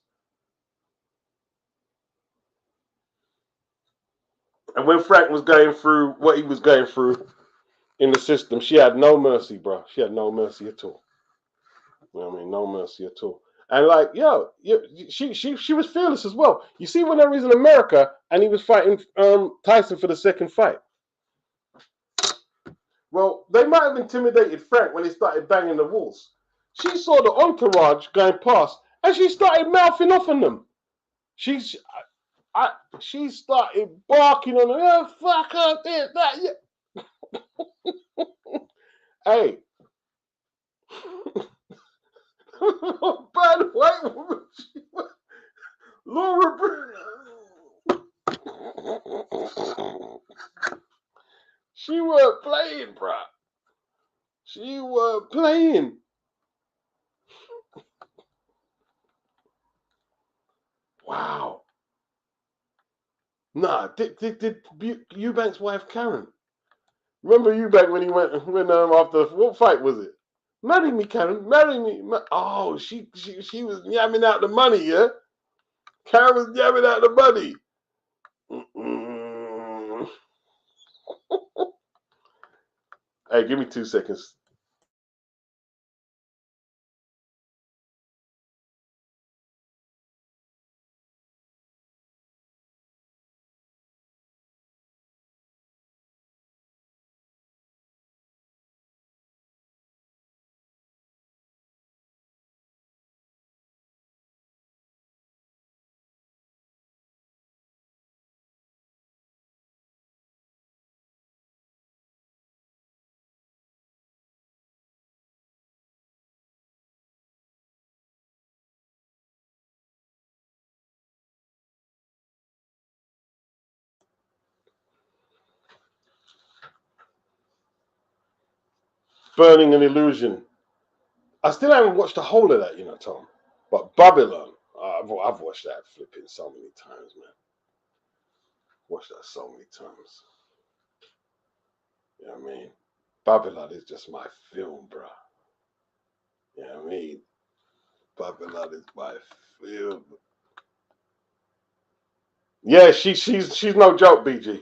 And when Frank was going through what he was going through in the system, she had no mercy, bro. She had no mercy at all. You know what I mean? No mercy at all. And like, she was fearless as well. You see, when he was in America and he was fighting Tyson for the second fight. Well, they might have intimidated Frank when he started banging the walls. She saw the entourage going past, and she started mouthing off on them. She started barking on them. Oh, fuck her, this, that. Yeah. Hey. Bad white woman. Laura. She weren't playing, bro. She weren't playing. Wow. Nah, did Eubank's wife Karen? Remember Eubank when he went after what fight was it? Marry me, Karen. Marry me. Oh, she was yamming out the money, yeah. Karen was yamming out the money. Hey, give me 2 seconds. Burning an Illusion. I still haven't watched the whole of that, Tom. But Babylon, I've watched that flipping so many times, man. Watched that so many times. You know what I mean? Babylon is just my film, bro. You know what I mean? Babylon is my film. Yeah, she's no joke, BG.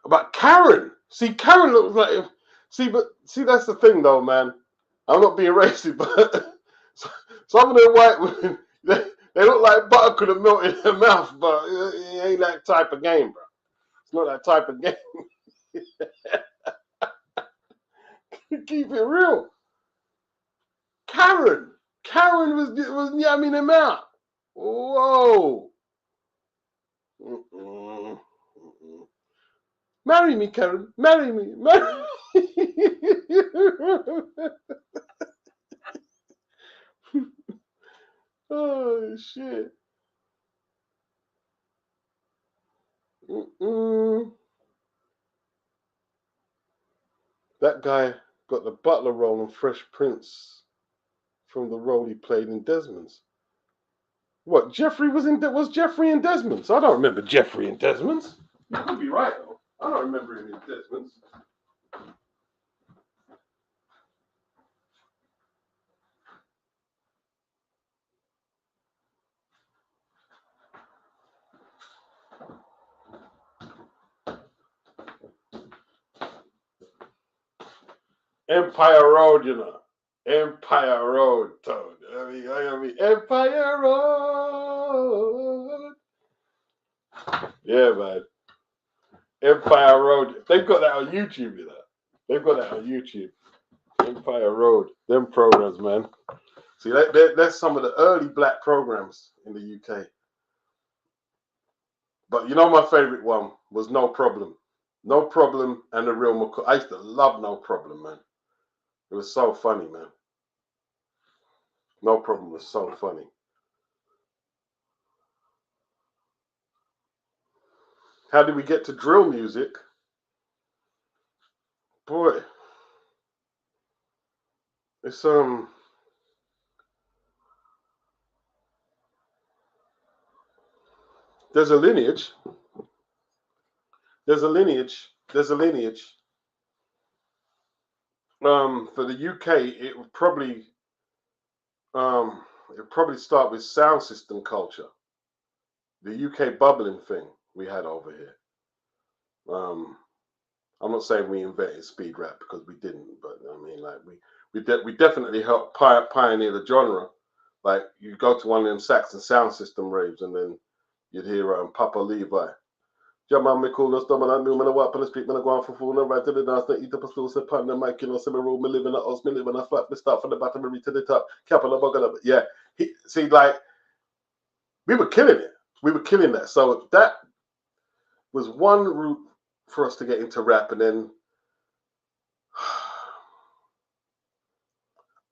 But Karen, Karen looks like that's the thing though, man. I'm not being racist, but some of the white women they look like butter could have melted in their mouth, but it ain't that type of game, bro. It's not that type of game. Keep it real. Karen was yamming him out. Whoa. Mm-mm. Mm-mm. Marry me, Karen. Marry me. Marry Oh, shit. Mm-mm. That guy got the butler role in Fresh Prince from the role he played in Desmond's. What, was Jeffrey in Desmond's? I don't remember Jeffrey in Desmond's. You could be right, though. I don't remember him in Desmond's. Empire Road, Empire Road, Toad. I mean, Empire Road. Yeah, man. Empire Road. They've got that on YouTube, you know. They've got that on YouTube. Empire Road. Them programs, man. See, that's some of the early black programs in the UK. But you know, my favorite one was No Problem. No Problem and The Real McCoy. I used to love No Problem, man. It was so funny, man. No Problem was so funny. How did we get to drill music? Boy, it's there's a lineage. There's a lineage. There's a lineage. For the UK, it probably start with sound system culture. The UK bubbling thing we had over here. I'm not saying we invented speed rap because we didn't, but I mean, like we definitely helped pioneer the genre. Like you go to one of them Saxon sound system raves, and then you'd hear Papa Levi. Jaman me cool, no stomach, I knew, man, I walk on the street, man, I go on for food, no right to the dance, no eat up a stool, sit on the mic, you know, semi room, me live in a house, me live in a flat, me start from the bottom, me reach to the top, cap on the bugger, yeah. See, like, we were killing it. We were killing that. So that was one route for us to get into rap, and then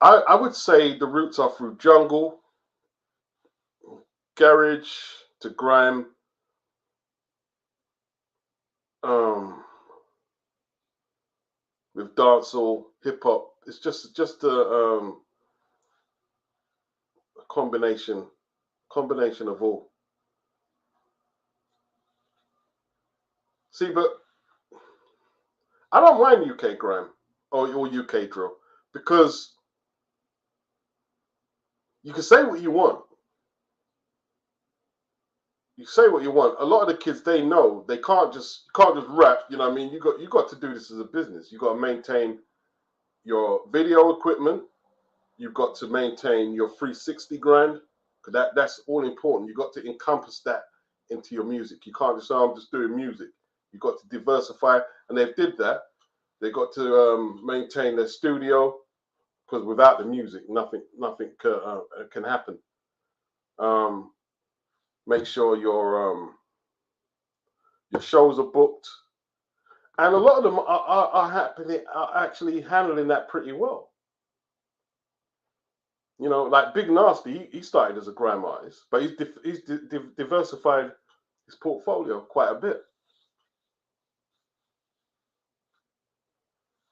I would say the roots are through jungle, garage, to grime, with dancehall, hip hop. It's just a combination of all. See, but I don't mind UK grime or UK drill because you can say what you want. You say what you want. A lot of the kids, they know they can't just rap. You know what I mean? You got to do this as a business. You got to maintain your video equipment. You've got to maintain your 360 grand. That's all important. You got to encompass that into your music. You can't just say, I'm just doing music. You got to diversify, and they did that. They got to maintain their studio, because without the music, nothing can happen. Make sure your shows are booked, and a lot of them are actually handling that pretty well. You know, like Big Nasty, he started as a grime artist, but he's diversified his portfolio quite a bit.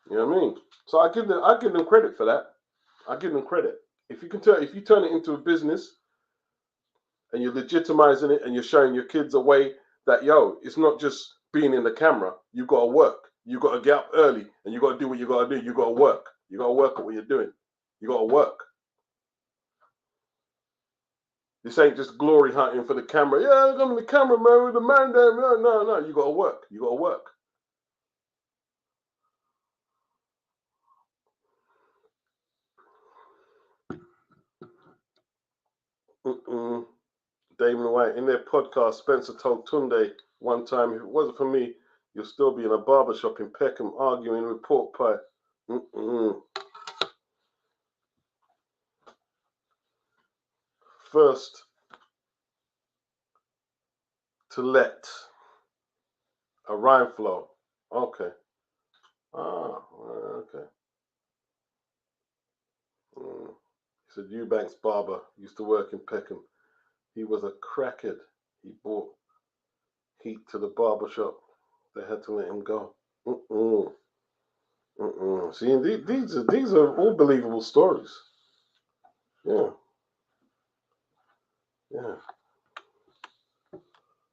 You know what I mean? So I give them credit for that. I give them credit. If you turn it into a business and you're legitimizing it and you're showing your kids a way that, yo, it's not just being in the camera. You got to work. You got to get up early and you got to do what you got to do. You got to work. You got to work at what you're doing. You got to work. This ain't just glory hunting for the camera. Yeah, I'm the camera man with the man there. No. You got to work. You got to work. Damon White, in their podcast, Spencer told Tunde one time, if it wasn't for me, you'll still be in a barbershop in Peckham arguing with pork pie. First to let a rhyme flow. Okay. Okay. He said Eubanks barber used to work in Peckham. He was a crackhead. He brought heat to the barbershop. They had to let him go. See, these are all believable stories. Yeah.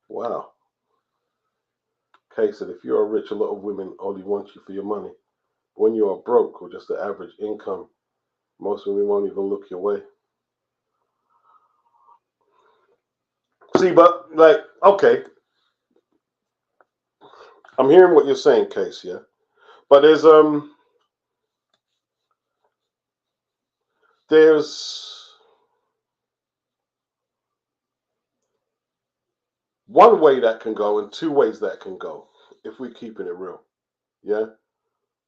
Wow. Kay said, if you're rich, a lot of women only want you for your money. When you are broke or just the average income, most women won't even look your way. See, but like, okay, I'm hearing what you're saying, Case, yeah. But there's one way that can go and two ways that can go. if we're keeping it real. Yeah.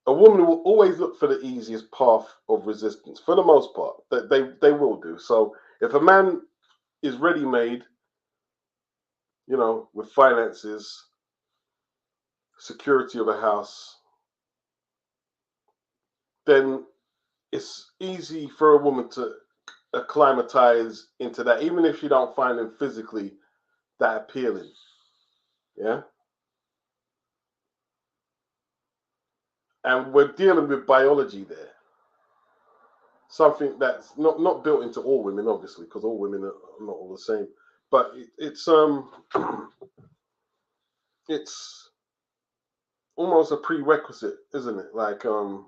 A woman will always look for the easiest path of resistance for the most part. They will do. So if a man is ready made, with finances, security of a house, then it's easy for a woman to acclimatize into that, even if she don't find him physically that appealing. Yeah. And we're dealing with biology there. Something that's not built into all women, obviously, because all women are not all the same. But it's it's almost a prerequisite, isn't it? Like a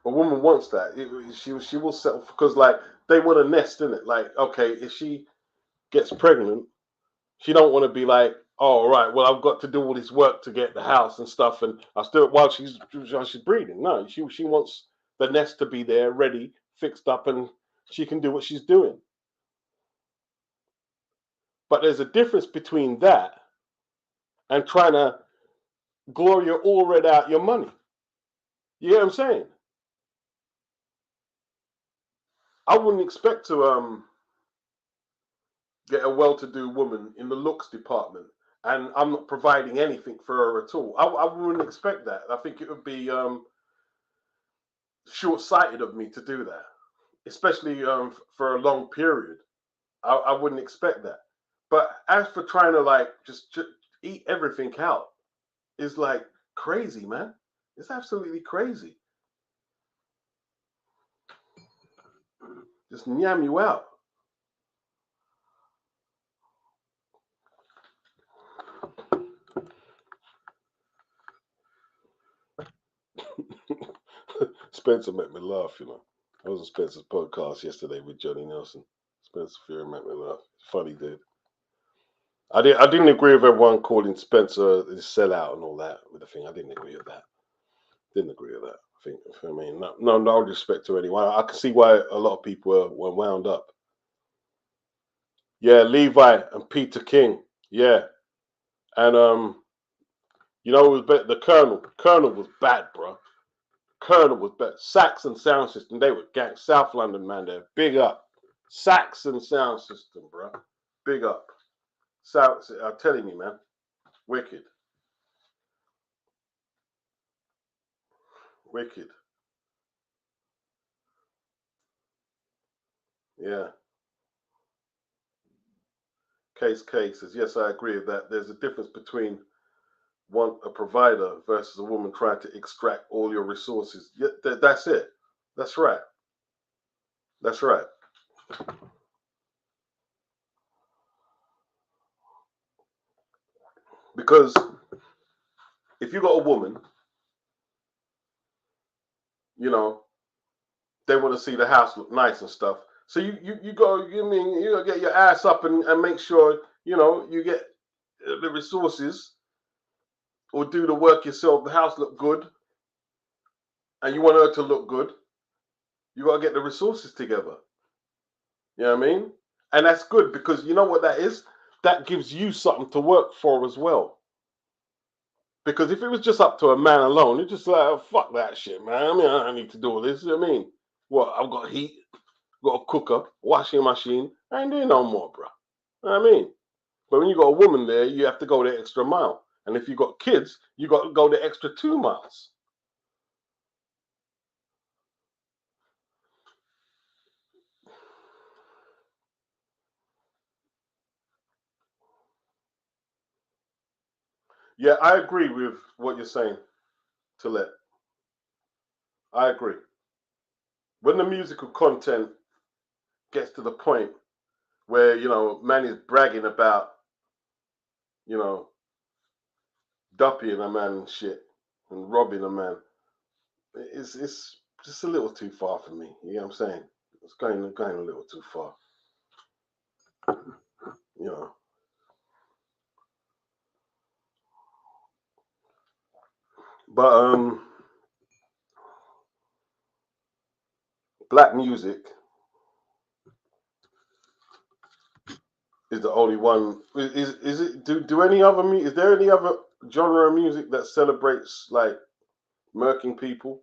woman wants that. She will settle because like they want a nest, in it. Like, okay, if she gets pregnant, she don't want to be like, oh, right, well, I've got to do all this work to get the house and stuff, and I still while she's breeding. No, she wants the nest to be there, ready, fixed up, and she can do what she's doing. But there's a difference between that and trying to glory all red out your money. You get what I'm saying? I wouldn't expect to get a well-to-do woman in the looks department, and I'm not providing anything for her at all. I wouldn't expect that. I think it would be short-sighted of me to do that, especially for a long period. I wouldn't expect that. But as for trying to like just eat everything out, is like crazy, man. It's absolutely crazy. Just yam you out. Spencer made me laugh, I was on Spencer's podcast yesterday with Johnny Nelson. Spencer Fury made me laugh. Funny dude. I didn't agree with everyone calling Spencer a sellout and all that with the thing. I didn't agree with that. Didn't agree with that. I mean, no respect to anyone. I can see why a lot of people were wound up. Yeah, Levi and Peter King. Yeah, and it was better. The Colonel was bad, bro. Colonel was bad. Saxon Sound System. They were gang. South London, man. They're big up. Saxon Sound System, bro. Big up. South. I'm telling you, man. Wicked. Wicked. Yeah. Case says, yes, I agree with that. There's a difference between a provider versus a woman trying to extract all your resources. Yeah, that's it. That's right. That's right. Because if you got a woman, they want to see the house look nice and stuff. So you go, you gotta get your ass up and make sure, you get the resources or do the work yourself. The house look good, and you want her to look good. You gotta get the resources together. You know what I mean? And that's good because you know what that is? That gives you something to work for as well. Because if it was just up to a man alone, it's just like, oh, fuck that shit, man. I mean, I don't need to do all this. You know what I mean? Well, I've got heat, got a cooker, washing machine. I ain't doing no more, bro. You know what I mean? But when you got a woman there, you have to go the extra mile. And if you got kids, you got to go the extra 2 miles. Yeah, I agree with what you're saying, Tillette. I agree. When the musical content gets to the point where, man is bragging about, you know, dupping a man and shit and robbing a man, it's just a little too far for me. You know what I'm saying? It's going a little too far. You know. But black music is the only one. Is it? Do any other is there any other genre of music that celebrates like murking people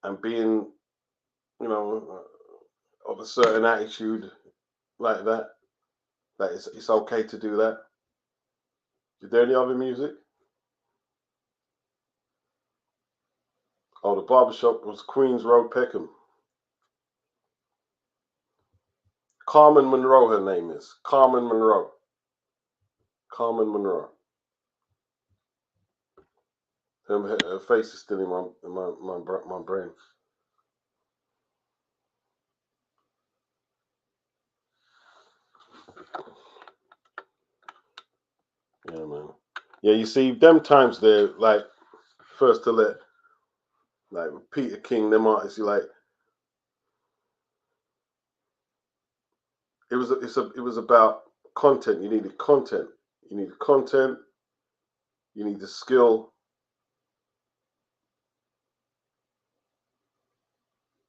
and being, you know, of a certain attitude like that? That it's okay to do that. Is there any other music? Oh, the barbershop was Queens Road, Peckham. Carmen Monroe, her name is Carmen Monroe. Carmen Monroe. Her face is still in my brain. Yeah, man. Yeah, you see, them times they're like first to let like Peter King, them artists, you like. It was about content. You needed content. You needed content. You need the skill,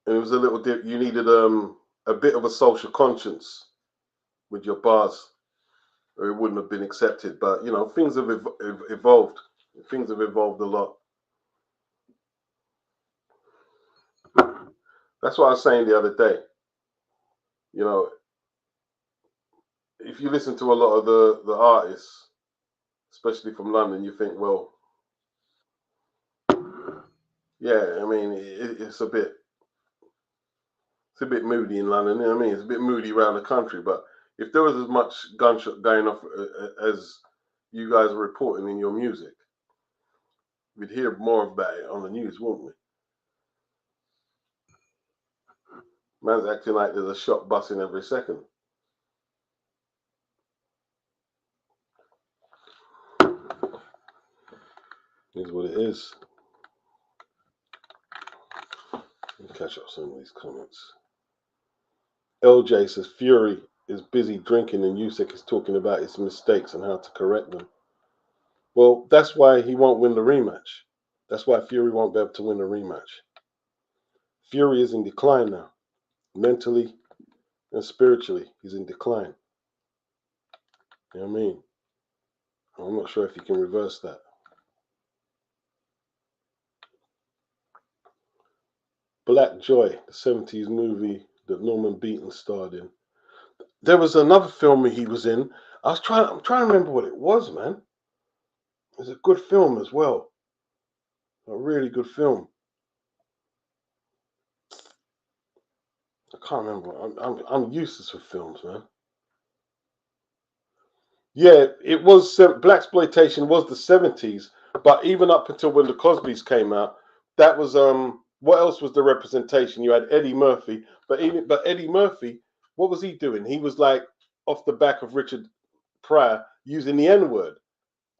and it was a little dip. You needed a bit of a social conscience with your bars, or it wouldn't have been accepted. But you know, things have evolved. Things have evolved a lot. That's what I was saying the other day. You know, if you listen to a lot of the artists, especially from London, you think, well, yeah, I mean, it's a bit moody in London. You know what I mean? It's a bit moody around the country. But if there was as much gunshot going off as you guys are reporting in your music, we'd hear more about it on the news, wouldn't we? Man's acting like there's a shot busting every second. Is what it is. Let me catch up some of these comments. LJ says Fury is busy drinking and Usyk is talking about his mistakes and how to correct them. Well, that's why he won't win the rematch. That's why Fury won't be able to win the rematch. Fury is in decline now. Mentally and spiritually, he's in decline. You know what I mean? I'm not sure if he can reverse that. Black Joy, the 70s movie that Norman Beaton starred in. There was another film he was in. I'm trying to remember what it was, man. It was a good film as well. A really good film. I can't remember. I'm useless with films, man. Yeah, it was blaxploitation was the 70s, but even up until when the Cosbys came out, that was what else was the representation? You had Eddie Murphy, but Eddie Murphy, what was he doing? He was like off the back of Richard Pryor using the N-word.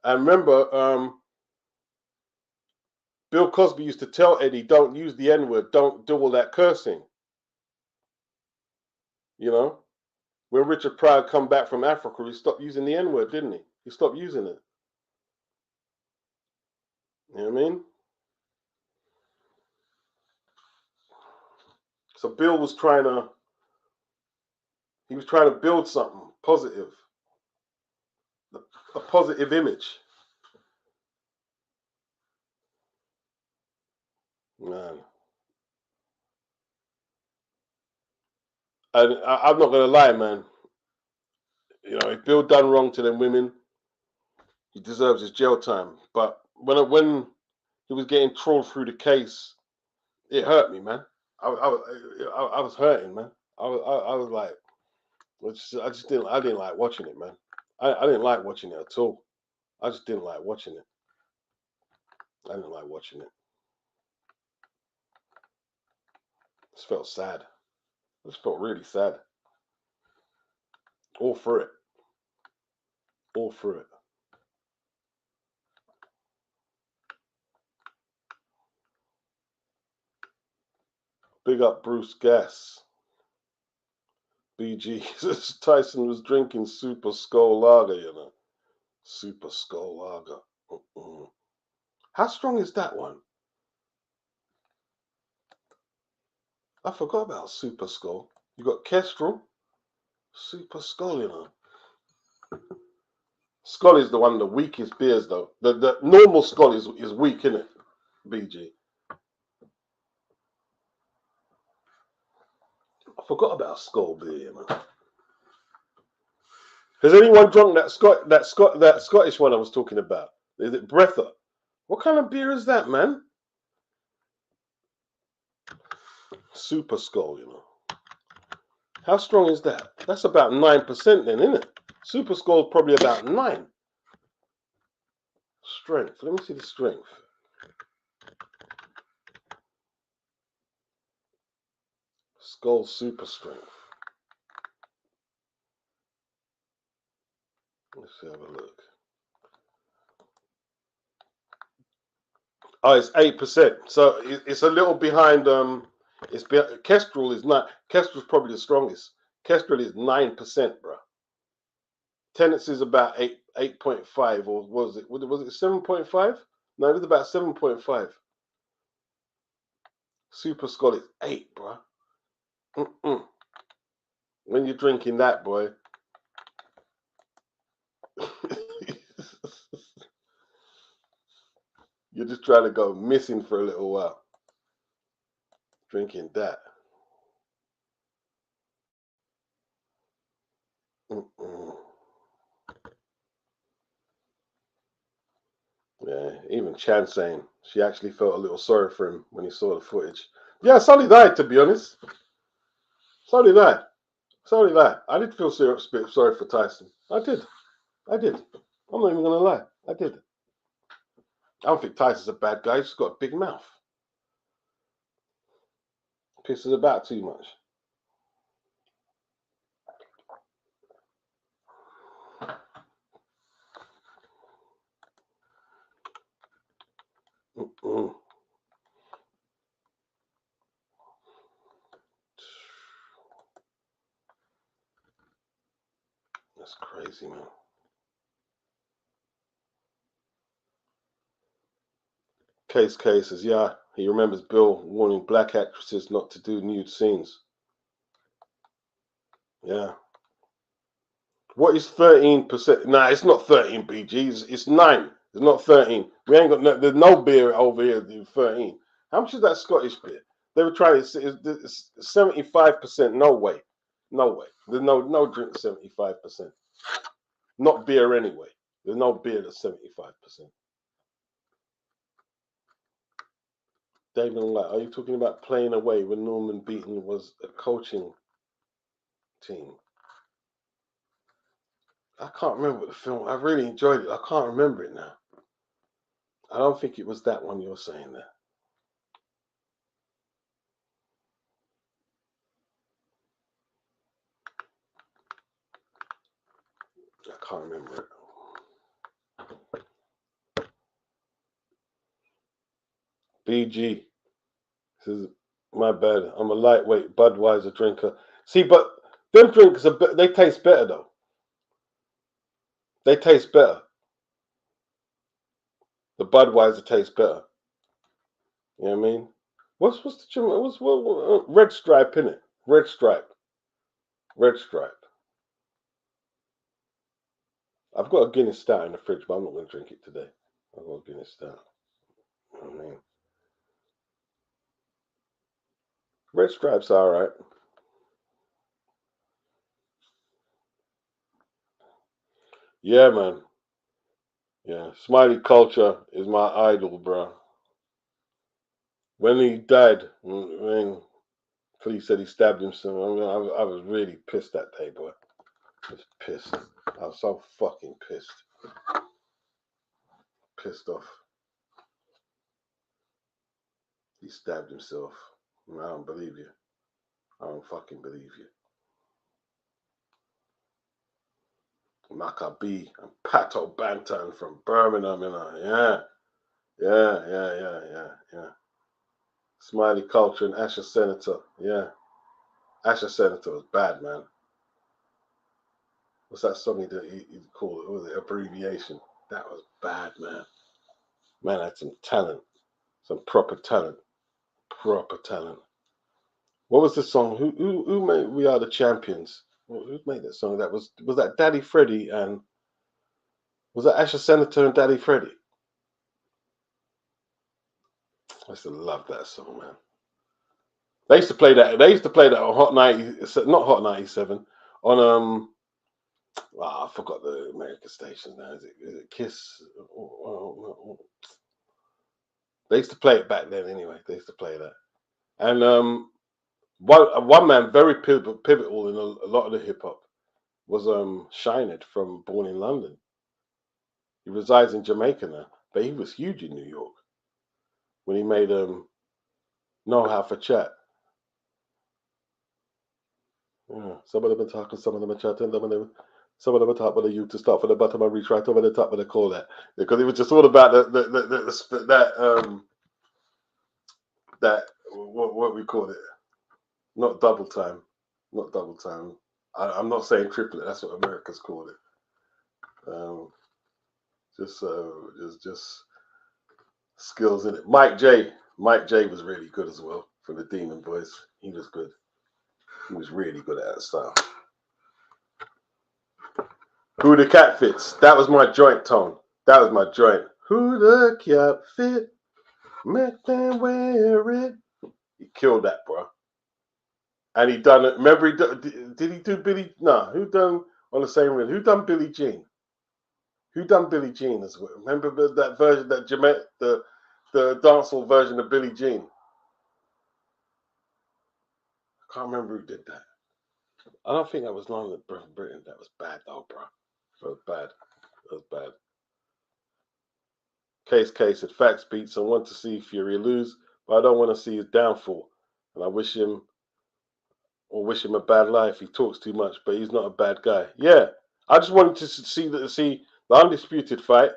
I remember Bill Cosby used to tell Eddie, don't use the N-word, don't do all that cursing. You know? When Richard Pryor come back from Africa, he stopped using the N-word, didn't he? He stopped using it. You know what I mean? So Bill was trying to build something positive, a positive image. Man, I'm not gonna lie, man. You know, if Bill done wrong to them women, he deserves his jail time. But when he was getting trawled through the case, it hurt me, man. I was hurting, man. I was like, I didn't like watching it, man. I didn't like watching it at all. I just didn't like watching it. I didn't like watching it. It just felt sad. It just felt really sad. All through it. All through it. Big up Bruce Gass. BG says Tyson was drinking Super Skull Lager, you know. Super Skull Lager. How strong is that one? I forgot about Super Skull. You got Kestrel, Super Skull, you know. Skull is the one of the weakest beers, though. The normal Skull is weak, isn't it, BG? I forgot about Skull beer, you know. Has anyone drunk that Scottish one I was talking about? Is it Breather? What kind of beer is that, man? Super Skull, you know. How strong is that? That's about 9% then, isn't it? Super Skull probably about 9. Strength. Let me see the strength. Skull Super Strength. Let's have a look. Oh, it's 8%. So it's a little behind. Kestrel is not. Kestrel's probably the strongest. Kestrel is 9%, bro. Tennessee is about 8.5, or was it 7.5? No, it was about 7.5. Super Skull is 8, bro. When you're drinking that, boy. You're just trying to go missing for a little while. Drinking that. Yeah, even Chan saying she actually felt a little sorry for him when he saw the footage. Yeah, so did I, to be honest. So did I. So did I. I did feel sorry for Tyson. I did. I'm not even going to lie. I did. I don't think Tyson's a bad guy. He's just got a big mouth. Pisses about too much. That's crazy, man. Case says, yeah, he remembers Bill warning black actresses not to do nude scenes. Yeah. What is 13%? Nah, it's not 13 BGs. It's 9. It's not 13. We ain't got there's no beer over here do 13. How much is that Scottish beer? They were trying to say 75%. No way. No way. There's no drink 75%. Not beer anyway. There's no beer that's 75%. David, like, are you talking about playing away when Norman Beaton was a coaching team? I can't remember the film. I really enjoyed it. I can't remember it now. I don't think it was that one you're saying there. I can't remember it. BG says, my bad. I'm a lightweight Budweiser drinker. See, but them drinks they taste better though. They taste better. The Budweiser tastes better. You know what I mean? What's what Red Stripe in it? Red Stripe. I've got a Guinness Stout in the fridge, but I'm not going to drink it today. I've got a Guinness Stout. You know what I mean? Red Stripe's all right. Yeah, man. Yeah, Smiley Culture is my idol, bro. When he died, when police said he stabbed himself, I was really pissed that day, boy. I was pissed. I was so fucking pissed. Pissed off. He stabbed himself. I don't believe you. I don't fucking believe you. Maccabee and Pato Banton from Birmingham, you know. Yeah. Smiley Culture and Asher Senator. Yeah. Asher Senator was bad, man. What's that song he called it? What was it? Abbreviation. That was bad, man. Man had some talent. Some proper talent. Proper talent. What was the song? Who made We Are the Champions? Who made that song? That was that Daddy Freddie and was that Asher Senator and Daddy Freddie? I used to love that song, man. They used to play that. They used to play that on Hot 90, not Hot 97, on I forgot the American station now. Is it Kiss? They used to play it back then. Anyway, they used to play that. And one man very pivotal in a lot of the hip hop was Shined from Born in London. He resides in Jamaica now, but he was huge in New York when he made Know How for Chat. Yeah, some of them are talking, some of them are chatting, some of them are talking about you to start from the bottom and reach right over the top. What they call that, because it was just all about that what we call it, not double time, not double time. I'm not saying triplet. That's what Americans call it. Just skills in it. Mike J was really good as well for the Demon Boys. He was good. He was really good at that style. Who the cat fits? That was my joint tone. That was my joint. Who the cat fit? Make them wear it. He killed that, bro. And he done it. Remember, did he do Billy? No, who done on the same reel? Who done Billie Jean? Who done Billie Jean as well? Remember that version, that the dancehall version of Billie Jean? I can't remember who did that. I don't think that was London, Britain. That was bad, though, bro. That was bad. That was bad. Case said facts beats. I want to see Fury lose, but I don't want to see his downfall. And I wish him a bad life. He talks too much, but he's not a bad guy. Yeah, I just wanted to see the undisputed fight.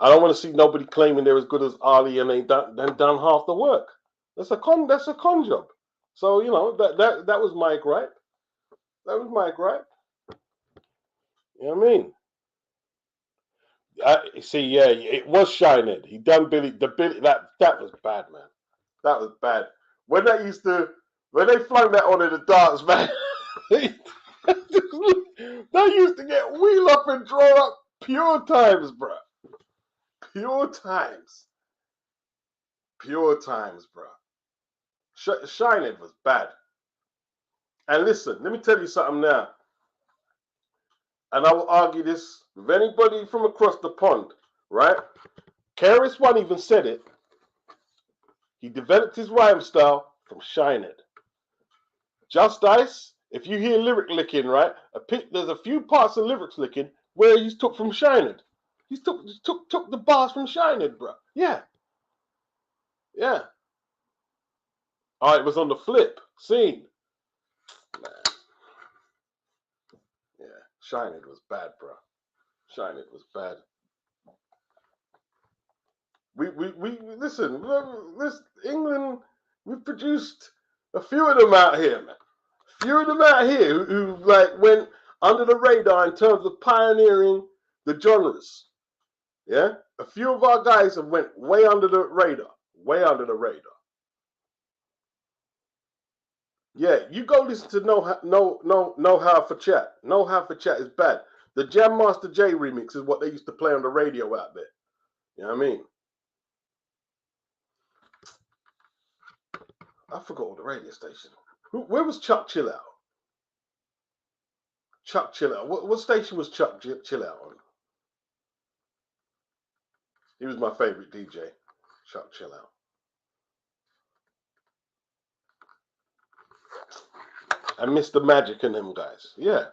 I don't want to see nobody claiming they're as good as Ali and they done half the work. That's a con job. So that was my gripe. That was my gripe. You know what I mean? See, yeah, it was Shined. He done Billy. That was bad, man. That was bad. When they flung that on in the dance, man, they used to get wheel up and draw up pure times, bro. Pure times. Pure times, bro. Shined was bad. And listen, let me tell you something now. And I will argue this with anybody from across the pond, right? KRS-One even said it. He developed his rhyme style from Shined. Just Ice, if you hear lyric licking, right? There's a few parts of lyrics licking where he's took from Shined. He took the bars from Shined, bro. Yeah. Yeah. Oh, it was on the flip scene. Man. Yeah. Shined was bad, bro. Shined was bad. We listen, England, we've produced a few of them out here, man. A few of them out here who like went under the radar in terms of pioneering the genres. Yeah, a few of our guys have went way under the radar. Way under the radar. Yeah, you go listen to Know How for Chat. Know How for Chat is bad. The Jam Master J remix is what they used to play on the radio out there. You know what I mean? I forgot all the radio station. Where was Chuck Chill Out? Chuck Chill Out. What station was Chuck Chill Out on? He was my favorite DJ. Chuck Chill Out. And Mr. Magic and them guys. Yeah.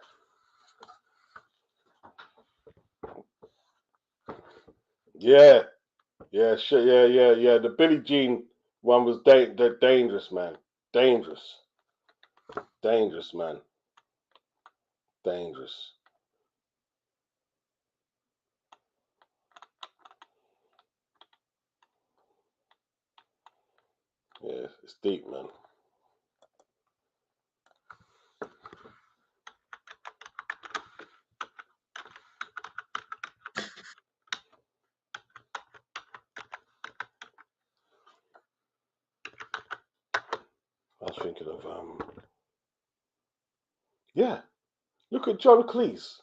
Yeah. Yeah, sure. Yeah. The Billie Jean one was dangerous, man. Dangerous, man. Dangerous. Yeah, it's deep, man. I was thinking of yeah. Look at John Cleese.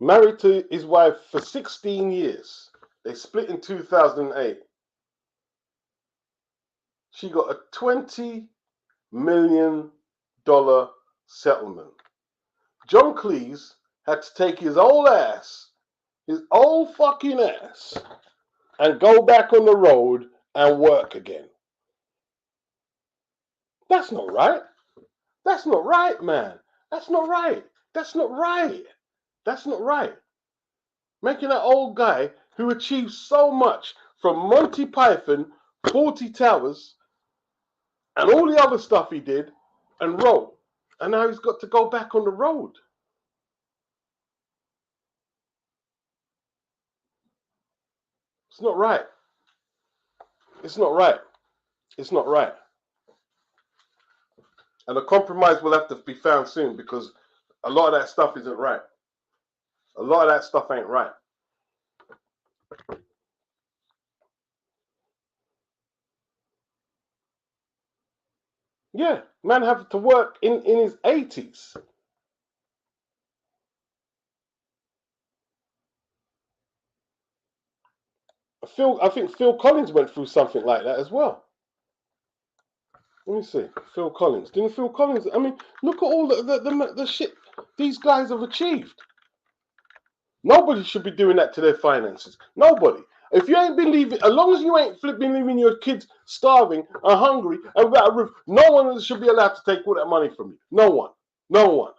Married to his wife for 16 years. They split in 2008. She got a $20 million settlement. John Cleese had to take his old fucking ass, and go back on the road and work again. That's not right. That's not right, man. That's not right. That's not right. That's not right. Making that old guy who achieved so much from Monty Python, 40 Towers, and all the other stuff he did and wrote, and now he's got to go back on the road. It's not right. It's not right. It's not right. And a compromise will have to be found soon, because a lot of that stuff isn't right. A lot of that stuff ain't right. Yeah, man have to work in his 80s. I think Phil Collins went through something like that as well. Let me see. Phil Collins. Didn't Phil Collins? I mean, look at all the shit these guys have achieved. Nobody should be doing that to their finances. Nobody. If you ain't believing, as long as you ain't flipping leaving your kids starving and hungry and without a roof, no one should be allowed to take all that money from you. No one. No one.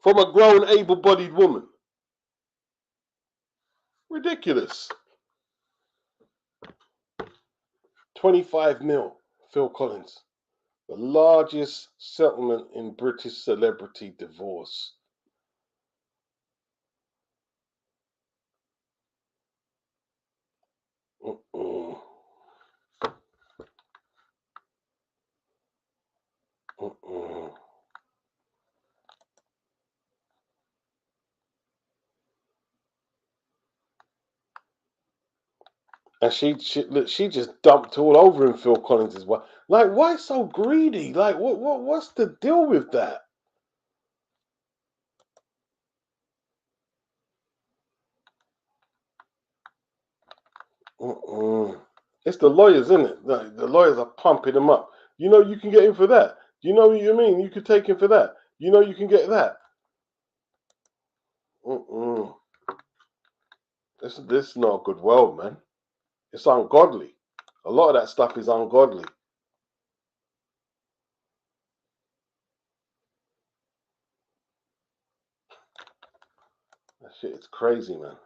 From a grown, able-bodied woman. Ridiculous. 25 mil, Phil Collins. The largest settlement in British celebrity divorce. Mm-mm. Mm-mm. And she just dumped all over him, Phil Collins as well. Like, why so greedy? Like, what's the deal with that? Mm-mm. It's the lawyers, isn't it? The lawyers are pumping him up. You know, you can get him for that. You know what you mean? You could take him for that. You know, you can get that. Mm-mm. This is not a good world, man. It's ungodly. A lot of that stuff is ungodly. That shit is crazy, man.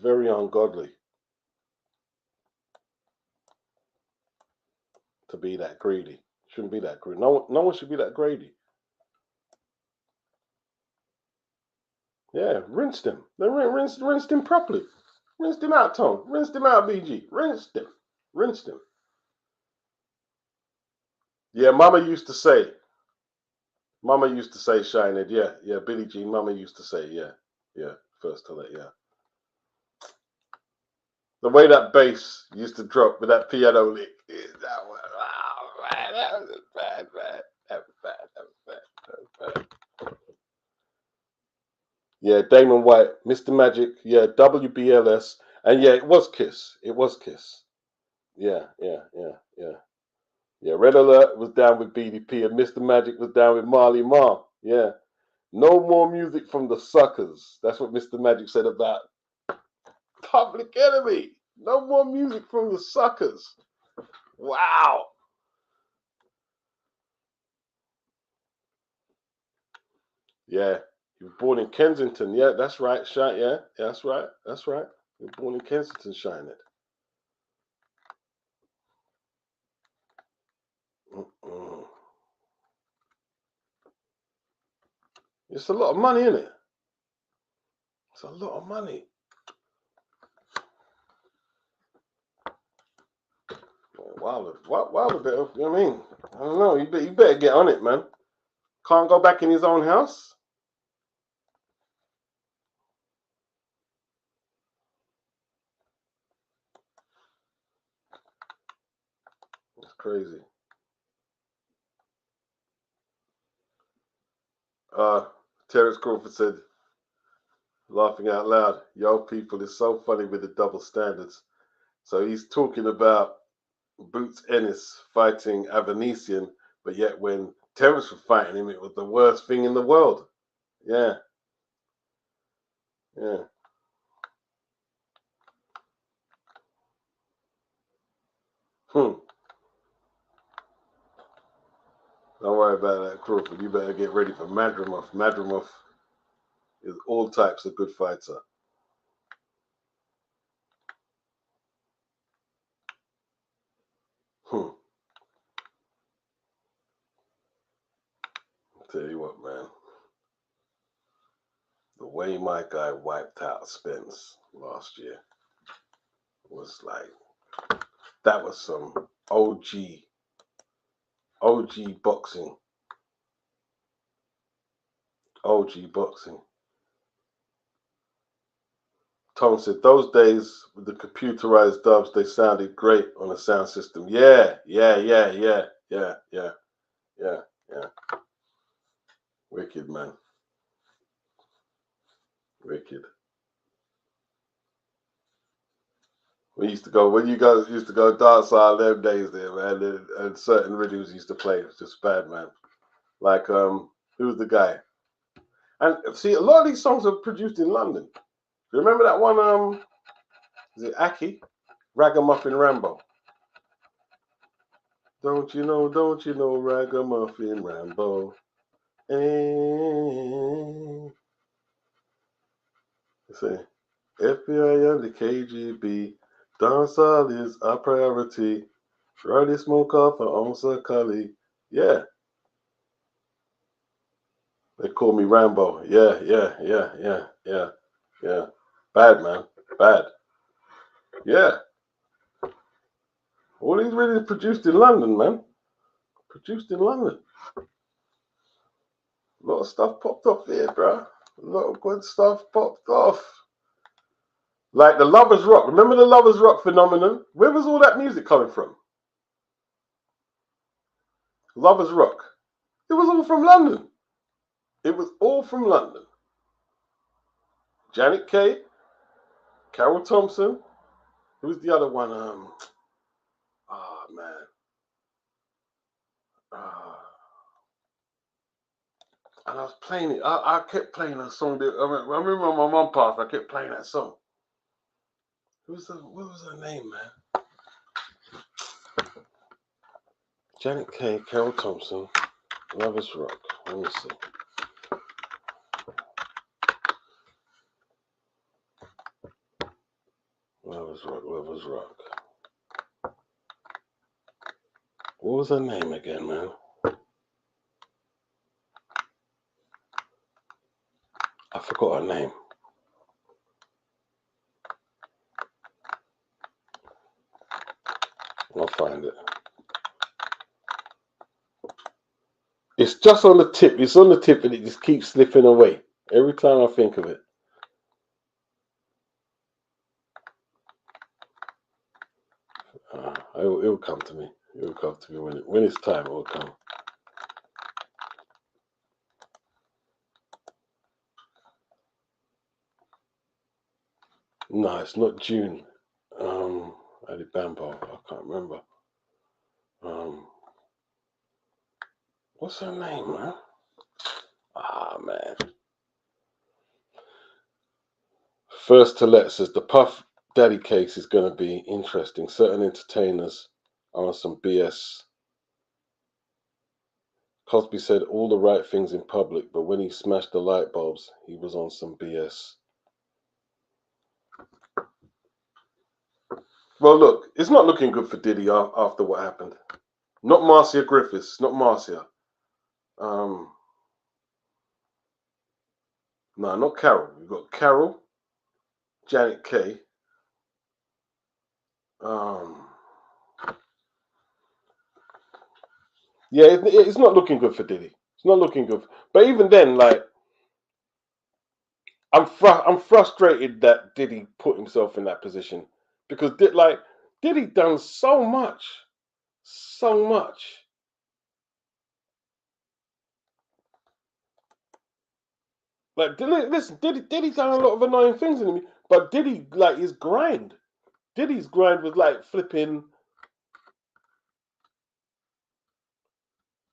Very ungodly to be that greedy. Shouldn't be that greedy. No one should be that greedy. Yeah, rinsed him. They rinsed him properly. Rinsed him out, Tom. Rinsed him out, BG. Rinsed him. Rinsed him. Yeah, Mama used to say, Shinehead. Yeah, Billie Jean. Mama used to say, yeah. First to that, yeah. The way that bass used to drop with that piano lick, that was, oh, man, that was bad, man. That was bad. Yeah, Damon White, Mr. Magic, yeah, WBLS, and yeah, it was Kiss. Yeah. Yeah, Red Alert was down with BDP, and Mr. Magic was down with Marley Marl. Yeah. No more music from the suckers. That's what Mr. Magic said about Public Enemy. No more music from the suckers. Wow. Yeah. He was born in Kensington. Yeah, that's right. Yeah, that's right. He was born in Kensington, Shinehead. It's a lot of money, isn't it? It's a lot of money. Wilder better, you know what I mean? I don't know. You better get on it, man. Can't go back in his own house. Crazy. Terence Crawford said, laughing out loud, yo, people is so funny with the double standards. So he's talking about Boots Ennis fighting Avanesian, but yet when Terence was fighting him, it was the worst thing in the world. Yeah. Yeah. Don't worry about that, Crawford. You better get ready for Madrimov. Madrimov is all types of good fighter. I'll tell you what, man. The way my guy wiped out Spence last year was like, that was some OG boxing. OG boxing. Tom said, those days with the computerized dubs, they sounded great on the sound system. Yeah. Wicked, man. Wicked. We used to go, when you guys used to go dance all them days there, man, and certain rhythms used to play. It was just bad, man. Like, who was the guy? And see, a lot of these songs are produced in London. Remember that one, is it Aki? Ragamuffin Rambo. Don't you know, Ragamuffin Rambo? You see, FBI and the KGB, dancehall is our priority. Friday smoke off an Onsa Cully. Yeah. They call me Rambo. Yeah. Bad, man. Bad. Yeah. All these really produced in London, man. Produced in London. A lot of stuff popped off here, bro. A lot of good stuff popped off. Like the Lovers Rock. Remember the Lovers Rock phenomenon? Where was all that music coming from? Lovers Rock. It was all from London. It was all from London. Janet Kay, Carol Thompson. Who was the other one? Man. And I was playing it. I kept playing that song. I remember when my mum passed, I kept playing that song. What was her name, man? Janet Kay, Carol Thompson, Lovers Rock. Let me see. Lovers Rock. What was her name again, man? I forgot her name. I'll find it. It's just on the tip. It's on the tip and it just keeps slipping away. Every time I think of it. It will come to me. It will come to me when it's time. It will come. No, it's not June. Ali Bambo. I can't remember. What's her name, man? Man. First to let says the Puff Daddy case is going to be interesting. Certain entertainers are on some BS. Cosby said all the right things in public, but when he smashed the light bulbs, he was on some BS. Well, look, it's not looking good for Diddy after what happened. Not Marcia Griffiths, not Marcia. No, not Carol. We've got Carol, Janet Kay. Yeah, it's not looking good for Diddy. It's not looking good. But even then, like, I'm frustrated that Diddy put himself in that position because Diddy done so much so much. Like, listen, Diddy's done a lot of annoying things in him, but Diddy, like, his grind. Diddy's grind was like flipping,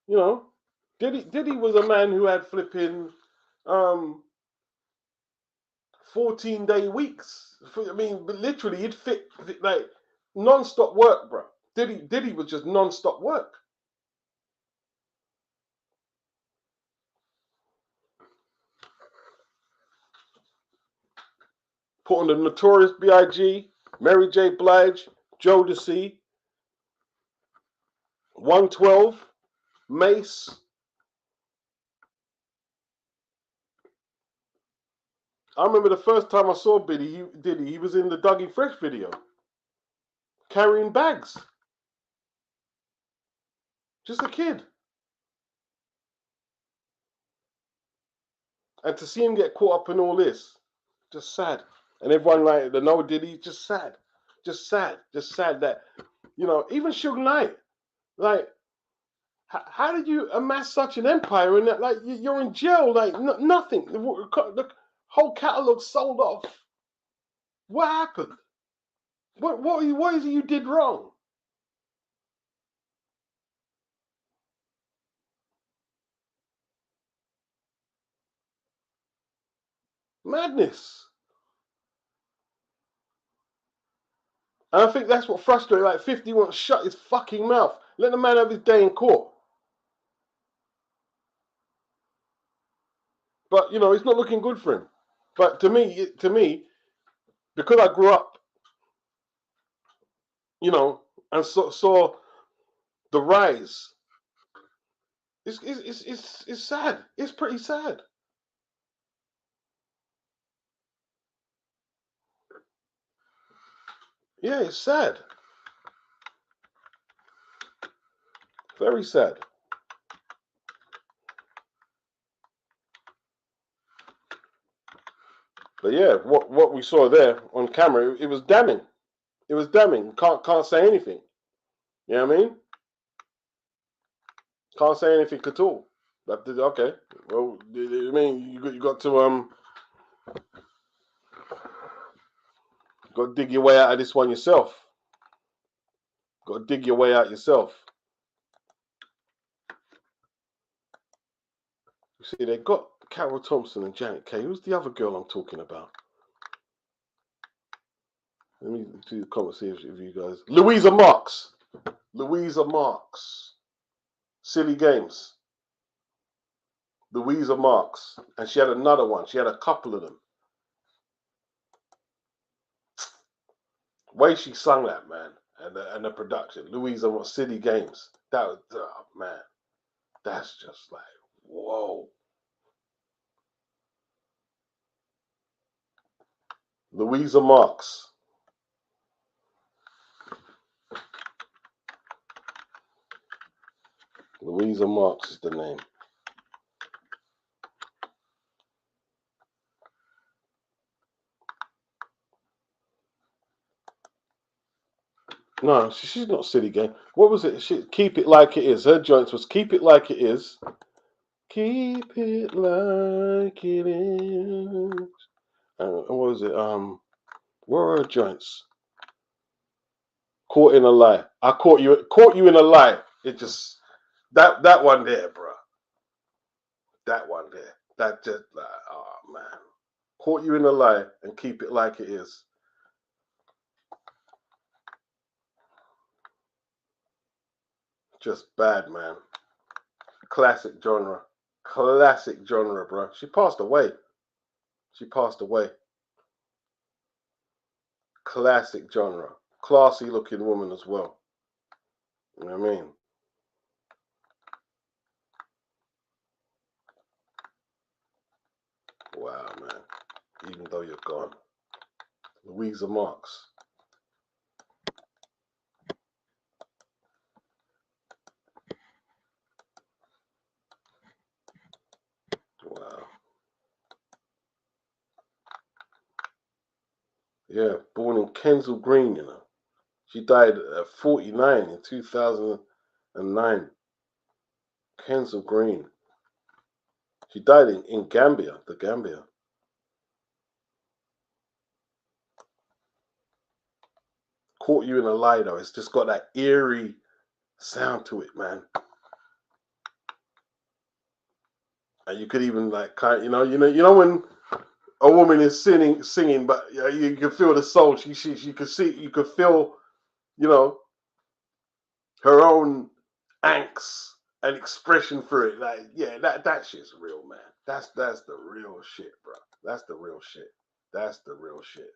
you know. Diddy was a man who had flipping 14-day weeks. I mean, literally, he'd fit like non-stop work, bro. Diddy was just non-stop work. Put on the Notorious B.I.G., Mary J. Blige, Jodeci, 112, Mace. I remember the first time I saw Diddy, he was in the Dougie Fresh video, carrying bags. Just a kid. And to see him get caught up in all this, just sad. And everyone like the no Diddy, just sad. Just sad. Just sad that, you know, even Suge Knight, like, how did you amass such an empire and that, like, you're in jail, like, nothing. The whole catalog sold off. What happened? What is it you did wrong? Madness. And I think that's what frustrated. Like 50 wants to shut his fucking mouth. Let the man have his day in court. But you know, it's not looking good for him. But to me, because I grew up, you know, and saw the rise, it's sad. It's pretty sad. Yeah, it's sad. Very sad. But yeah, what we saw there on camera, it was damning. It was damning. Can't say anything. You know what I mean? Can't say anything at all. Okay. Well, I mean, you got to got to dig your way out of this one yourself. Got to dig your way out yourself. You see, they got Carol Thompson and Janet Kay. Who's the other girl I'm talking about? Let me do the comments, see if you guys. Louisa Marks. Louisa Marks. Silly Games. Louisa Marks. And she had another one. She had a couple of them. Way she sung that, man. And the production. Louisa Marks, Silly Games. That was, oh, man. That's just like, whoa. Louisa Marks. Louisa Marks is the name. No, she's not Silly Game. What was it? Keep It Like It Is. Her joints was Keep It Like It Is. Keep it like it is. What was it? What were her joints? Caught in a Lie. I caught you in a lie. It just that one there, bro. That one there. That just oh man. Caught You in a Lie and Keep It Like It Is. Just bad, man. Classic genre. Classic genre, bro. She passed away. She passed away. Classic genre. Classy looking woman as well. You know what I mean? Wow, man. Even though you're gone. Louisa Marks. Wow. Yeah, born in Kensal Green, you know. She died at 49 in 2009. Kensal Green. She died in Gambia, the Gambia. Caught You in a Lie, though. It's just got that eerie sound to it, man. And you could even like kind, you know when a woman is singing, but you can feel the soul. She could see, you could feel, you know, her own angst and expression for it. Like, yeah, that shit's real, man. That's the real shit, bro. That's the real shit. That's the real shit.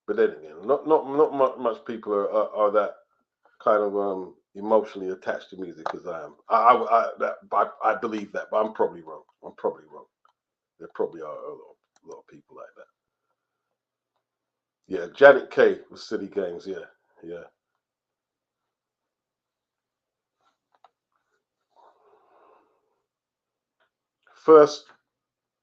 But then again, not much people are that kind of emotionally attached to music as I am. I believe that, but I'm probably wrong. There probably are a lot of people like that. Yeah, Janet Kay with City Gangs. Yeah. First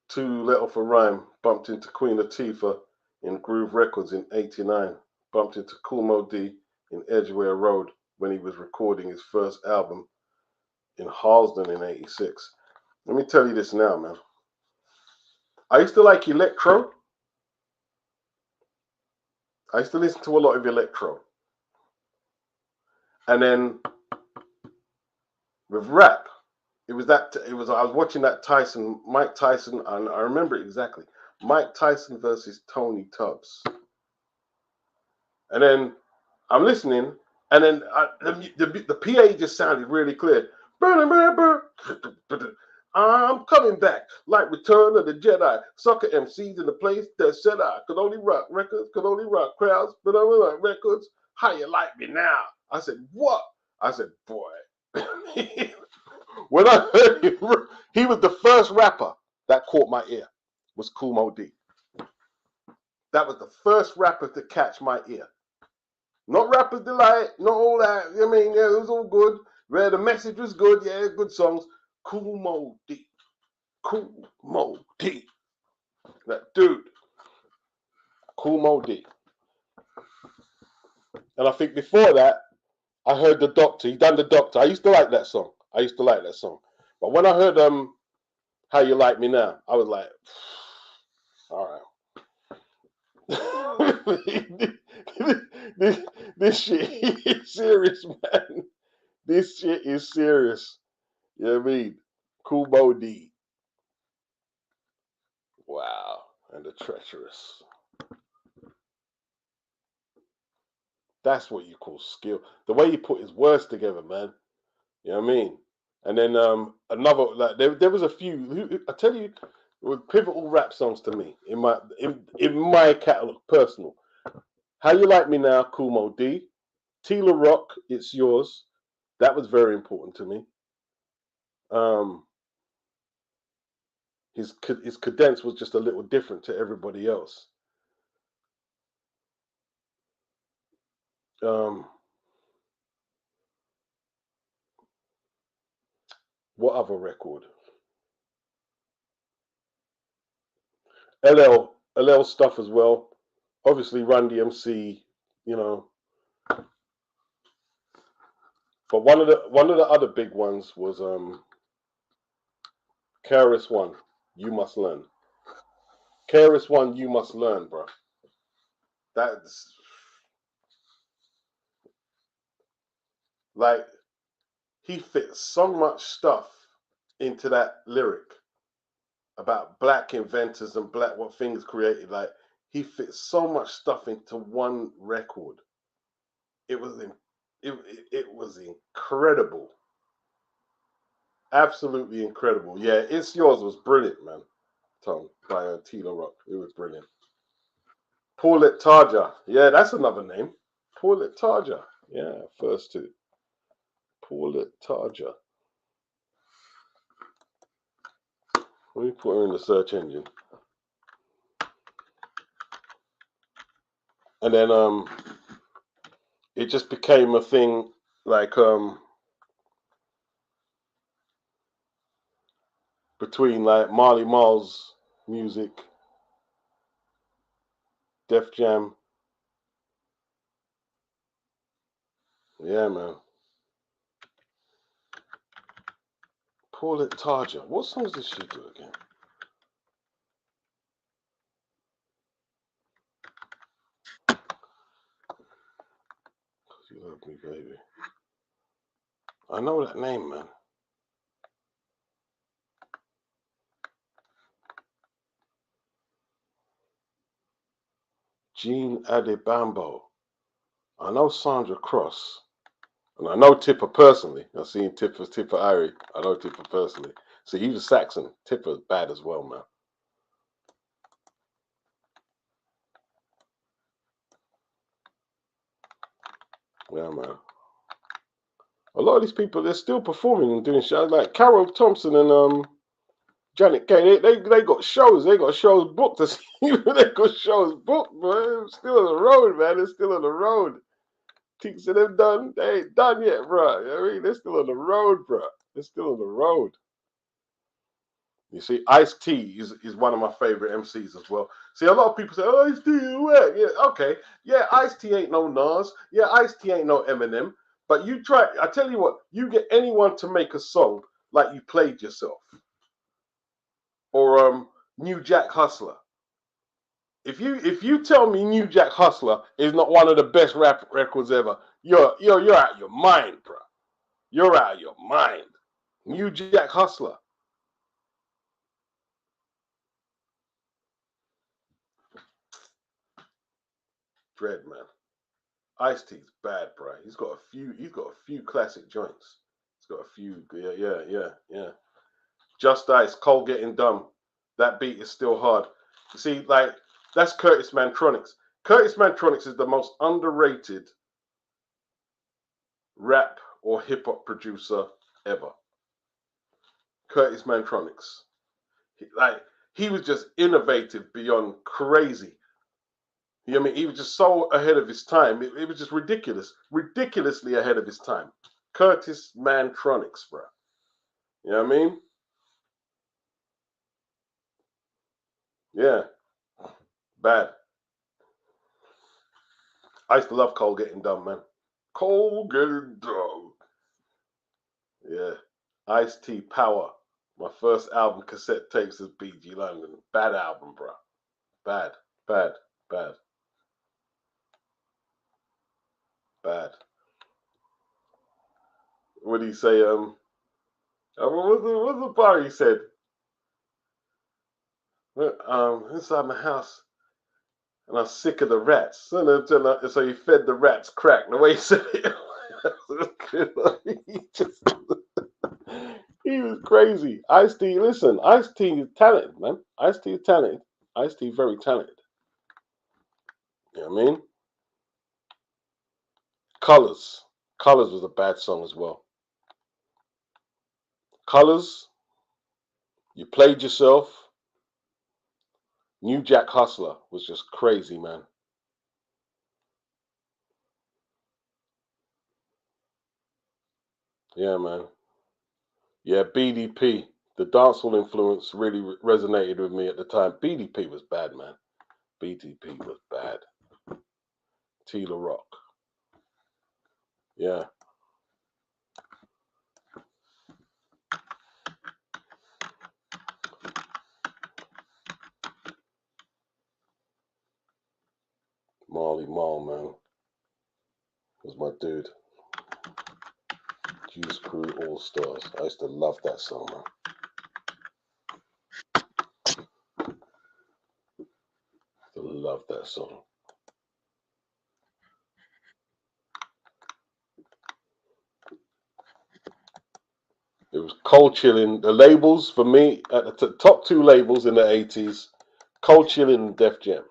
to Let Off a Rhyme bumped into Queen Latifah in Groove Records in '89. Bumped into Kool Moe Dee in Edgware Road when he was recording his first album in Harlesden in '86. Let me tell you this now, man. I used to like electro. I used to listen to a lot of electro. And then with rap, I was watching that Mike Tyson, and I remember it exactly. Mike Tyson versus Tony Tubbs. And then I'm listening, and then the PA just sounded really clear. I'm coming back like Return of the Jedi. Sucker MCs in the place that said I could only rock records, could only rock crowds, but I only rock records. How you like me now? I said, what? I said, boy. When I heard him, he was the first rapper that caught my ear, was Kool Moe Dee. That was the first rapper to catch my ear. Not Rapper's Delight, not all that. I mean, yeah, it was all good. Where the message was good, yeah, good songs. Kool Moe Dee. Kool Moe Dee. That dude. Kool Moe Dee. And I think before that, I heard The Doctor. He done The Doctor. I used to like that song. But when I heard How You Like Me Now, I was like, all right. this shit is serious, man. This shit is serious. You know what I mean? Kool Moe Dee. Wow. And the treacherous. That's what you call skill. The way he put his words together, man. You know what I mean? And then another, like there was a few. I tell you, were pivotal rap songs to me in my catalog, personal. How You Like Me Now, Kool Moe Dee. Tila Rock, It's Yours. That was very important to me. His cadence was just a little different to everybody else. What other record? LL stuff as well. Obviously, Run DMC, you know. But one of the other big ones was KRS-One, You Must Learn. KRS-One, You Must Learn, bro. That's like, he fits so much stuff into that lyric about black inventors and black what things created. Like, he fits so much stuff into one record. It was incredible, absolutely incredible. Yeah, It's Yours was brilliant, man. Tom by Tila Rock, it was brilliant. Paul Tarja, yeah, that's another name. Paul Tarja, yeah, first two. Paul Tarja. Let me put her in the search engine. And then it just became a thing, like between like Marley Marl's music, Def Jam, Yeah, man. Paulette Tarja. What songs did she do again? You love me, baby. I know that name, man. Jean Adebambo. I know Sandra Cross. And I know Tipper personally. I've seen Tipper Irie. I know Tipper personally. So he was Saxon. Tipper's bad as well, man. Yeah, man. A lot of these people, they're still performing and doing shows. Like Carol Thompson and Janet Kay, they got shows. They got shows booked. They got shows booked, bro. They're still on the road, man. They're still on the road. Teaks of them done. They ain't done yet, bro. You know what I mean? They're still on the road, bro. They're still on the road. You see, Ice-T is one of my favorite MCs as well. See, a lot of people say, oh, Ice-T, yeah, okay. Yeah, Ice-T ain't no Nas. Yeah, Ice-T ain't no Eminem. But you try, I tell you what, you get anyone to make a song like You Played Yourself or New Jack Hustler. If you tell me New Jack Hustler is not one of the best rap records ever, you're out of your mind, bro. You're out of your mind. New Jack Hustler. Dread, man. Ice-T's bad, bro. He's got a few classic joints. He's got a few, yeah. Just Ice, Cold Getting Dumb. That beat is still hard. You see, like, that's Curtis Mantronics. Curtis Mantronics is the most underrated rap or hip hop producer ever. Curtis Mantronics. He was just innovative beyond crazy. You know what I mean? He was just so ahead of his time. It was just ridiculously ahead of his time. Curtis Mantronics, bro. You know what I mean? Yeah, bad. I used to love Cole Getting Dumb, man. Cole Getting Dumb. Yeah. Ice-T Power. My first album cassette tapes is BG London. Bad album, bro. Bad, bad, bad, bad. What did he say? What was the bar he said? Inside my house, and I'm sick of the rats. So he fed the rats crack. The way he said it, he was crazy. Ice-T, listen, Ice-T is talented, man. Ice-T is talented. Ice-T very talented. You know what I mean? Colors. Colors was a bad song as well. Colors, You Played Yourself. New Jack Hustler was just crazy, man. Yeah, man. Yeah, BDP. The dancehall influence really resonated with me at the time. BDP was bad, man. BDP was bad. Tila Rock. Yeah. Marley Marl, man. Was my dude. Juice Crew All Stars. I used to love that song, man. I love that song. It was Cold Chilling. The labels for me at the top two labels in the 80s, Cold Chilling and Def Jam.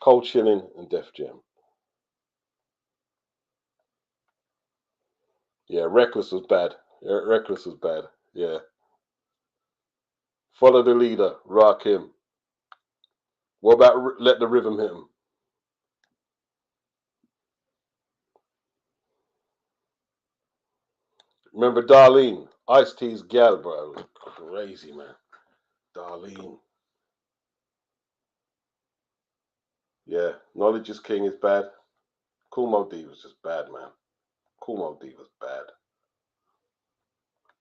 Cold Chilling and Def Jam. Yeah, Reckless was bad. Reckless was bad. Yeah. Follow the Leader, Rock Him. What about Let the Rhythm Hit Him? Remember Darlene? Ice-T's gal, bro. It was crazy, man. Darlene. Yeah. Knowledge is King is bad. Cool Mo D was just bad, man. Cool Mo D was bad.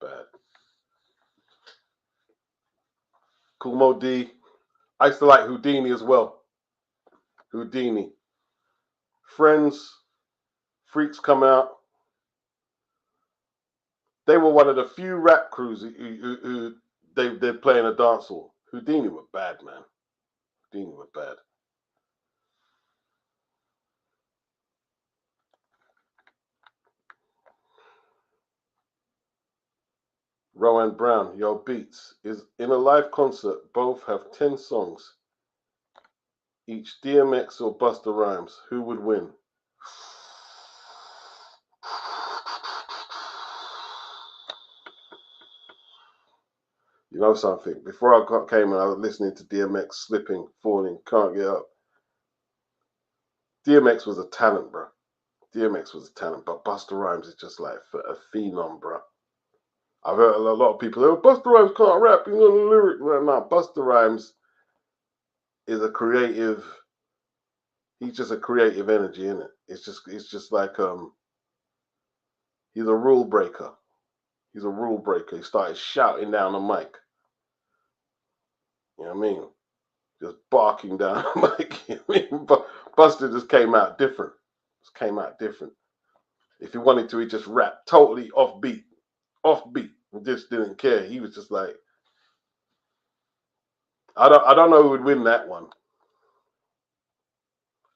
Bad. Cool Mo D. I used to like Houdini as well. Houdini. Friends, Freaks Come Out. They were one of the few rap crews who they're playing a dancehall. Houdini were bad, man. Houdini were bad. Rowan Brown, Yo Beats, is in a live concert. Both have 10 songs. Each DMX or Busta Rhymes. Who would win? You know something? Before I came and I was listening to DMX slipping, falling, can't get up. DMX was a talent, bro. DMX was a talent, but Busta Rhymes is just like a phenom, bro. I've heard a lot of people, oh, Busta Rhymes can't rap, he's not a lyric. Nah, Busta Rhymes is a creative, he's just a creative energy, isn't it? It's just like he's a rule breaker. He's a rule breaker. He started shouting down the mic. You know what I mean? Just barking down the mic. You know what I mean? But Busta just came out different. Just came out different. If he wanted to, he just rapped totally offbeat. Offbeat. He just didn't care. He was just like, I don't know who would win that one.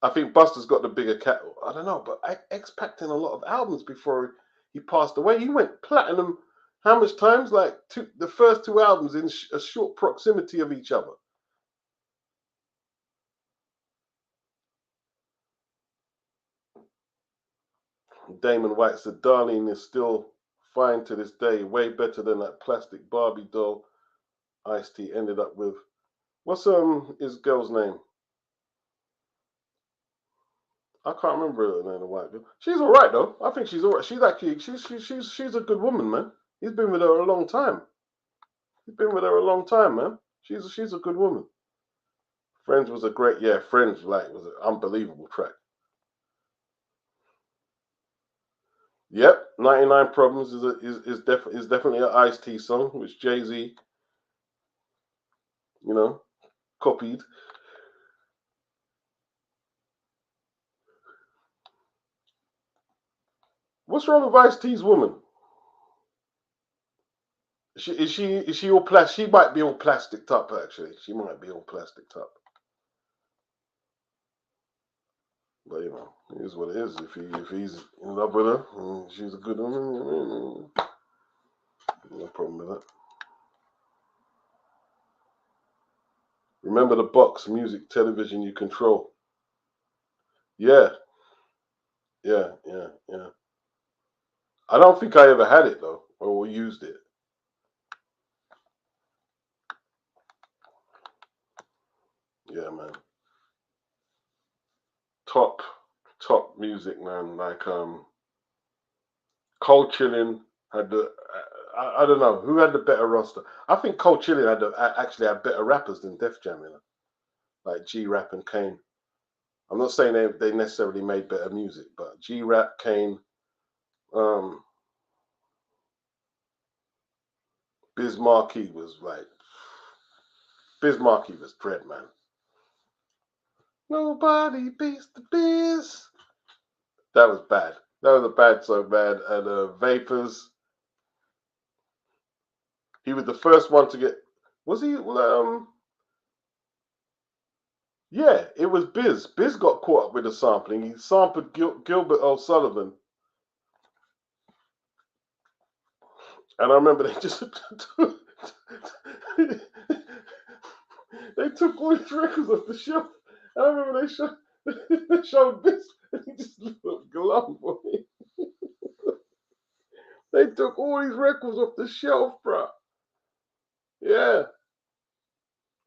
I think Busta's got the bigger cat. I don't know, but X packed in a lot of albums before he passed away. He went platinum how much times? Like the first two albums in a short proximity of each other. Damon White said, Darlene is still fine to this day. Way better than that plastic Barbie doll Ice-T ended up with. What's his girl's name? I can't remember her name, the white girl. She's all right though. I think she's all right. She's actually she's a good woman, man. He's been with her a long time. He's been with her a long time, man. She's a good woman. Friends was a great Friends was an unbelievable track. Yep, 99 Problems is definitely an Ice-T song, which Jay-Z, copied. What's wrong with Ice-T's woman? Is she all plastic? She might be all plastic up actually. She might be all plastic up. But it is what it is. If he's in love with her and she's a good woman, no problem with that. Remember the box, music, television you control. Yeah. I don't think I ever had it though, or used it. Yeah, man. Top music, man. Like Cold Chillin had the. I don't know who had the better roster. I think Cold Chillin actually had better rappers than Def Jam, like G Rap and Kane. I'm not saying they necessarily made better music, but G Rap, Kane, Biz Markie was dread, man. Nobody beats the Biz. That was bad. That was so bad. And Vapors. He was the first one to get. Was he? Yeah, it was Biz. Biz got caught up with the sampling. He sampled Gilbert O'Sullivan. And I remember they just they took all his records off the shelf. I remember they showed Biz and he just looked glum for me. They took all his records off the shelf, bro. Yeah.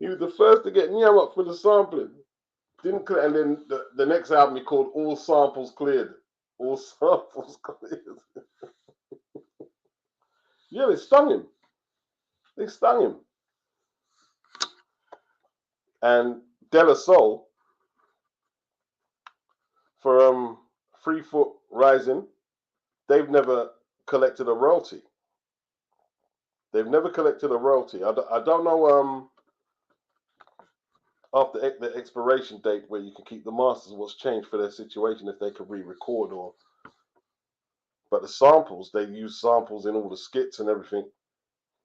He was the first to get Nyam up for the sampling. Didn't clear, and then the next album he called All Samples Cleared. All Samples Cleared. Yeah, they stung him. And De La Soul for 3 Foot Rising, they've never collected a royalty. They've never collected a royalty. I don't know after the expiration date where you can keep the masters what's changed for their situation if they can re-record or. But the samples, they use samples in all the skits and everything.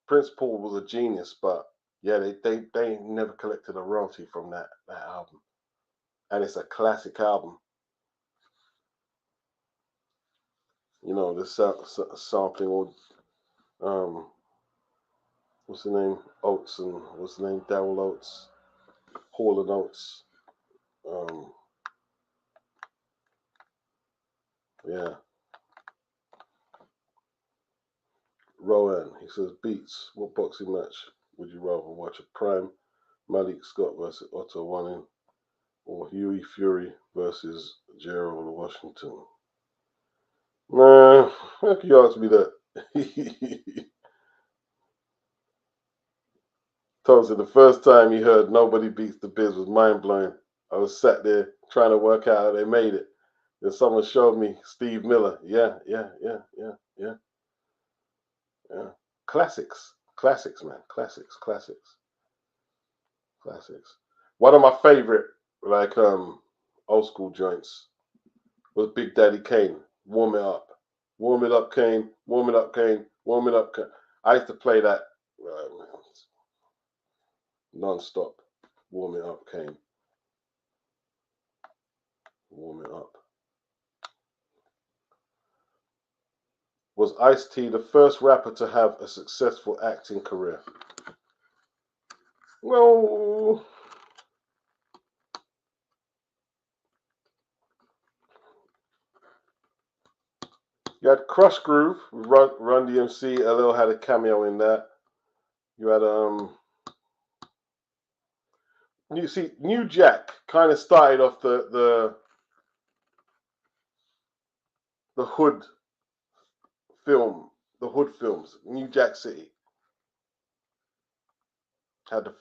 Prince Paul was a genius, but yeah, they never collected a royalty from that album, and it's a classic album. You know, the sampling all what's the name? Oates and what's the name? Daryl Oates, Hall and Oates. Yeah. Rowan, he says, Beats, what boxing match would you rather watch? A prime Malik Scott versus Otto Wanning or Hughie Fury versus Gerald Washington? Man, how can you ask me that? Told the first time he heard Nobody Beats the Biz was mind blowing. I was sat there trying to work out how they made it. Then someone showed me Steve Miller. Yeah. Classics, man. Classics. One of my favorite, like old school joints, was Big Daddy Kane. Warm It Up, Kane. Warm It Up, Kane. Warm It Up, Kane. I used to play that non-stop. Warm It Up, Kane. Warm It Up. Was Ice-T the first rapper to have a successful acting career? Well, you had Crush Groove, Run DMC, LL had a cameo in that. You had you see, New Jack kind of started off the hood films. New Jack City had the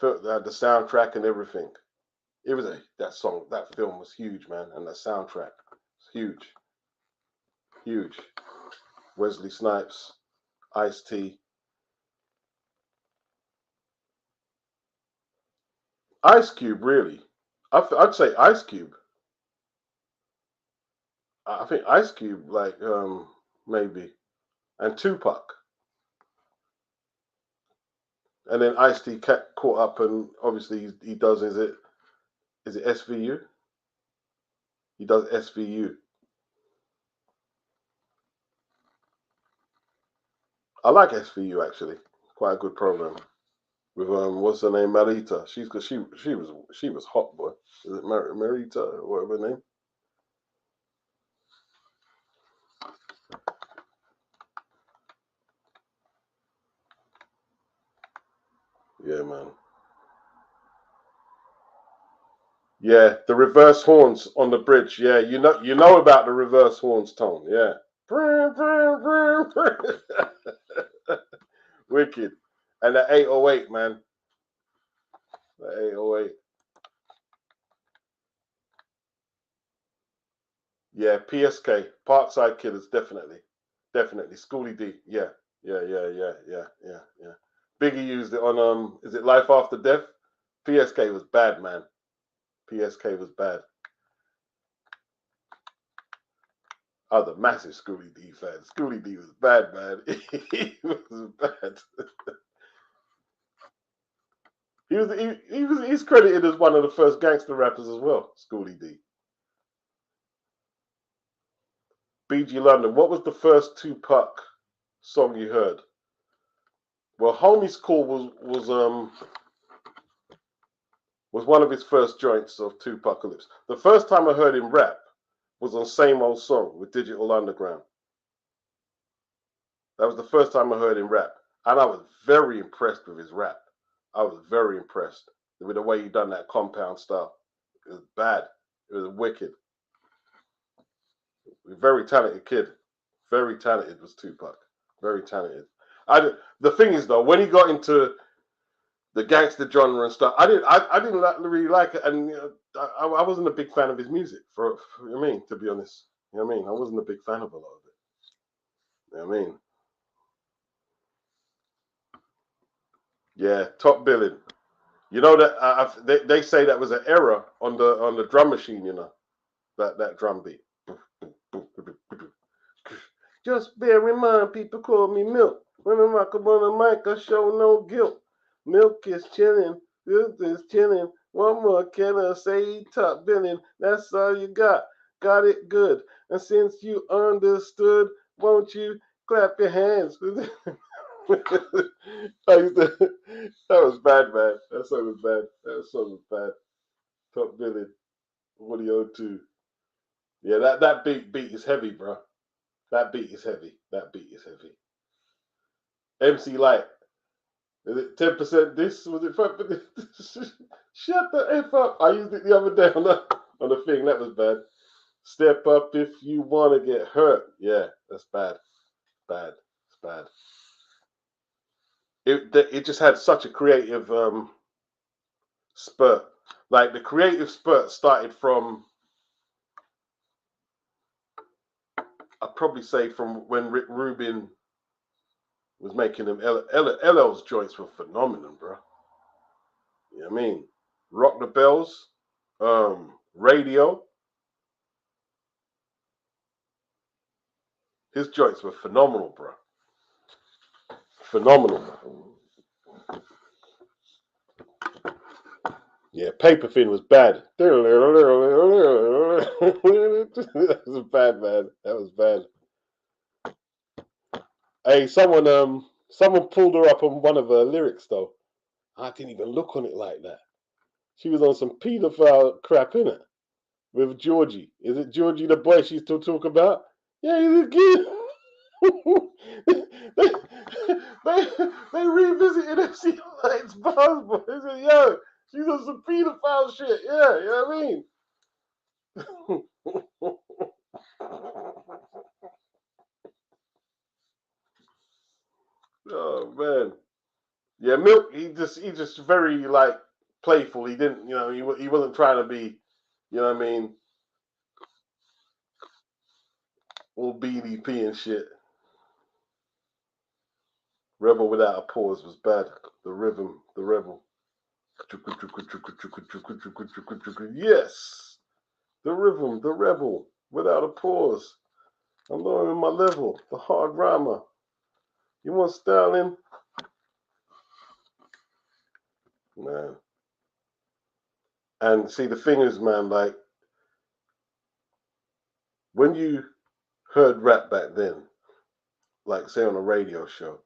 soundtrack and everything. It was that film was huge, man, and the soundtrack was huge. Wesley Snipes, Ice-T. Ice Cube, really. I'd say Ice Cube. I think Ice Cube, like maybe, and Tupac, and then Ice-T caught up, and obviously he does. Is it SVU? He does SVU. I like SVU actually. Quite a good program with what's her name, Marita. She was hot, boy. Is it Marita or whatever her name? Yeah, man. Yeah, the reverse horns on the bridge. Yeah, you know about the reverse horns tone. Yeah. Wicked. And the 808, man. The 808. Yeah, PSK. Parkside Killers, definitely. Schoolie D. Yeah. Biggie used it on is it Life After Death? PSK was bad, man. PSK was bad. I was a massive Schoolie D fan. Schoolie D was bad, man. He was bad. He's credited as one of the first gangster rappers as well, Schoolie D. BG London, what was the first Tupac song you heard? Well, Homie's Call was one of his first joints of Tupacalypse. The first time I heard him rap was on Same Old Song with Digital Underground. That was the first time I heard him rap. And I was very impressed with his rap. I was very impressed with the way he done that compound style. It was bad. It was wicked. Very talented kid. Very talented was Tupac. Very talented. The thing is though, when he got into the gangster genre and stuff, I didn't really like it, and I wasn't a big fan of his music. For I mean, to be honest, You know what I mean? I wasn't a big fan of a lot of it. You know what I mean? Yeah, top billing. You know that they say that was an error on the drum machine. You know that drum beat. Just bear in mind, people call me Milk. When I rock up on the mic, I show no guilt. Milk is chilling, Milk is chilling. What more can I say? Top billing, that's all you got. Got it good. And since you understood, won't you clap your hands? That was bad, man. That song was bad. That song was bad. Top billing, audio 2. Yeah, that beat is heavy, bro. That beat is heavy. That beat is heavy. MC Light. Is it 10% this? Was it 5%? Shut the F up. I used it the other day on the thing. That was bad. Step up if you want to get hurt. Yeah, that's bad. Bad. It's bad. It just had such a creative spurt. Like the creative spurt started from, I'd probably say from when Rick Rubin was making them. LL's joints were phenomenal, bro. You know what I mean? Rock the Bells, Radio. His joints were phenomenal, bro. Phenomenal. Yeah, Paper Thin was bad. That was bad, man. That was bad. Hey, someone pulled her up on one of her lyrics though. I didn't even look on it like that. She was on some paedophile crap, innit? With Georgie. Is it Georgie the boy she still talk about? Yeah, he's a kid. they revisited MC Light's bars, boy. They said, yo, she's on some pedophile shit. Yeah, you know what I mean? Oh man. Yeah, Milk, he just very like playful. He didn't, you know, he wasn't trying to be, you know what I mean, all BDP and shit. Rebel Without a Pause was bad. The rhythm, the rebel. Yes. The rhythm, the rebel, without a pause. I'm lowering my level, the hard rhymer. You want styling? Man. And see, the thing is, man, like, when you heard rap back then, like, say on a radio show,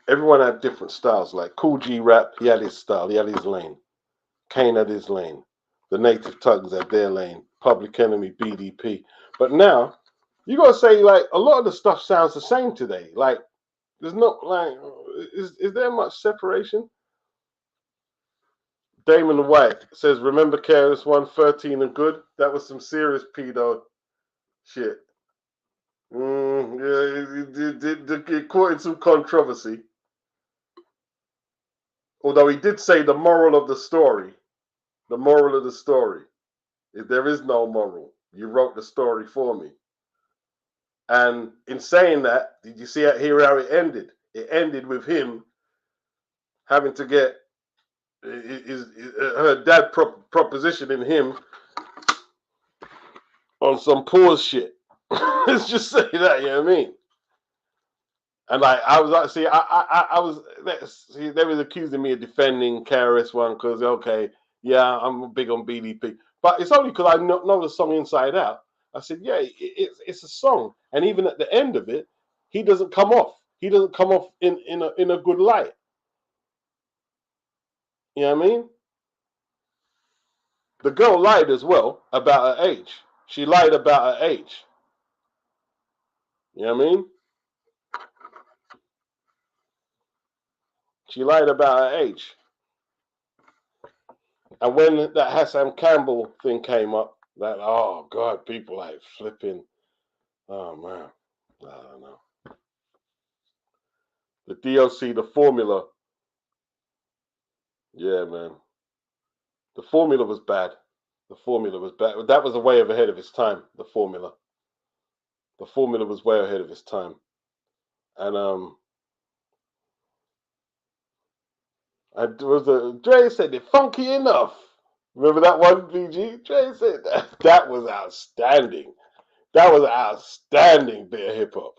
everyone had different styles. Like, Cool G rap, he had his style, he had his lane. Kane had his lane. The Native Tugs had their lane. Public Enemy, BDP. But now, you gotta say, like, a lot of the stuff sounds the same today. Like, there's not, like, is there much separation? Damon White says, remember KRS One, 13 and Good? That was some serious pedo shit. Yeah, it caught in some controversy. Although he did say the moral of the story is there is no moral. You wrote the story for me. And in saying that, did you hear how it ended? It ended with him having to get her dad propositioning him on some pause shit. Let's just say that, you know what I mean? And like I was like, see, I was see, they was accusing me of defending KRS One because okay, yeah, I'm big on BDP, but it's only because I know the song inside out. I said, yeah, it's a song, and even at the end of it, he doesn't come off. He doesn't come off in a good light. You know what I mean? The girl lied as well about her age. She lied about her age. You know what I mean? She lied about her age. And when that Hassan Campbell thing came up, that, oh God, people like flipping, oh man, I don't know. The DLC, the formula, yeah, man. The formula was bad. The formula was bad. That was a way ahead of its time. The formula was way ahead of its time, and Dre said it funky enough. Remember that one, BG? Dre said that. That was outstanding. That was an outstanding bit of hip hop.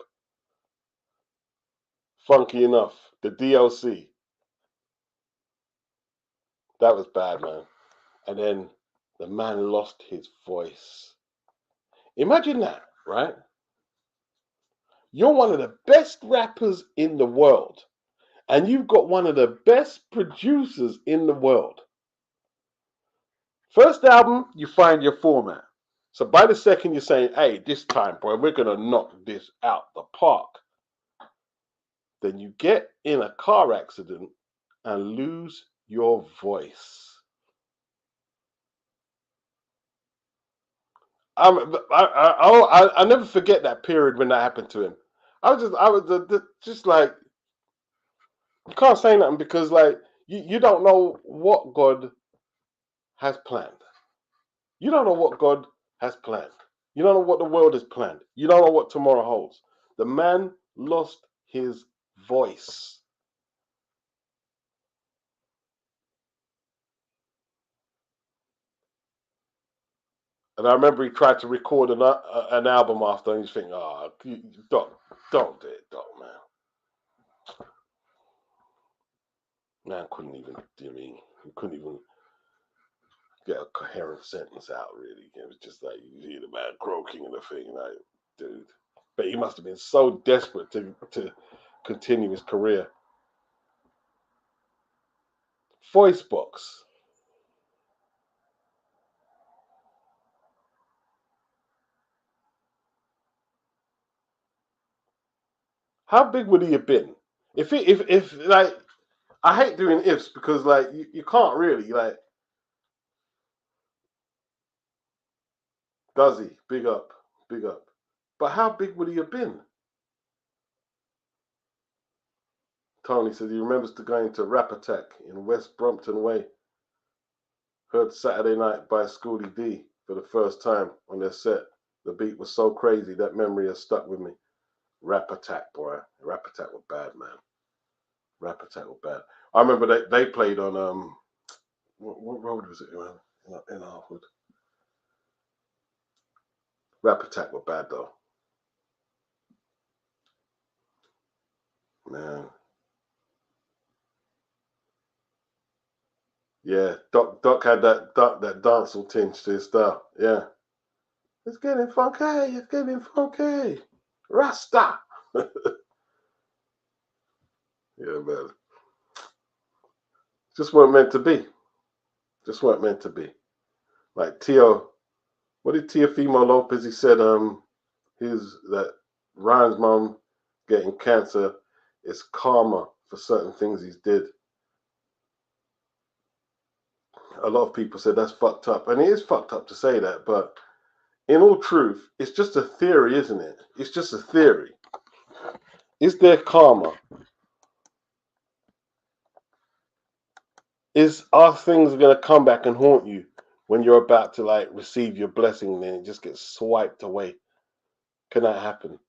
Funky enough. The DLC. That was bad, man. And then the man lost his voice. Imagine that, right? You're one of the best rappers in the world, and you've got one of the best producers in the world. First album, you find your format. So by the second, you're saying, hey, this time, boy, we're going to knock this out the park. Then you get in a car accident and lose your voice. I never forget that period when that happened to him. I was just like, you can't say nothing because like you don't know what God has planned. You don't know what God has planned. You don't know what the world has planned. You don't know what tomorrow holds. The man lost his voice. And I remember he tried to record an album after, and he's thinking, "Oh, don't do it, don't, man." Man couldn't even, he couldn't even get a coherent sentence out, really. It was just like, you hear the man croaking and the thing, like, dude. But he must have been so desperate to continue his career. Voice box. How big would he have been? If like, I hate doing ifs because like you can't really like. Does he? Big up, big up. But how big would he have been? Tony said he remembers going to Rap Attack in West Brompton Way. Heard Saturday Night by Schoolie D for the first time on their set. The beat was so crazy that memory has stuck with me. Rap Attack, boy. Rap Attack was bad, man. Rap Attack was bad. I remember they played on what road was it in Harwood? Rap Attack was bad though. Man. Yeah, Doc had that dancehall tinge to his style. Yeah. It's getting funky, it's getting funky. Rasta. Yeah, man. Just weren't meant to be. Just weren't meant to be. Like Tio, what did Teofimo Lopez, he said, that Ryan's mom getting cancer is karma for certain things he's did. A lot of people said that's fucked up. And it is fucked up to say that, but in all truth, it's just a theory, isn't it? It's just a theory. Is there karma? Are things going to come back and haunt you when you're about to like receive your blessing and then it just gets swiped away? Can that happen?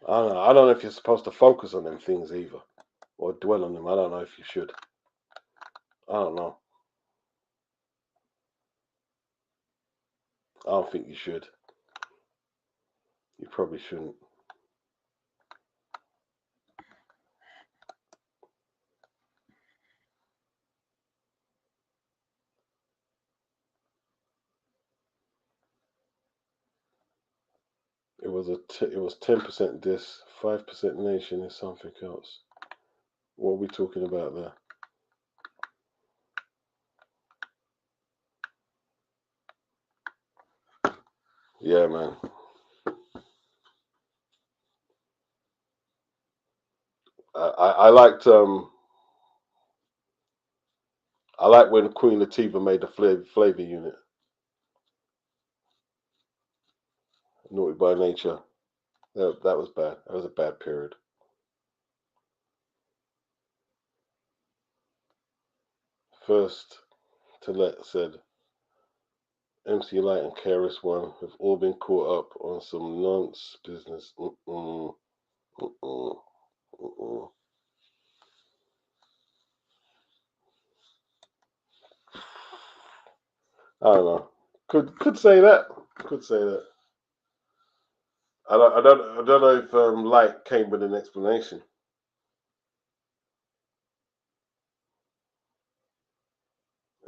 I don't know. I don't know if you're supposed to focus on them things either or dwell on them. I don't know if you should. I don't know. I don't think you should. You probably shouldn't. It was 10% this, 5% nation is something else. What are we talking about there? Yeah, man. I liked I like when Queen Latifah made the flavor unit. Naughty by Nature. That was bad. That was a bad period. First to let said MC Light and KRS One have all been caught up on some nonce business. I don't know. Could say that. Could say that. I don't know if Light came with an explanation.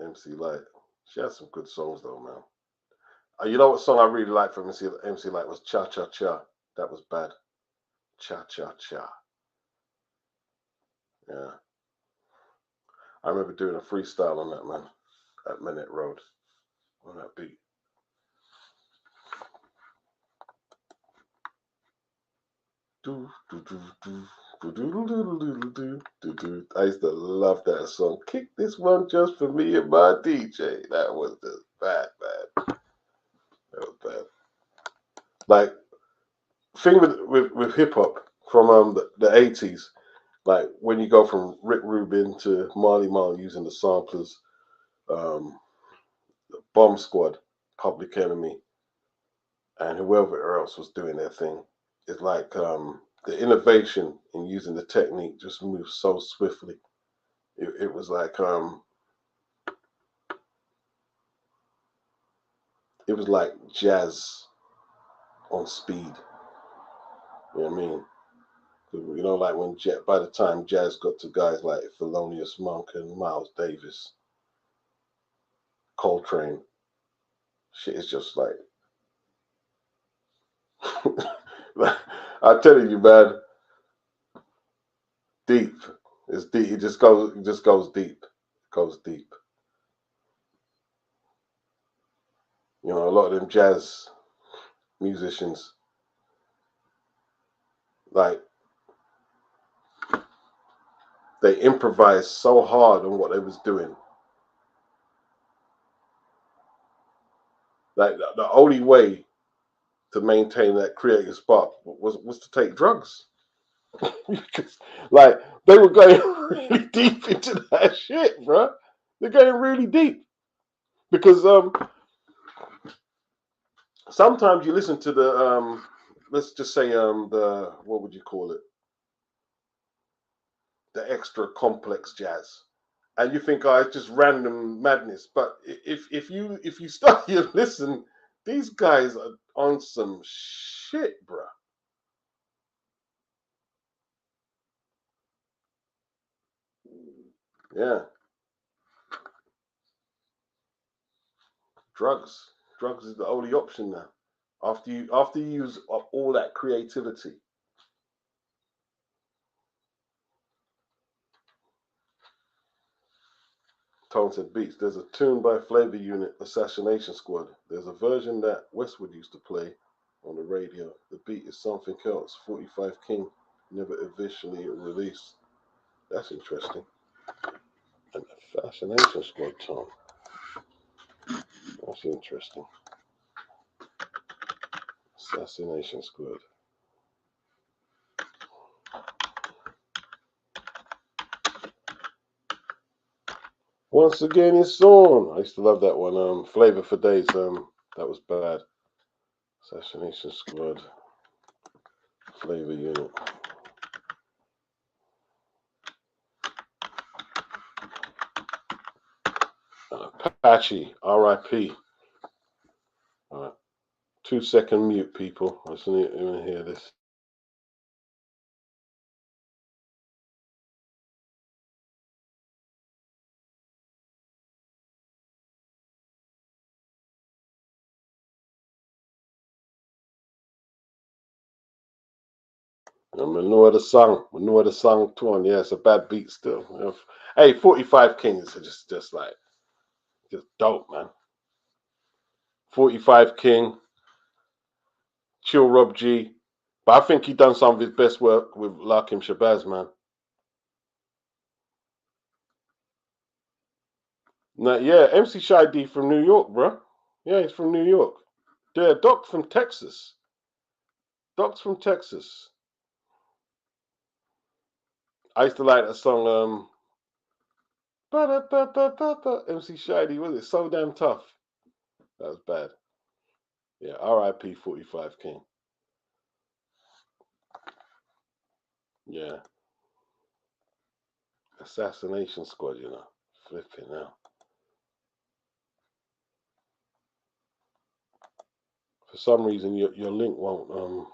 MC Light. She had some good songs though, man. You know what song I really liked from MC Light was Cha Cha Cha. That was bad. Cha Cha Cha. Yeah. I remember doing a freestyle on that, man. At Minute Road. On that beat. I used to love that song. Kick this one just for me and my DJ. That was just bad, man. That was bad. Like, thing with hip hop from the 80s, like when you go from Rick Rubin to Marley Marl using the samplers, the Bomb Squad, Public Enemy, and whoever else was doing their thing, it's like the innovation in using the technique just moves so swiftly. It was like jazz on speed. You know what I mean? You know, like when by the time jazz got to guys like Thelonious Monk and Miles Davis, Coltrane, shit is just like, I'm telling you, man, deep. It's deep. It just goes deep. It goes deep. You know, a lot of them jazz musicians, like, they improvised so hard on what they was doing. Like the only way to maintain that creative spark was to take drugs. Like they were going really deep into that shit, bro. They're going really deep because sometimes you listen to the let's just say the, what would you call it, the extra complex jazz, and you think, oh, it's just random madness. But if you start to listen, these guys are on some shit, bro. Yeah, drugs. Drugs is the only option now. After you use all that creativity. Talented Beats. There's a tune by Flavor Unit, Assassination Squad. There's a version that Westwood used to play on the radio. The beat is something else. 45 King, never officially released. That's interesting. An Assassination Squad tone. That's interesting. Assassination Squad. Once again, it's on. I used to love that one. Flavor for Days. That was bad. Assassination Squad. Flavor Unit. Apache. R.I.P. All right. 2-second mute, people. I just need to hear this. Manure the song torn. Yeah, it's a bad beat still. Hey, 45 Kings are just like, just dope, man. 45 King, Chill Rob G. But I think he done some of his best work with Lakim Shabazz, man. Now, yeah, MC Shy D from New York, bro. Yeah, he's from New York. Yeah, Doc's from Texas. Doc's from Texas. I used to like that song, MC Shady, was it So Damn Tough? That was bad. Yeah, R.I.P. 45 King. Yeah. Assassination Squad, you know. Flipping out. For some reason, your link won't,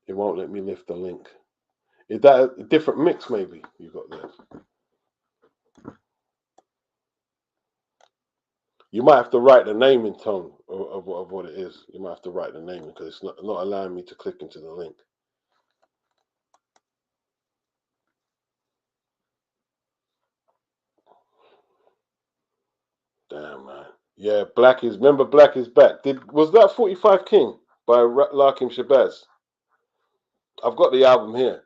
it won't let me lift the link. Is that a different mix, maybe, you got there? You might have to write the name in tone of what it is. You might have to write the name because it's not allowing me to click into the link. Damn, man. Yeah, remember Black is Back. Was that 45 King by Larkin Shabazz? I've got the album here.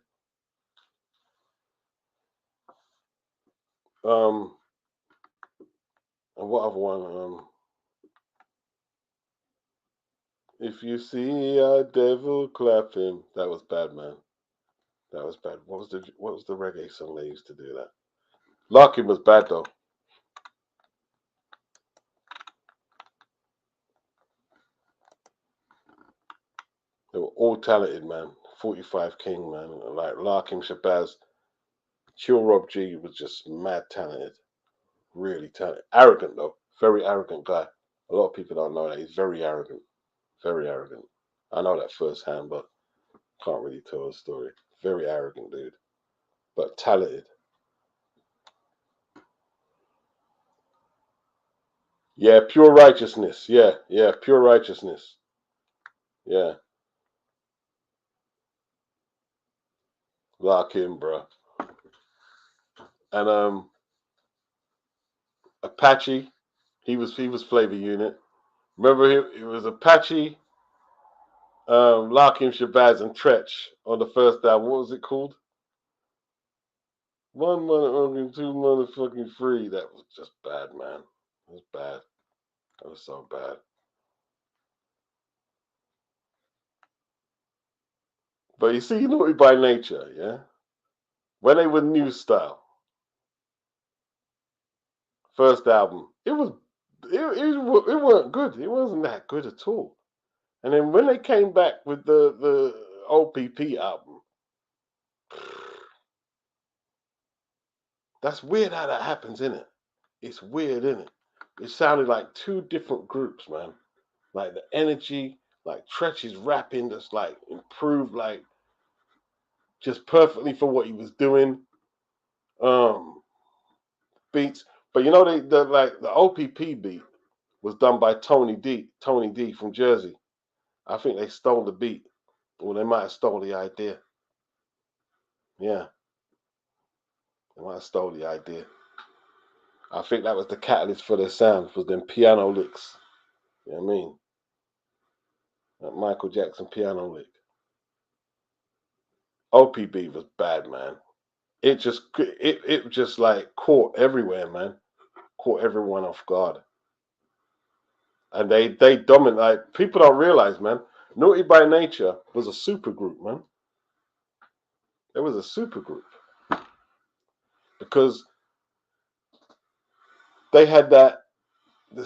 And what other one? If you see a devil, clap him. That was bad, man. That was bad. What was the reggae song they used to do that? Larkin was bad though. They were all talented, man. 45 King, man. Like Larkin Shabazz. Chill Rob G was just mad talented. Really talented. Arrogant though. Very arrogant guy. A lot of people don't know that. He's very arrogant. Very arrogant. I know that firsthand, but can't really tell a story. Very arrogant dude. But talented. Yeah, Pure Righteousness. Yeah, Pure Righteousness. Yeah. Lock in, bro. And Apache, he was Flavor Unit. Remember it was Apache, Larkin, Shabazz, and Tretch on the first album. What was it called? One motherfucking, two motherfucking free. That was just bad, man. It was bad. That was so bad. But you see, Naughty by Nature, yeah? When they were new style, first album, it weren't good. It wasn't that good at all. And then when they came back with the OPP album, that's weird how that happens, isn't it? It's weird, isn't it? It sounded like two different groups, man. Like the energy, like Tretch's rapping just like improved, like just perfectly for what he was doing. Beats. But you know the OPP beat was done by Tony D from Jersey. I think they stole the beat. Or they might have stole the idea. Yeah. They might have stole the idea. I think that was the catalyst for their sound, was them piano licks. You know what I mean? That Michael Jackson piano lick. OPB was bad, man. It just like caught everywhere, man. Caught everyone off guard. And they dominate. Like, people don't realize, man. Naughty by Nature was a super group, man. It was a super group because they had the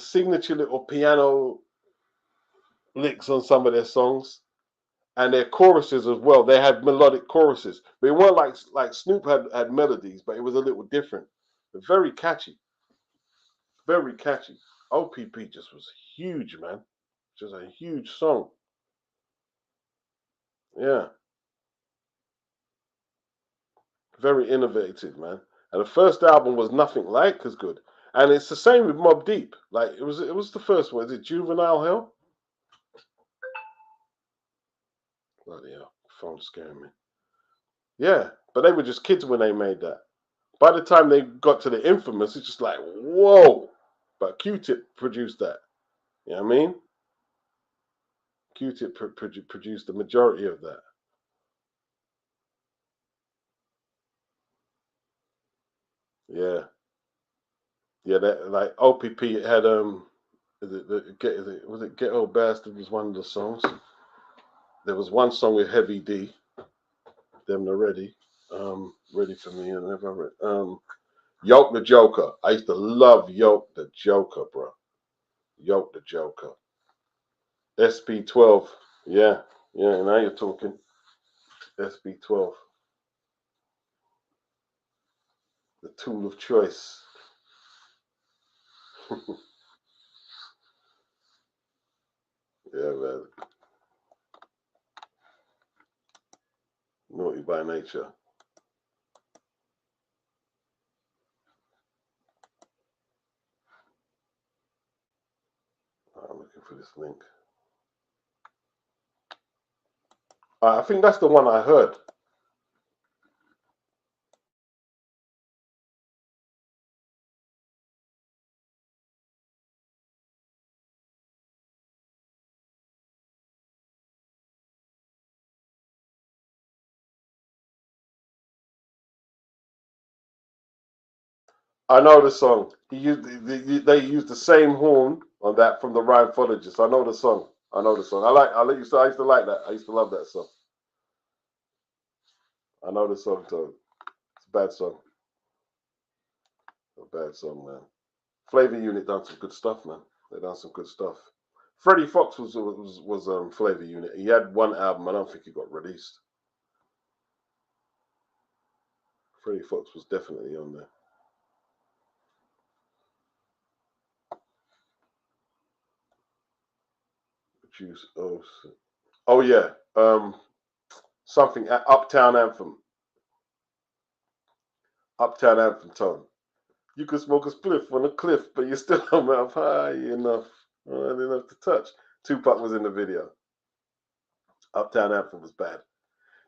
signature little piano licks on some of their songs, and their choruses as well. They had melodic choruses, but it weren't like Snoop had melodies, but it was a little different. But very catchy, very catchy. OPP just was huge, man. Just a huge song. Yeah, very innovative, man. And the first album was nothing like as good. And it's the same with Mobb Deep. Like it was the first one. Is it Juvenile Hell? Bloody hell, phone's scaring me. Yeah, but they were just kids when they made that. By the time they got to the Infamous, it's just like, whoa. But Q-Tip produced that. You know what I mean? Q-Tip produced the majority of that. Yeah. Yeah, that like OPP it had was it Ghetto Bastard was one of the songs. There was one song with Heavy D, them the Ready, Ready for Me and never Yoke the Joker. I used to love Yoke the Joker, bro. Yoke the Joker. SP12. Yeah. Yeah, now you're talking. SP12. The tool of choice. Yeah, man. Naughty by nature. I'm looking for this link. I think that's the one I heard. I know the song. They used the same horn on that from the Rhymephologist. I know the song. I know the song. I used to like that. I used to love that song. I know the song too. It's a bad song. A bad song, man. Flavor Unit done some good stuff, man. They done some good stuff. Freddie Fox was Flavor Unit. He had one album. I don't think he got released. Freddie Fox was definitely on there. Juice. Oh yeah. Something Uptown Anthem. Uptown Anthem tone. You could smoke a spliff on a cliff, but you still don't have high enough to touch. Tupac was in the video. Uptown Anthem was bad.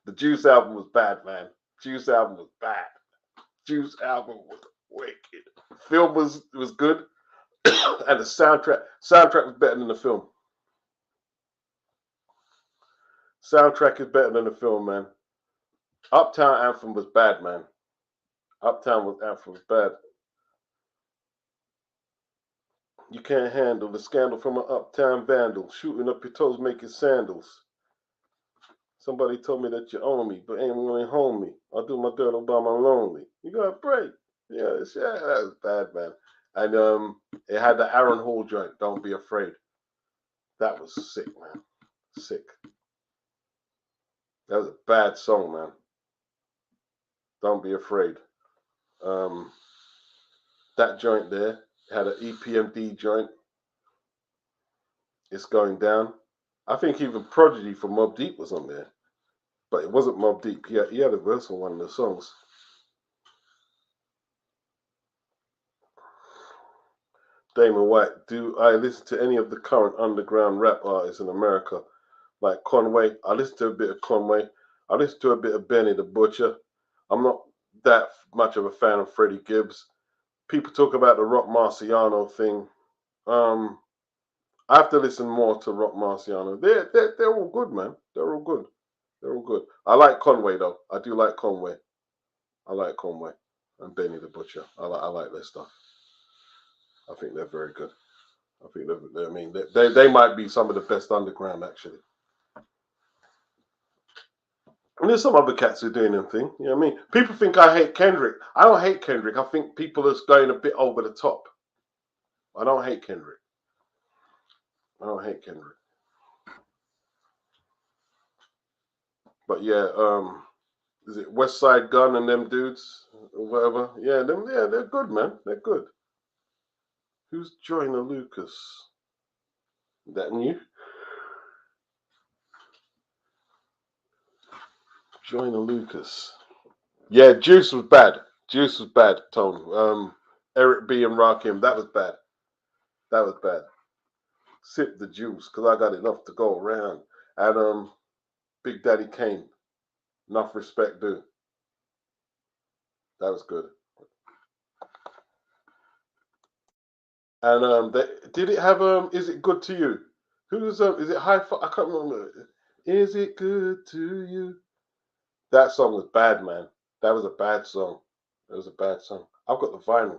The Juice album was bad, man. Juice album was bad. Juice album was wicked. Film was good, and the soundtrack was better than the film. Soundtrack is better than the film, man. Uptown Anthem was bad, man. Anthem was bad. You can't handle the scandal from an uptown vandal, shooting up your toes, making sandals. Somebody told me that you own me, but ain't willing to hold me. I'll do my dirt all by my lonely. You got a break. Yeah, that was bad, man. And it had the Aaron Hall joint, Don't Be Afraid. That was sick, man. Sick. That was a bad song, man. Don't Be Afraid. That joint there had an EPMD joint. It's Going Down. I think even Prodigy from Mobb Deep was on there. But it wasn't Mobb Deep. He had a verse on one of the songs. Damon White, do I listen to any of the current underground rap artists in America? Like Conway. I listen to a bit of Conway. I listen to a bit of Benny the Butcher. I'm not that much of a fan of Freddie Gibbs. People talk about the Rock Marciano thing. I have to listen more to Rock Marciano. They're all good, man. They're all good. They're all good. I like Conway though. I do like Conway. I like Conway and Benny the Butcher. I like their stuff. I think they're very good. I think they might be some of the best underground actually. And there's some other cats who are doing them thing. You know what I mean? People think I hate Kendrick. I don't hate Kendrick. I think people are going a bit over the top. I don't hate Kendrick. I don't hate Kendrick. But yeah, is it West Side Gun and them dudes or whatever? Yeah, they're good, man. They're good. Who's Joyner Lucas? Is that new? Joyner Lucas. Yeah, Juice was bad. Juice was bad, Tone. Eric B and Rakim, that was bad. That was bad. Sip the juice, cause I got enough to go around. And Big Daddy Kane, enough respect due. That was good. And did it have Is It Good to You? Who's is it High Five? I can't remember. Is It Good to You? That song was bad, man. That was a bad song. It was a bad song. I've got the vinyl.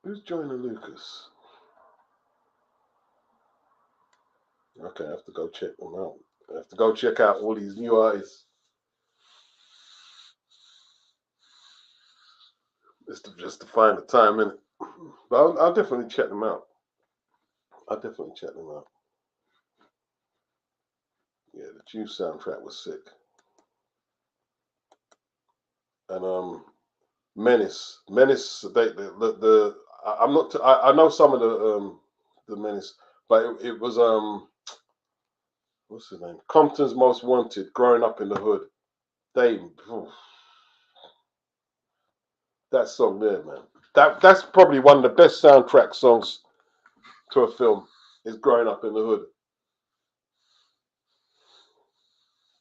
Who's Joyner Lucas? Okay, I have to go check them out. I have to go check out all these new artists. just to find the time in it. But I'll definitely check them out. I'll definitely check them out. Yeah, the Juice soundtrack was sick. And Menace. I'm not. I know some of the Menace, but it was what's his name? Compton's Most Wanted. Growing Up in the Hood. They that song there, man. That's probably one of the best soundtrack songs to a film. Is Growing Up in the Hood.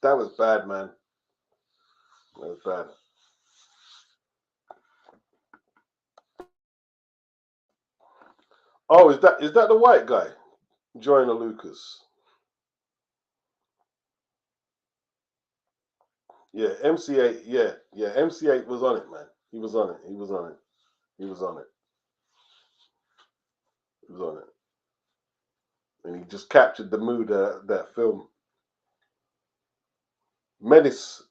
That was bad, man. That was bad. Oh, is that the white guy, Joyner Lucas? Yeah, MC8. Yeah. MC8 was on it, man. He was on it. He was on it. He was on it. He was on it. And he just captured the mood of that film. Menace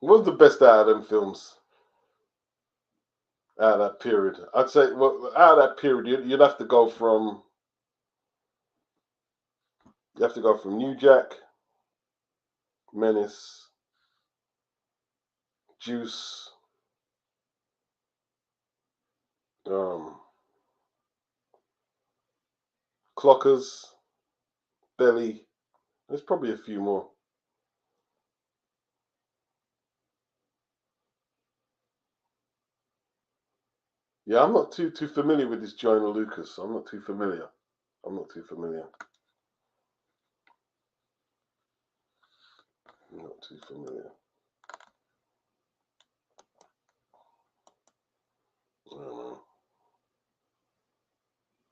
was the best out of them films. Out of that period, I'd say. Well, out of that period, you'd have to go from. You have to go from New Jack, Menace, Juice, um, Clockers, Belly. There's probably a few more. Yeah, I'm not too familiar with this Joyner Lucas. I'm not too familiar. I'm not too familiar. I'm not too familiar. I don't know.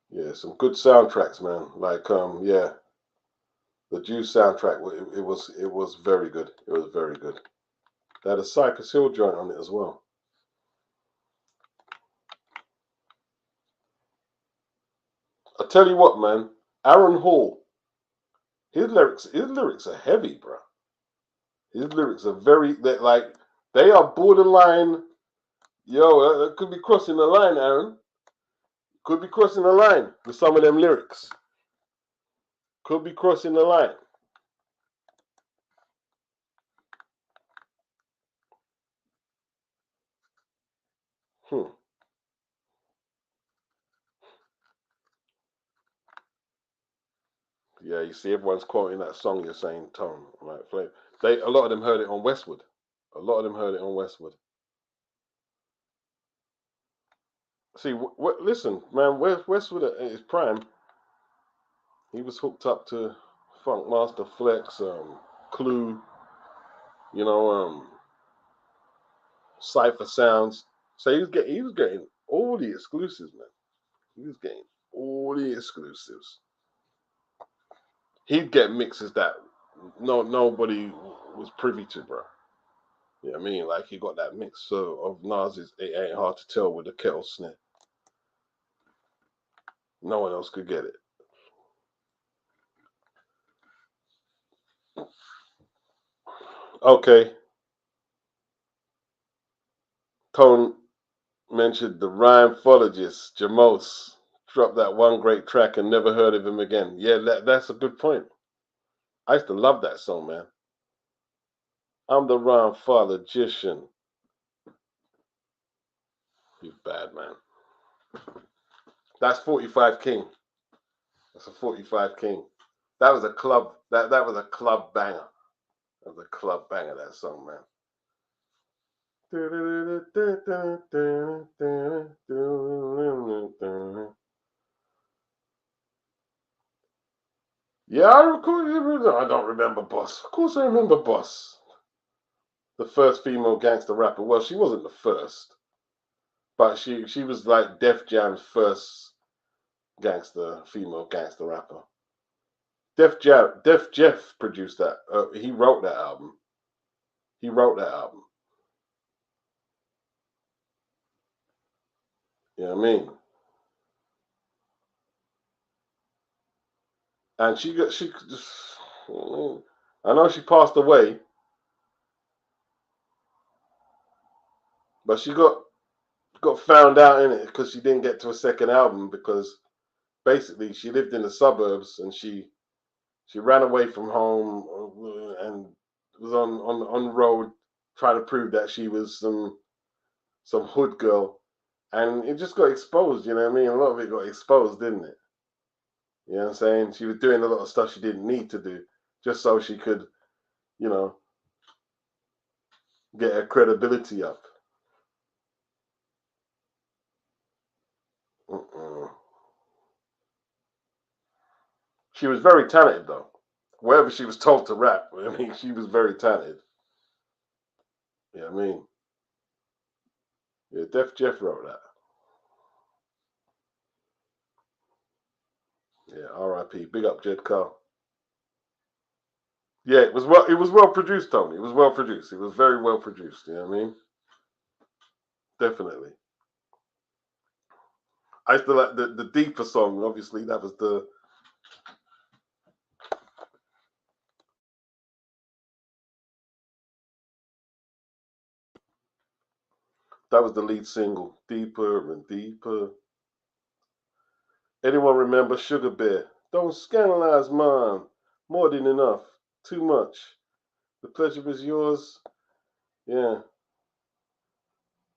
Yeah, some good soundtracks, man. Like yeah, the Juice soundtrack. It was very good. It was very good. They had a Cypress Hill joint on it as well. I tell you what, man. Aaron Hall. His lyrics are heavy, bro. His lyrics are they are borderline. Yo, that could be crossing the line, Aaron. Could be crossing the line with some of them lyrics. Could be crossing the line. Hmm. Yeah, you see, everyone's quoting that song you're saying, Tom. Like, a lot of them heard it on Westwood. A lot of them heard it on Westwood. See, listen, man, Westwood at his prime, he was hooked up to Funk Master Flex, Clue, you know, Cypher Sounds. So he was getting all the exclusives, man. He was getting all the exclusives. He'd get mixes that nobody was privy to, bro. You know what I mean? Like he got that mix of Nas's It Ain't Hard to Tell with the kettle snare. No one else could get it. Okay. Tone mentioned the rhymefologist, Jamos. Dropped that one great track and never heard of him again. Yeah, that's a good point. I used to love that song, man. I'm the rhymefologician. He's bad, man. That's 45 King. That's a 45 King. That was a club. That was a club banger. That was a club banger. That song, man. Yeah, I don't remember Boss. Of course, I remember Boss. The first female gangster rapper. Well, she wasn't the first, but she was like Def Jam's first female gangster rapper. Def Jeff produced that. He wrote that album. He wrote that album. You know what I mean? And she I know she passed away, but she got got found out in it because she didn't get to a second album because basically she lived in the suburbs and she ran away from home and was on the road trying to prove that she was some hood girl, and it just got exposed. You know what I mean? A lot of it got exposed, didn't it? You know what I'm saying? She was doing a lot of stuff she didn't need to do just so she could, you know, get her credibility up. She was very talented though. Wherever she was told to rap, I mean, she was very talented. You know what I mean? Yeah, Def Jeff wrote that. Yeah, R.I.P. Big up Jed Carl. Yeah, it was well produced, Tony. It was well produced. It was very well produced. You know what I mean? Definitely. I used to like the deeper song. Obviously, that was the lead single. Deeper and deeper. Anyone remember Sugar Bear? Don't scandalize mine. More than enough. Too much. The pleasure is yours. Yeah.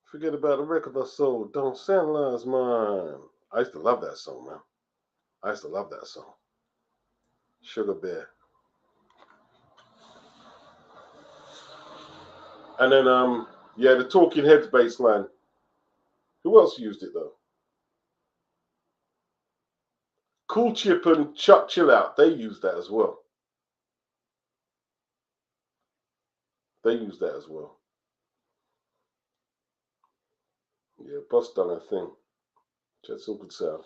Forget about the record I sold. Don't scandalize mine. I used to love that song, man. I used to love that song. Sugar Bear. And then yeah, the Talking Heads bass line. Who else used it though? Cool Chip and Chuck Chill Out, they used that as well. They used that as well. Yeah, Boss done her thing. She had some good sound.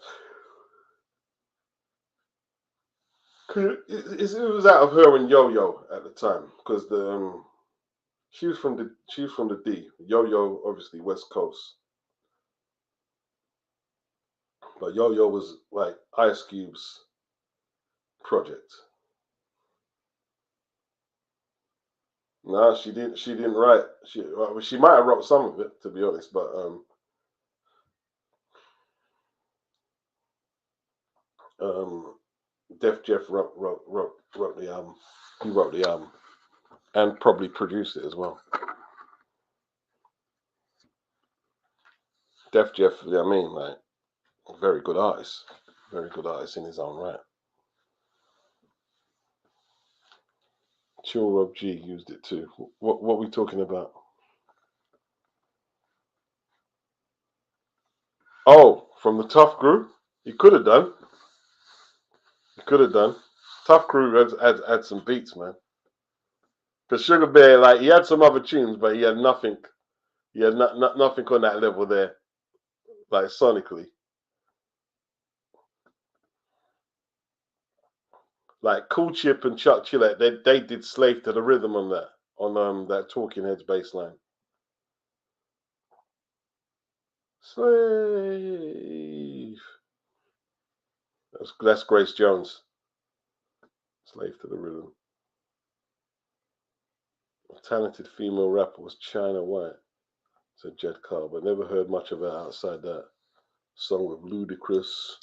It was out of her and Yo Yo at the time because she was from the D. Yo Yo obviously West Coast, but Yo Yo was like Ice Cube's project. No, she didn't. She didn't write. She might have wrote some of it, to be honest. But um, Def Jeff wrote the album. He wrote the album and probably produced it as well. Def Jeff, I mean, like, very good artist in his own right. Chill Rob G used it too. What are we talking about? Oh, from the Tough Crew? He could have done. He could have done. Tough Crew had some beats, man. Because Sugar Bear, like, he had some other tunes, but he had nothing. He had nothing on that level there, like sonically. Like Cool Chip and Chuck Chillette, they did Slave to the Rhythm on that Talking Heads bass line. Slave. That's Grace Jones. Slave to the Rhythm. A talented female rapper was China White, said Jed Carl, but never heard much of her outside that song with Ludacris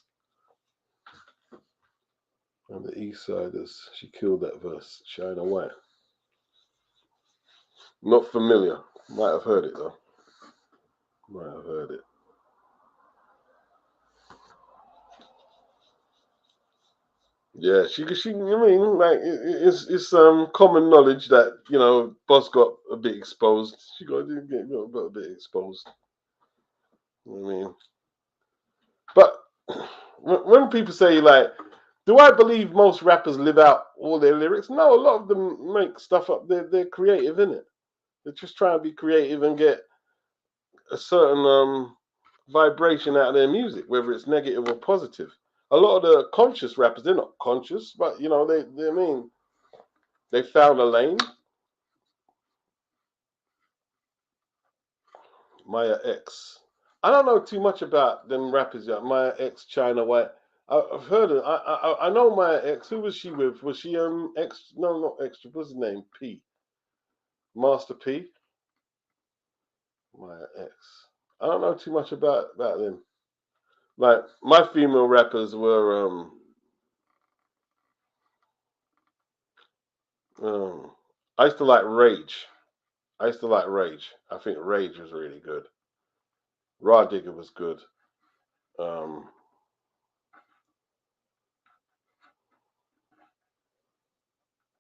and the East Siders. She killed that verse, China White. Not familiar. Might have heard it though. Might have heard it. Yeah, she. I mean, like it's common knowledge that Boss got a bit exposed. She got a bit exposed. You know what I mean, but when people say like, do I believe most rappers live out all their lyrics? No, a lot of them make stuff up. They're creative, innit? They're just trying to be creative and get a certain vibration out of their music, whether it's negative or positive. A lot of the conscious rappers, they're not conscious, but they I mean, they found a lane. Maya X. I don't know too much about them rappers yet. Maya X, China White. I've heard of. I know Maya X. Who was she with? Was she X? No, not extra. What's his name? P. Master P. Maya X. I don't know too much about them. Like my female rappers were um I used to like Rage. I used to like Rage. I think Rage was really good. Raw Digger was good. Um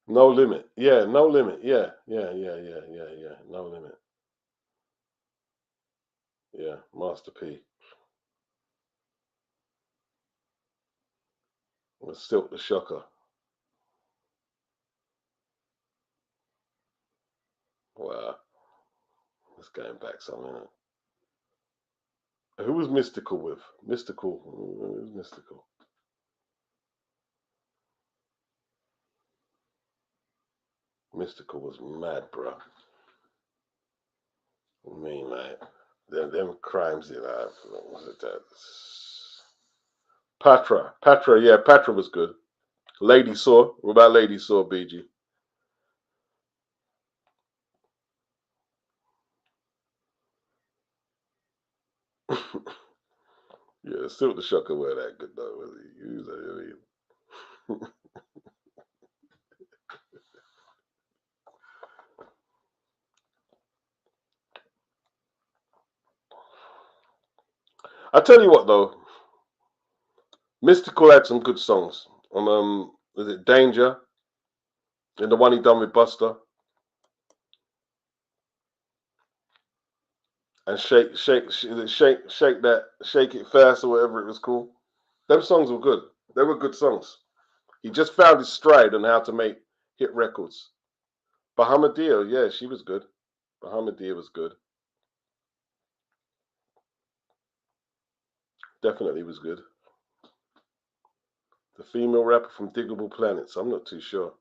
No Limit. Yeah, No Limit. Yeah, yeah, yeah, yeah, yeah, yeah. No Limit. Yeah, Master P. Was Silk the Shocker. Wow, it's going back some minute. Who was Mystical with? Mystical. Who was Mystical? Mystical was mad, bro. I mean, like, them crimes, what was it that? Patra, yeah, Patra was good. Lady Saw, what about Lady Saw, BG? Yeah, Silk the Shocker were that good though, was he? I tell you what though, Mystical had some good songs. Was it Danger? And the one he done with Buster and Shake It Fast or whatever it was called. Them songs were good. They were good songs. He just found his stride on how to make hit records. Bahamadia, yeah, she was good. Bahamadia was good. Definitely was good. The female rapper from Diggable Planets. I'm not too sure.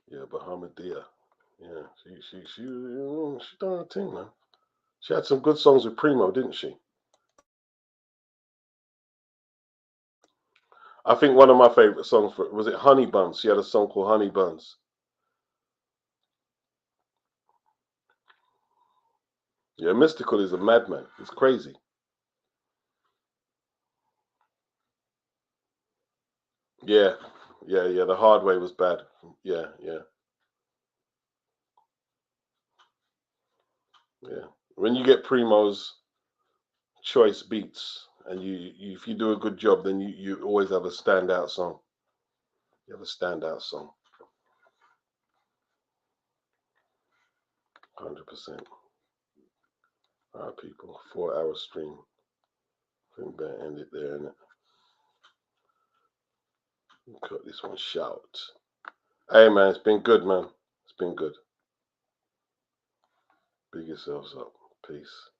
Yeah, Bahamadia. Yeah, she done her thing, man. She had some good songs with Primo, didn't she? I think one of my favorite songs for was it Honey Buns. She had a song called Honey Buns. Yeah, Mystical is a madman. He's crazy. Yeah, yeah, yeah. The Hard Way was bad. Yeah, yeah, yeah. When you get Primo's choice beats, and if you do a good job, then you always have a standout song. You have a standout song. 100%. All right, people. 4 hour stream. I think better end it there, innit? Cut this one short. Hey, man, it's been good, man. It's been good. Big yourselves up. Peace.